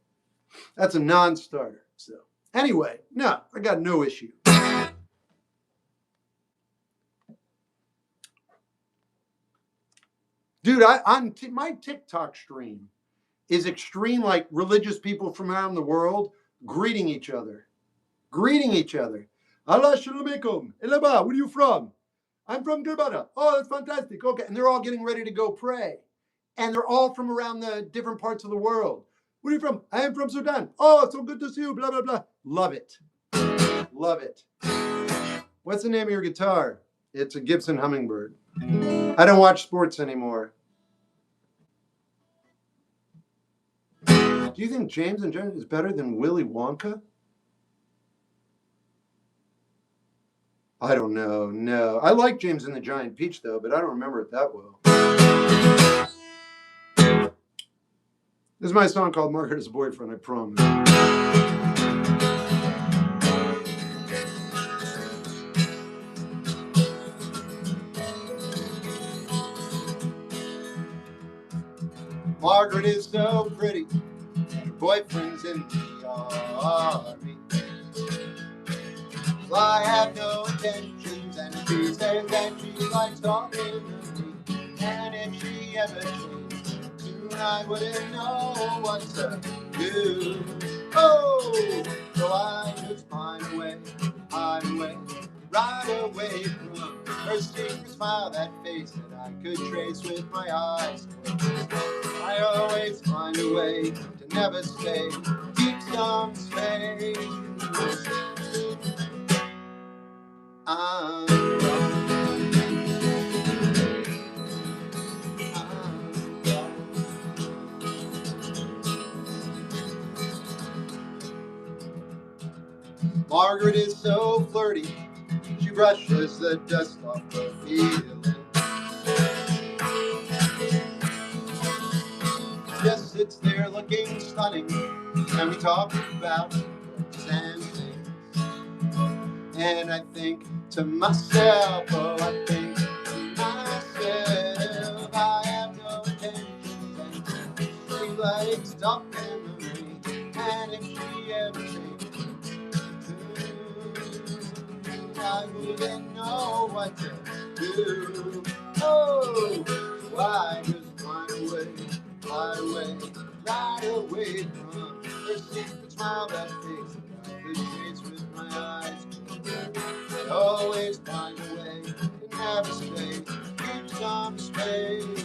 non-starter. So anyway, no, I got no issue. Dude, my TikTok stream is extreme, like religious people from around the world greeting each other. Allah shalom alaikum. Elaba, where are you from? I'm from Grenada. Oh, that's fantastic. Okay. And they're all getting ready to go pray. And they're all from around the different parts of the world. Where are you from? I am from Sudan. Oh, so good to see you. Blah, blah, blah. Love it. Love it. What's the name of your guitar? It's a Gibson Hummingbird. I don't watch sports anymore. Do you think James and Jen is better than Willy Wonka? I don't know. No. I like James and the Giant Peach, though, but I don't remember it that well. This is my song called Margaret is a Boyfriend, I promise. Margaret is so pretty, her boyfriend's in the army. Well, I have no intentions, and she says that she likes talking to me. And if she ever changed, soon I wouldn't know what to do. Oh, so I just find a way, right away from her secret smile, that face that I could trace with my eyes closed. I always find a way to never stay, keep some space. Margaret is so flirty, she brushes the dust off her feelings. Just sits there looking stunning, and we talk about books and things. And I think to myself, oh, I think to myself, I have no intentions, and she likes talking to me. And if she ever changed, I wouldn't know what to do. Oh, so I just find a way, right away from her secret smile, that face that I could trace with my eyes closed. I always find a way to never stay, keep some space.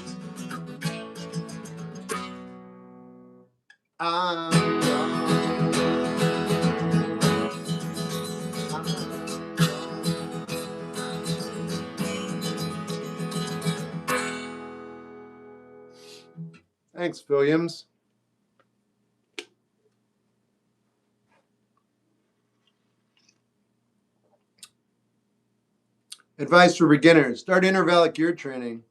Thanks, Williams. Advice for beginners. Start intervallic ear training.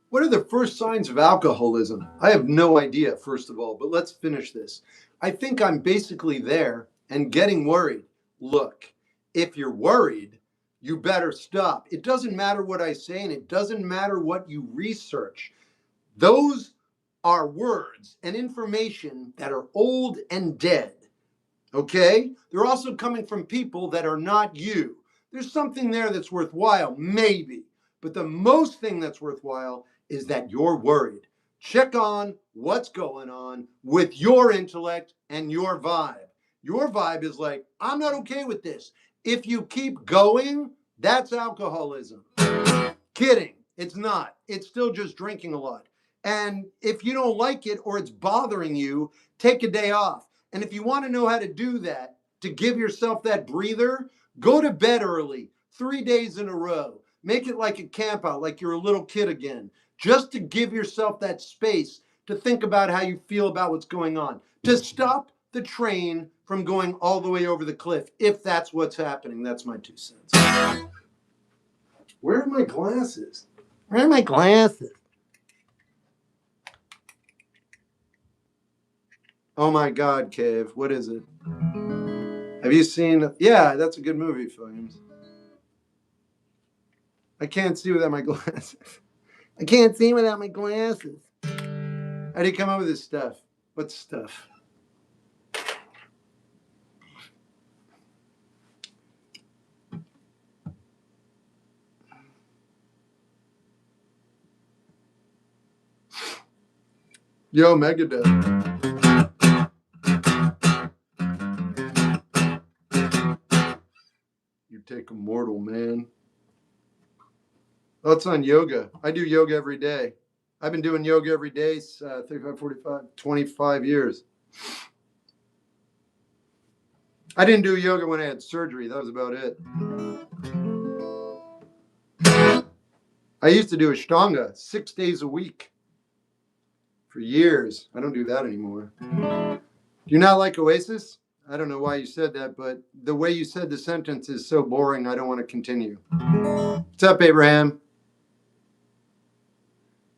What are the first signs of alcoholism? I have no idea, first of all, but let's finish this. I think I'm basically there and getting worried. Look, if you're worried, you better stop. It doesn't matter what I say, and it doesn't matter what you research. Those are words and information that are old and dead. Okay? They're also coming from people that are not you. There's something there that's worthwhile, maybe. But the most thing that's worthwhile is that you're worried. Check on what's going on with your intellect and your vibe. Your vibe is like, I'm not okay with this. If you keep going, that's alcoholism. Kidding. It's not. It's still just drinking a lot. And if you don't like it or it's bothering you, take a day off. And if you want to know how to do that, to give yourself that breather, go to bed early, 3 days in a row. Make it like a camp out, like you're a little kid again, just to give yourself that space to think about how you feel about what's going on, to stop the train from going all the way over the cliff, if that's what's happening. That's my 2 cents. Where are my glasses? Where are my glasses? Oh my God, Cave. What is it? Have you seen? Yeah, that's a good movie, Williams. I can't see without my glasses. I can't see without my glasses. How do you come up with this stuff? What stuff? Yo, Megadeth. You take a mortal man. Oh, it's on yoga. I do yoga every day. I've been doing yoga every day, 35, 45, 25 years. I didn't do yoga when I had surgery. That was about it. I used to do Ashtanga 6 days a week for years. I don't do that anymore. Do you not like Oasis? I don't know why you said that, but the way you said the sentence is so boring, I don't want to continue. What's up, Abraham?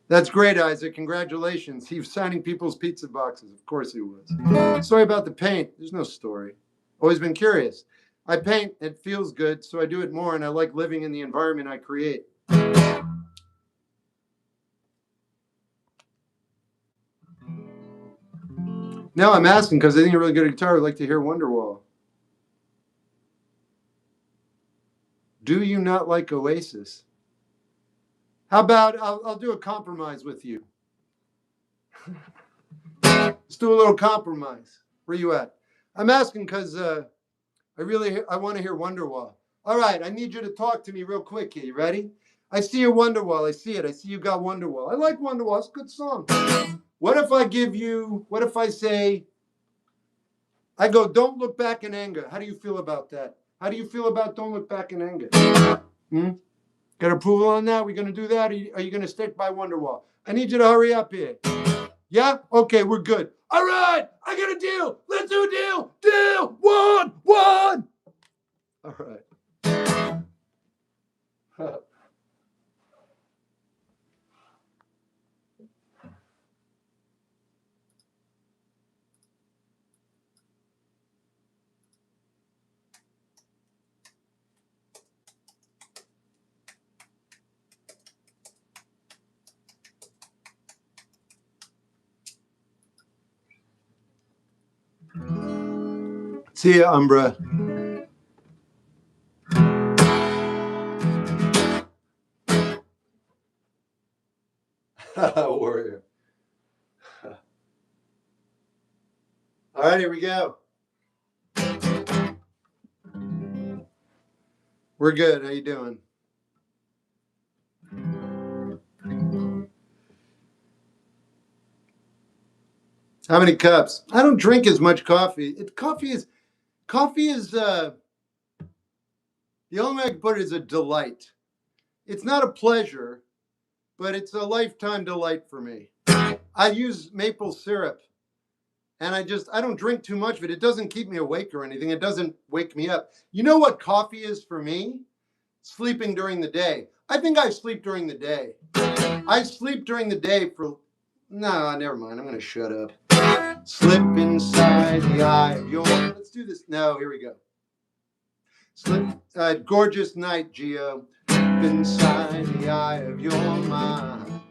That's great, Isaac. Congratulations. He was signing people's pizza boxes. Of course he was. Sorry about the paint. There's no story. Always been curious. I paint. It feels good, so I do it more, and I like living in the environment I create. No, I'm asking because I think you're really good at guitar. I'd like to hear Wonderwall. Do you not like Oasis? How about I'll do a compromise with you. Let's do a little compromise. Where you at? I'm asking because I want to hear Wonderwall. All right, I need you to talk to me real quick here. You ready? I see your Wonderwall. I see it. I see you got Wonderwall. I like Wonderwall. It's a good song. What if I say, I go, don't look back in anger. How do you feel about that? How do you feel about don't look back in anger? Got approval on that? We going to do that? Are you going to stick by Wonderwall? I need you to hurry up here. Yeah? Okay, we're good. All right, I got a deal. Let's do a deal. Deal. One. All right. See ya, Umbra. Warrior. All right, here we go. We're good. How you doing? How many cups? I don't drink as much coffee. Coffee is the only way I can put it is a delight. It's not a pleasure, but it's a lifetime delight for me. I use maple syrup, and I don't drink too much of it. It doesn't keep me awake or anything. It doesn't wake me up. You know what coffee is for me? Sleeping during the day. I think I sleep during the day. I sleep during the day for... No, never mind. I'm going to shut up. Slip inside the eye of your... Let's do this. No, here we go. Gorgeous night, Geo. Slip inside the eye of your mind.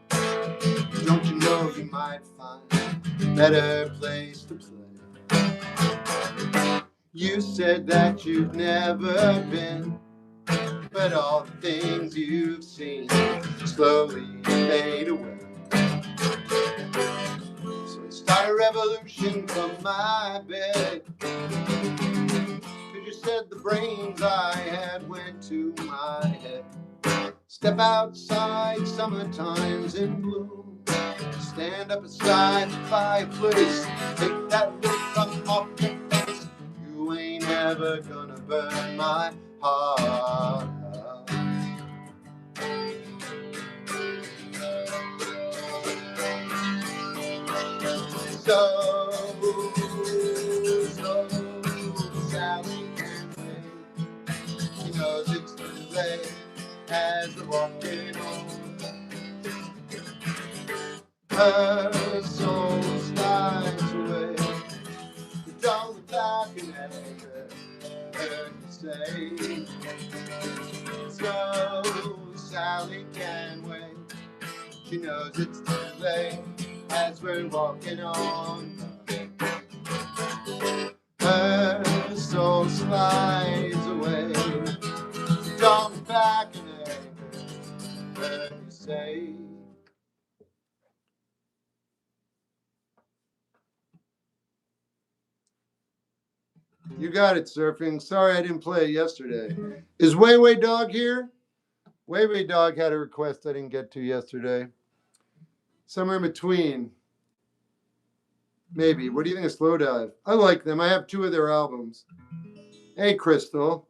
Don't you know you might find a better place to play? You said that you've never been, but all the things you've seen slowly fade away. So start a revolution from my bed. 'Cause you said the brains I had went to my head. Step outside, summertime's in bloom. Stand up beside the fireplace. Take that look from off your face. You ain't ever gonna burn my heart. So Sally can wait. She knows it's too late as they're walking home. Her soul slides away. Don't look back in anger, heard you say. So Sally can wait. She knows it's too late as we're walking on. Her soul slides away. Don't look back in anger, heard you say. You got it, Surfing. Sorry I didn't play it yesterday. Is Way Dog here? Way Dog had a request I didn't get to yesterday. somewhere in between. Maybe. What do you think of Slow Dive? I like them. I have 2 of their albums. Hey, Crystal.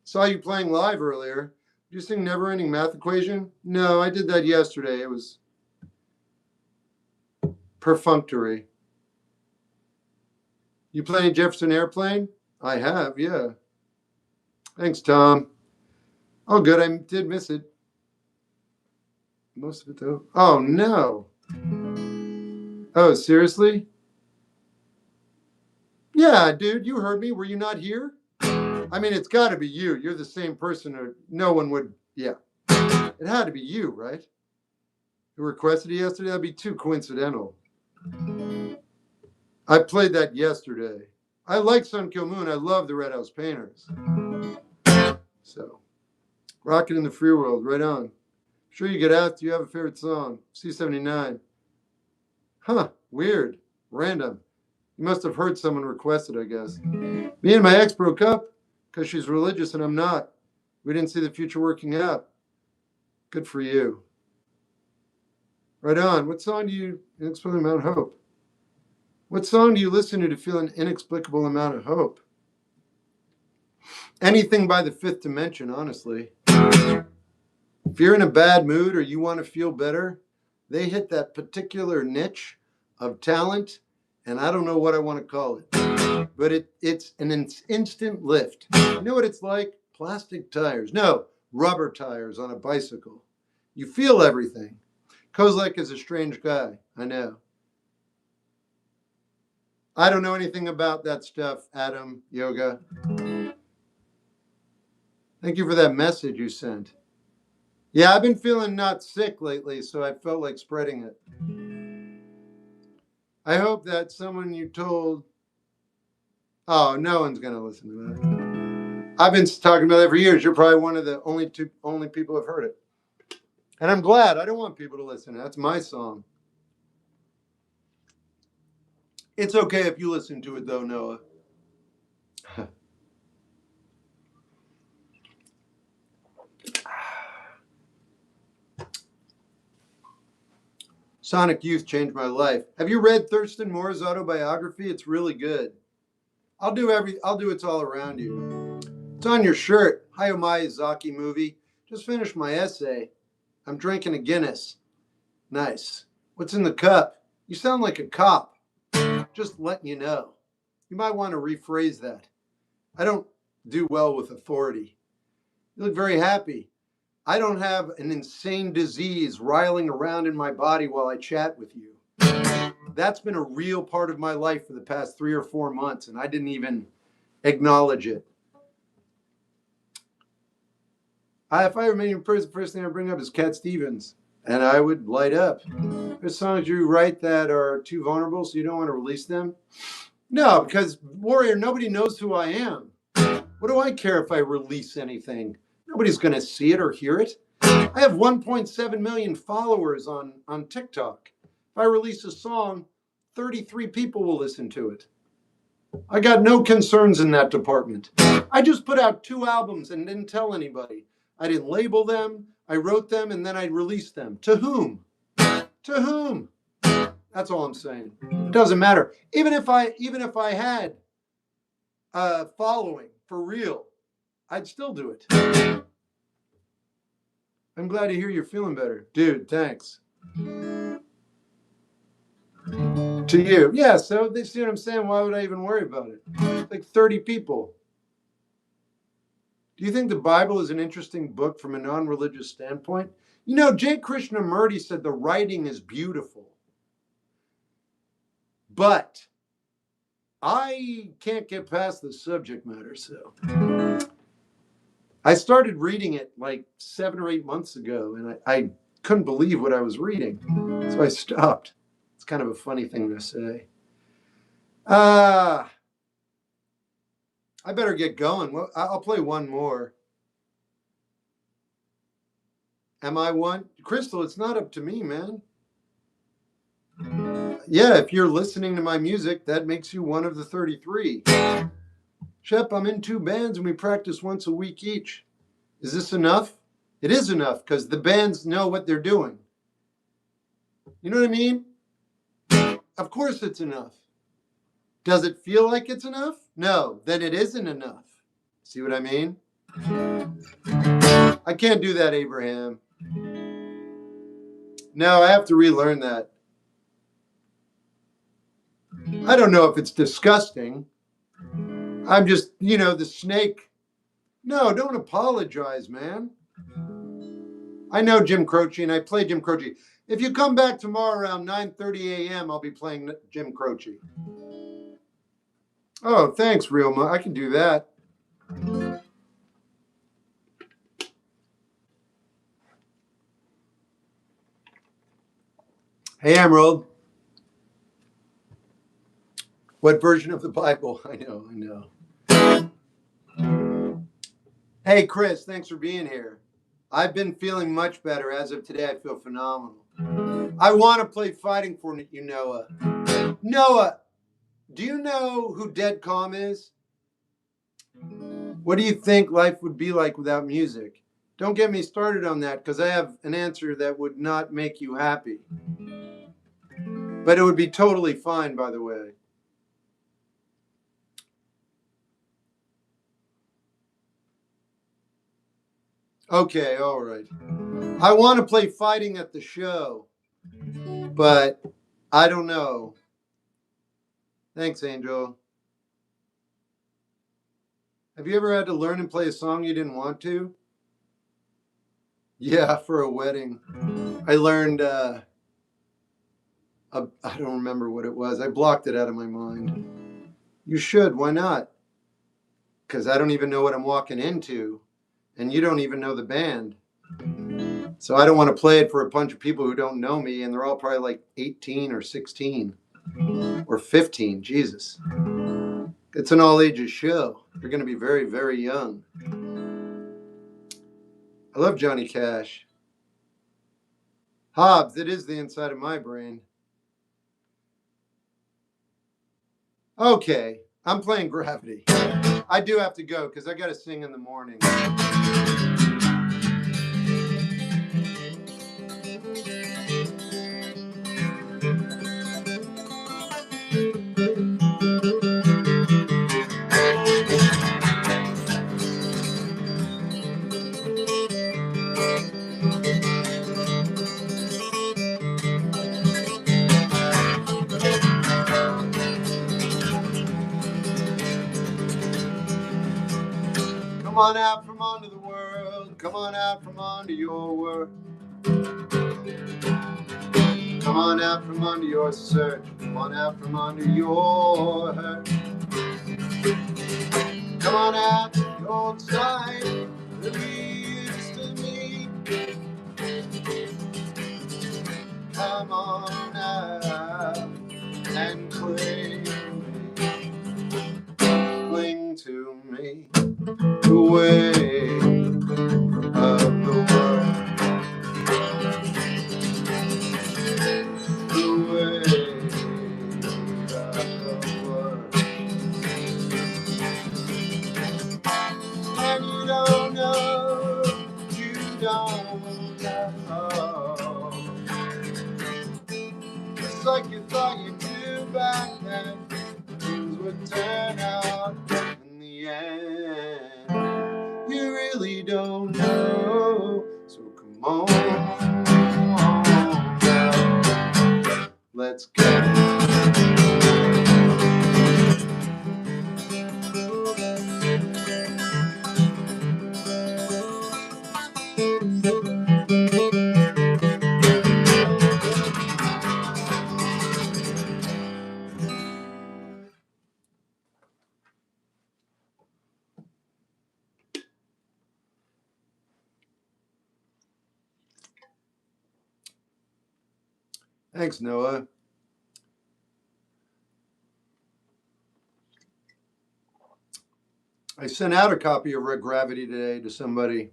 Saw you playing live earlier. Did you sing Never Ending Math Equation? No, I did that yesterday. It was perfunctory. You playing Jefferson Airplane? I have, yeah. Thanks, Tom. Oh, good. I did miss it. Most of it, though. Oh, no. Oh, seriously? Yeah, dude, you heard me. Were you not here? I mean, it's got to be you. You're the same person, or no one would. Yeah. It had to be you, right? Who requested it yesterday? That'd be too coincidental. I played that yesterday. I like Sun Kill Moon. I love the Red House Painters. So, Rocket in the Free World, right on. Sure you get asked, do you have a favorite song? C79. Huh, weird. Random. You must have heard someone request it, I guess. Me and my ex broke up because she's religious and I'm not. We didn't see the future working out. Good for you. Right on. What song do you inexplicable amount of hope? What song do you listen to feel an inexplicable amount of hope? Anything by the Fifth Dimension, honestly. If you're in a bad mood or you want to feel better, they hit that particular niche of talent, and I don't know what I want to call it, but it's an instant lift. You know what it's like? Plastic tires. No, rubber tires on a bicycle. You feel everything. Kozlek is a strange guy, I know. I don't know anything about that stuff, Adam, Yoga. Thank you for that message you sent. Yeah, I've been feeling not sick lately, so I felt like spreading it. I hope that someone you told... Oh, no one's going to listen to that. I've been talking about that for years. You're probably one of the only people who've heard it. And I'm glad. I don't want people to listen. That's my song. It's okay if you listen to it, though, Noah. Sonic Youth changed my life. Have you read Thurston Moore's autobiography? It's really good. I'll do It's All Around You. It's on your shirt. Hayao Miyazaki movie. Just finished my essay. I'm drinking a Guinness. Nice. What's in the cup? You sound like a cop. Just letting you know. You might want to rephrase that. I don't do well with authority. You look very happy. I don't have an insane disease riling around in my body while I chat with you. That's been a real part of my life for the past 3 or 4 months, and I didn't even acknowledge it. If I remain in prison, the first thing I bring up is Cat Stevens, and I would light up. There's songs you write that are too vulnerable, so you don't want to release them? No, because, Warrior, nobody knows who I am. What do I care if I release anything? Nobody's going to see it or hear it. I have 1.7 million followers on TikTok. If I release a song, 33 people will listen to it. I got no concerns in that department. I just put out 2 albums and didn't tell anybody. I didn't label them. I wrote them and then I released them. To whom? To whom? That's all I'm saying. It doesn't matter. Even if I had a following for real, I'd still do it. I'm glad to hear you're feeling better. Dude, thanks. To you. Yeah, so they see what I'm saying. Why would I even worry about it? Like 30 people. Do you think the Bible is an interesting book from a non-religious standpoint? You know, J. Krishnamurti said the writing is beautiful. But I can't get past the subject matter, so... I started reading it like 7 or 8 months ago, and I couldn't believe what I was reading. So I stopped. It's kind of a funny thing to say. I better get going. Well, I'll play one more. Am I one? Crystal, it's not up to me, man. Yeah, if you're listening to my music, that makes you one of the 33. Shep, I'm in 2 bands and we practice once a week each. Is this enough? It is enough because the bands know what they're doing. You know what I mean? Of course it's enough. Does it feel like it's enough? No, then it isn't enough. See what I mean? I can't do that, Abraham. No, I have to relearn that. I don't know if it's disgusting. I'm just, the snake. No, don't apologize, man. I know Jim Croce, and I play Jim Croce. If you come back tomorrow around 9:30 a.m., I'll be playing Jim Croce. Oh, thanks, Realma. I can do that. Hey, Emerald. What version of the Bible? I know. Hey, Chris, thanks for being here. I've been feeling much better. As of today, I feel phenomenal. I want to play Fighting for You, Noah. Noah, do you know who Dead Calm is? What do you think life would be like without music? Don't get me started on that because I have an answer that would not make you happy. But it would be totally fine, by the way. Okay, all right. I want to play Fighting at the show, but I don't know. Thanks, Angel. Have you ever had to learn and play a song you didn't want to? Yeah, for a wedding. I learned, I don't remember what it was. I blocked it out of my mind. You should. Why not? Because I don't even know what I'm walking into, and you don't even know the band. So I don't want to play it for a bunch of people who don't know me, and they're all probably like 18 or 16 or 15. Jesus. It's an all ages show. They're going to be very, very young. I love Johnny Cash. Hobbs, it is the inside of my brain. Okay, I'm playing Gravity. I do have to go because I got to sing in the morning. Come on out from under the world. Come on out from under your work. Come on out from under your search. Come on out from under your hurt. Come on out to the old side that leads to me. Come on out and cling to me. The way of the world. The way of the world. And you don't know, just like you thought you knew back then, things would turn out in the end. You really don't know, so come on now, let's go. Thanks, Noah. I sent out a copy of Red Gravity today to somebody.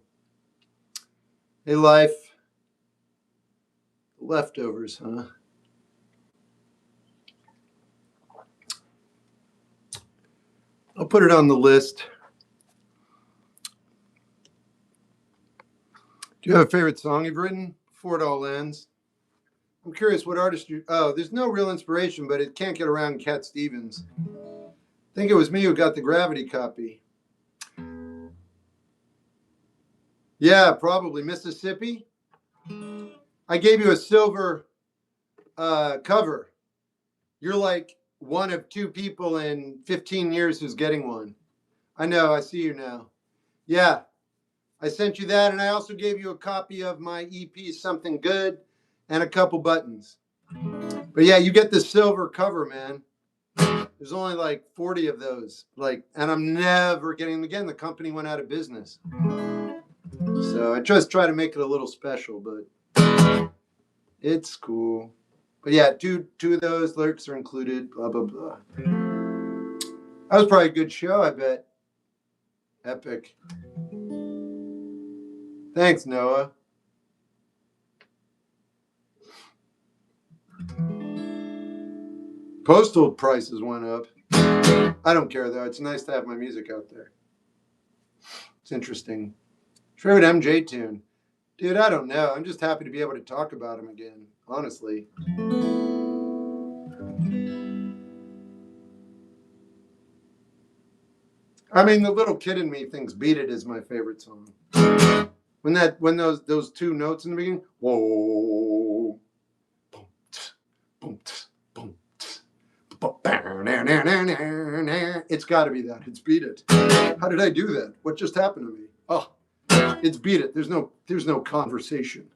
Hey, life. Leftovers, huh? I'll put it on the list. Do you have a favorite song you've written before it all ends? I'm curious what artist you. Oh, there's no real inspiration, but it can't get around Cat Stevens. I think it was me who got the Gravity copy. Yeah, probably Mississippi. I gave you a silver cover. You're like one of two people in 15 years who's getting one. I know. I see you now. Yeah, I sent you that, and I also gave you a copy of my EP, Something Good, and a couple buttons. But yeah, you get the silver cover, man. There's only like 40 of those. Like, and I'm never getting them again. The company went out of business. So I just try to make it a little special, but it's cool. But yeah, two of those lyrics are included. Blah blah blah. That was probably a good show, I bet. Epic. Thanks, Noah. Postal prices went up. I don't care though. It's nice to have my music out there. It's interesting. Favorite MJ tune? Dude, I don't know. I'm just happy to be able to talk about him again, honestly. I mean, the little kid in me thinks "Beat It" is my favorite song. When those two notes in the beginning, whoa, boom, boom, boom, it's got to be that. It's "Beat It." How did I do that? What just happened to me? Oh, it's "Beat It." There's no conversation.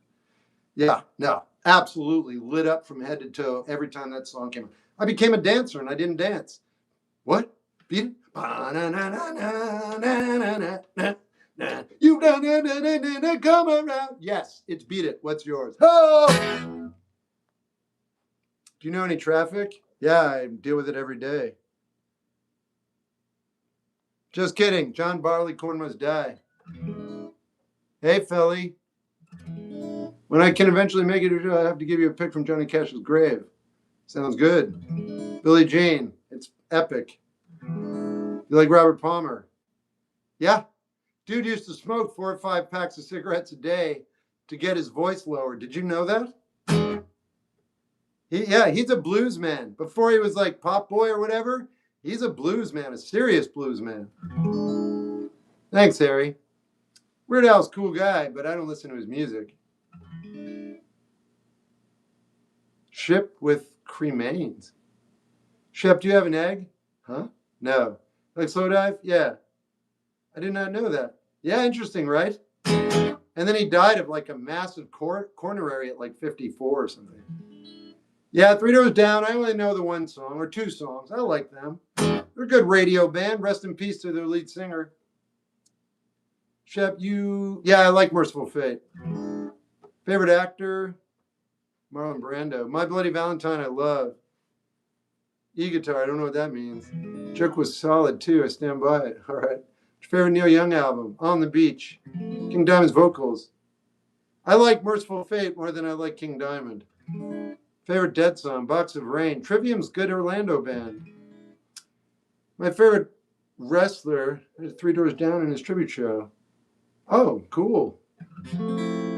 Yeah, no, absolutely lit up from head to toe every time that song came on. I became a dancer and I didn't dance. What? Beat it? You come around. Yes, it's "Beat It." What's yours? Oh! Do you know any traffic? Yeah, I deal with it every day. Just kidding. John Barleycorn must die. Hey, Philly. When I can eventually make it, I have to give you a pic from Johnny Cash's grave. Sounds good. Billie Jean. It's epic. You like Robert Palmer? Yeah. Dude used to smoke 4 or 5 packs of cigarettes a day to get his voice lower. Did you know that? He's a blues man. Before he was like Pop Boy or whatever, he's a blues man, a serious blues man. Thanks, Harry. Weird Al's a cool guy, but I don't listen to his music. Ship with cremains. Shep, do you have an egg? Huh? No. Like slow dive? Yeah. I did not know that. Yeah, interesting, right? And then he died of like a massive coronary at like 54 or something. Yeah, Three Doors Down. I only know the one song or two songs. I like them. They're a good radio band. Rest in peace to their lead singer. Shep, yeah, I like Merciful Fate. Favorite actor? Marlon Brando. My Bloody Valentine, I love. E-guitar, I don't know what that means. Joke was solid too. I stand by it. All right. Favorite Neil Young album? On the Beach. King Diamond's vocals. I like Merciful Fate more than I like King Diamond. Favorite Dead song? Box of Rain. Trivium's good Orlando band. My favorite wrestler is Three Doors Down in his tribute show. Oh, cool. I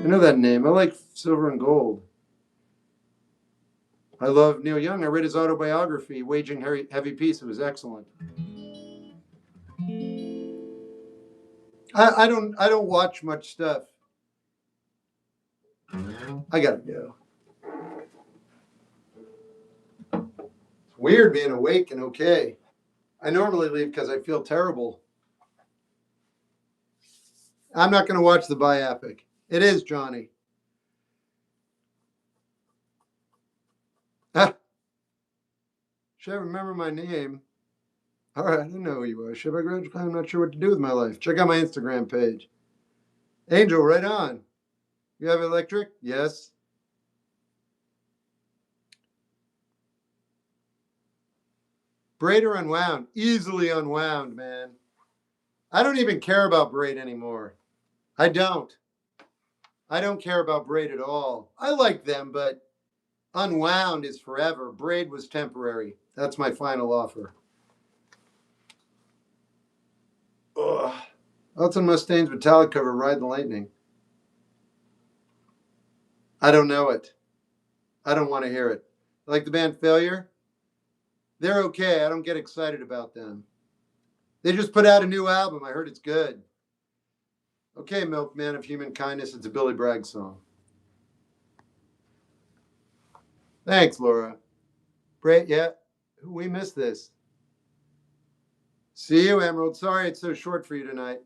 know that name. I like Silver and Gold. I love Neil Young. I read his autobiography, Waging Heavy Peace. It was excellent. I don't watch much stuff. I gotta go. It's weird being awake and okay. I normally leave because I feel terrible. I'm not going to watch the biopic. It is Johnny. Ah, should I remember my name? All right, I know who you are. Should I graduate? I'm not sure what to do with my life. Check out my Instagram page. Angel, right on. You have electric? Yes. Braid or unwound? Easily unwound, man. I don't even care about braid anymore. I don't. I don't care about braid at all. I like them, but unwound is forever. Braid was temporary. That's my final offer. Ugh. Elton Mustaine's Metallic cover, Ride the Lightning. I don't know it. I don't want to hear it. Like the band Failure? They're okay. I don't get excited about them. They just put out a new album. I heard it's good. Okay, Milkman of Human Kindness. It's a Billy Bragg song. Thanks, Laura. Great. Yeah, we missed this. See you, Emerald. Sorry it's so short for you tonight.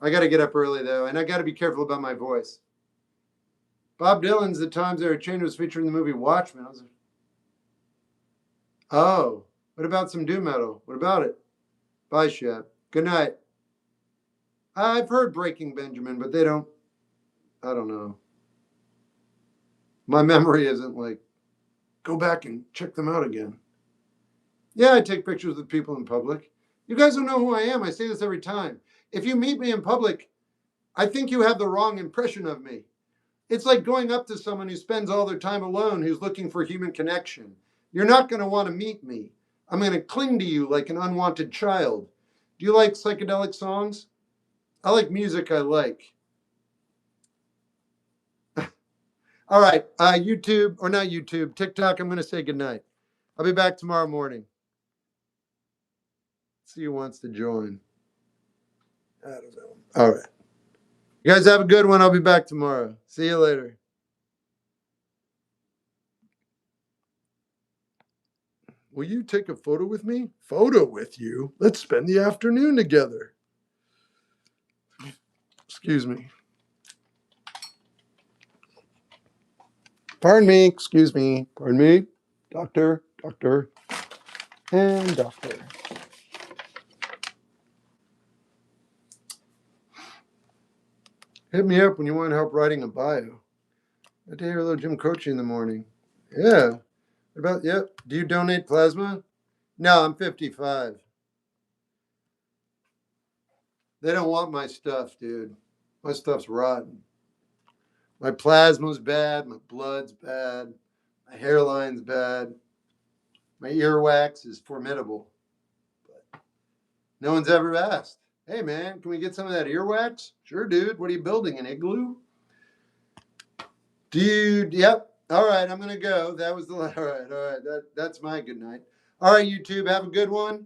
I got to get up early, though, and I got to be careful about my voice. Bob Dylan's The Times They Were Changed was featured in the movie Watchmen. Oh, what about some doom metal? What about it? Bye, Shep. Good night. I've heard Breaking Benjamin, but I don't know. My memory isn't like, go back and check them out again. Yeah, I take pictures with people in public. You guys don't know who I am. I say this every time. If you meet me in public, I think you have the wrong impression of me. It's like going up to someone who spends all their time alone, who's looking for human connection. You're not going to want to meet me. I'm going to cling to you like an unwanted child. Do you like psychedelic songs? I like music I like. All right, YouTube, or not YouTube, TikTok, I'm going to say goodnight. I'll be back tomorrow morning. See who wants to join. I don't know. All right. You guys have a good one. I'll be back tomorrow. See you later. Will you take a photo with me? Photo with you? Let's spend the afternoon together. Excuse me. Pardon me. Excuse me. Pardon me. Doctor, and doctor. Hit me up when you want help writing a bio. I hear a little Jim Croce in the morning. Yeah. What about, yep. Do you donate plasma? No, I'm 55. They don't want my stuff, dude. My stuff's rotten. My plasma's bad. My blood's bad. My hairline's bad. My earwax is formidable. But no one's ever asked, hey, man, can we get some of that earwax? Sure, dude. What are you building, an igloo? Dude, yep. All right, I'm going to go. That was the, all right. That's my good night. All right, YouTube, have a good one.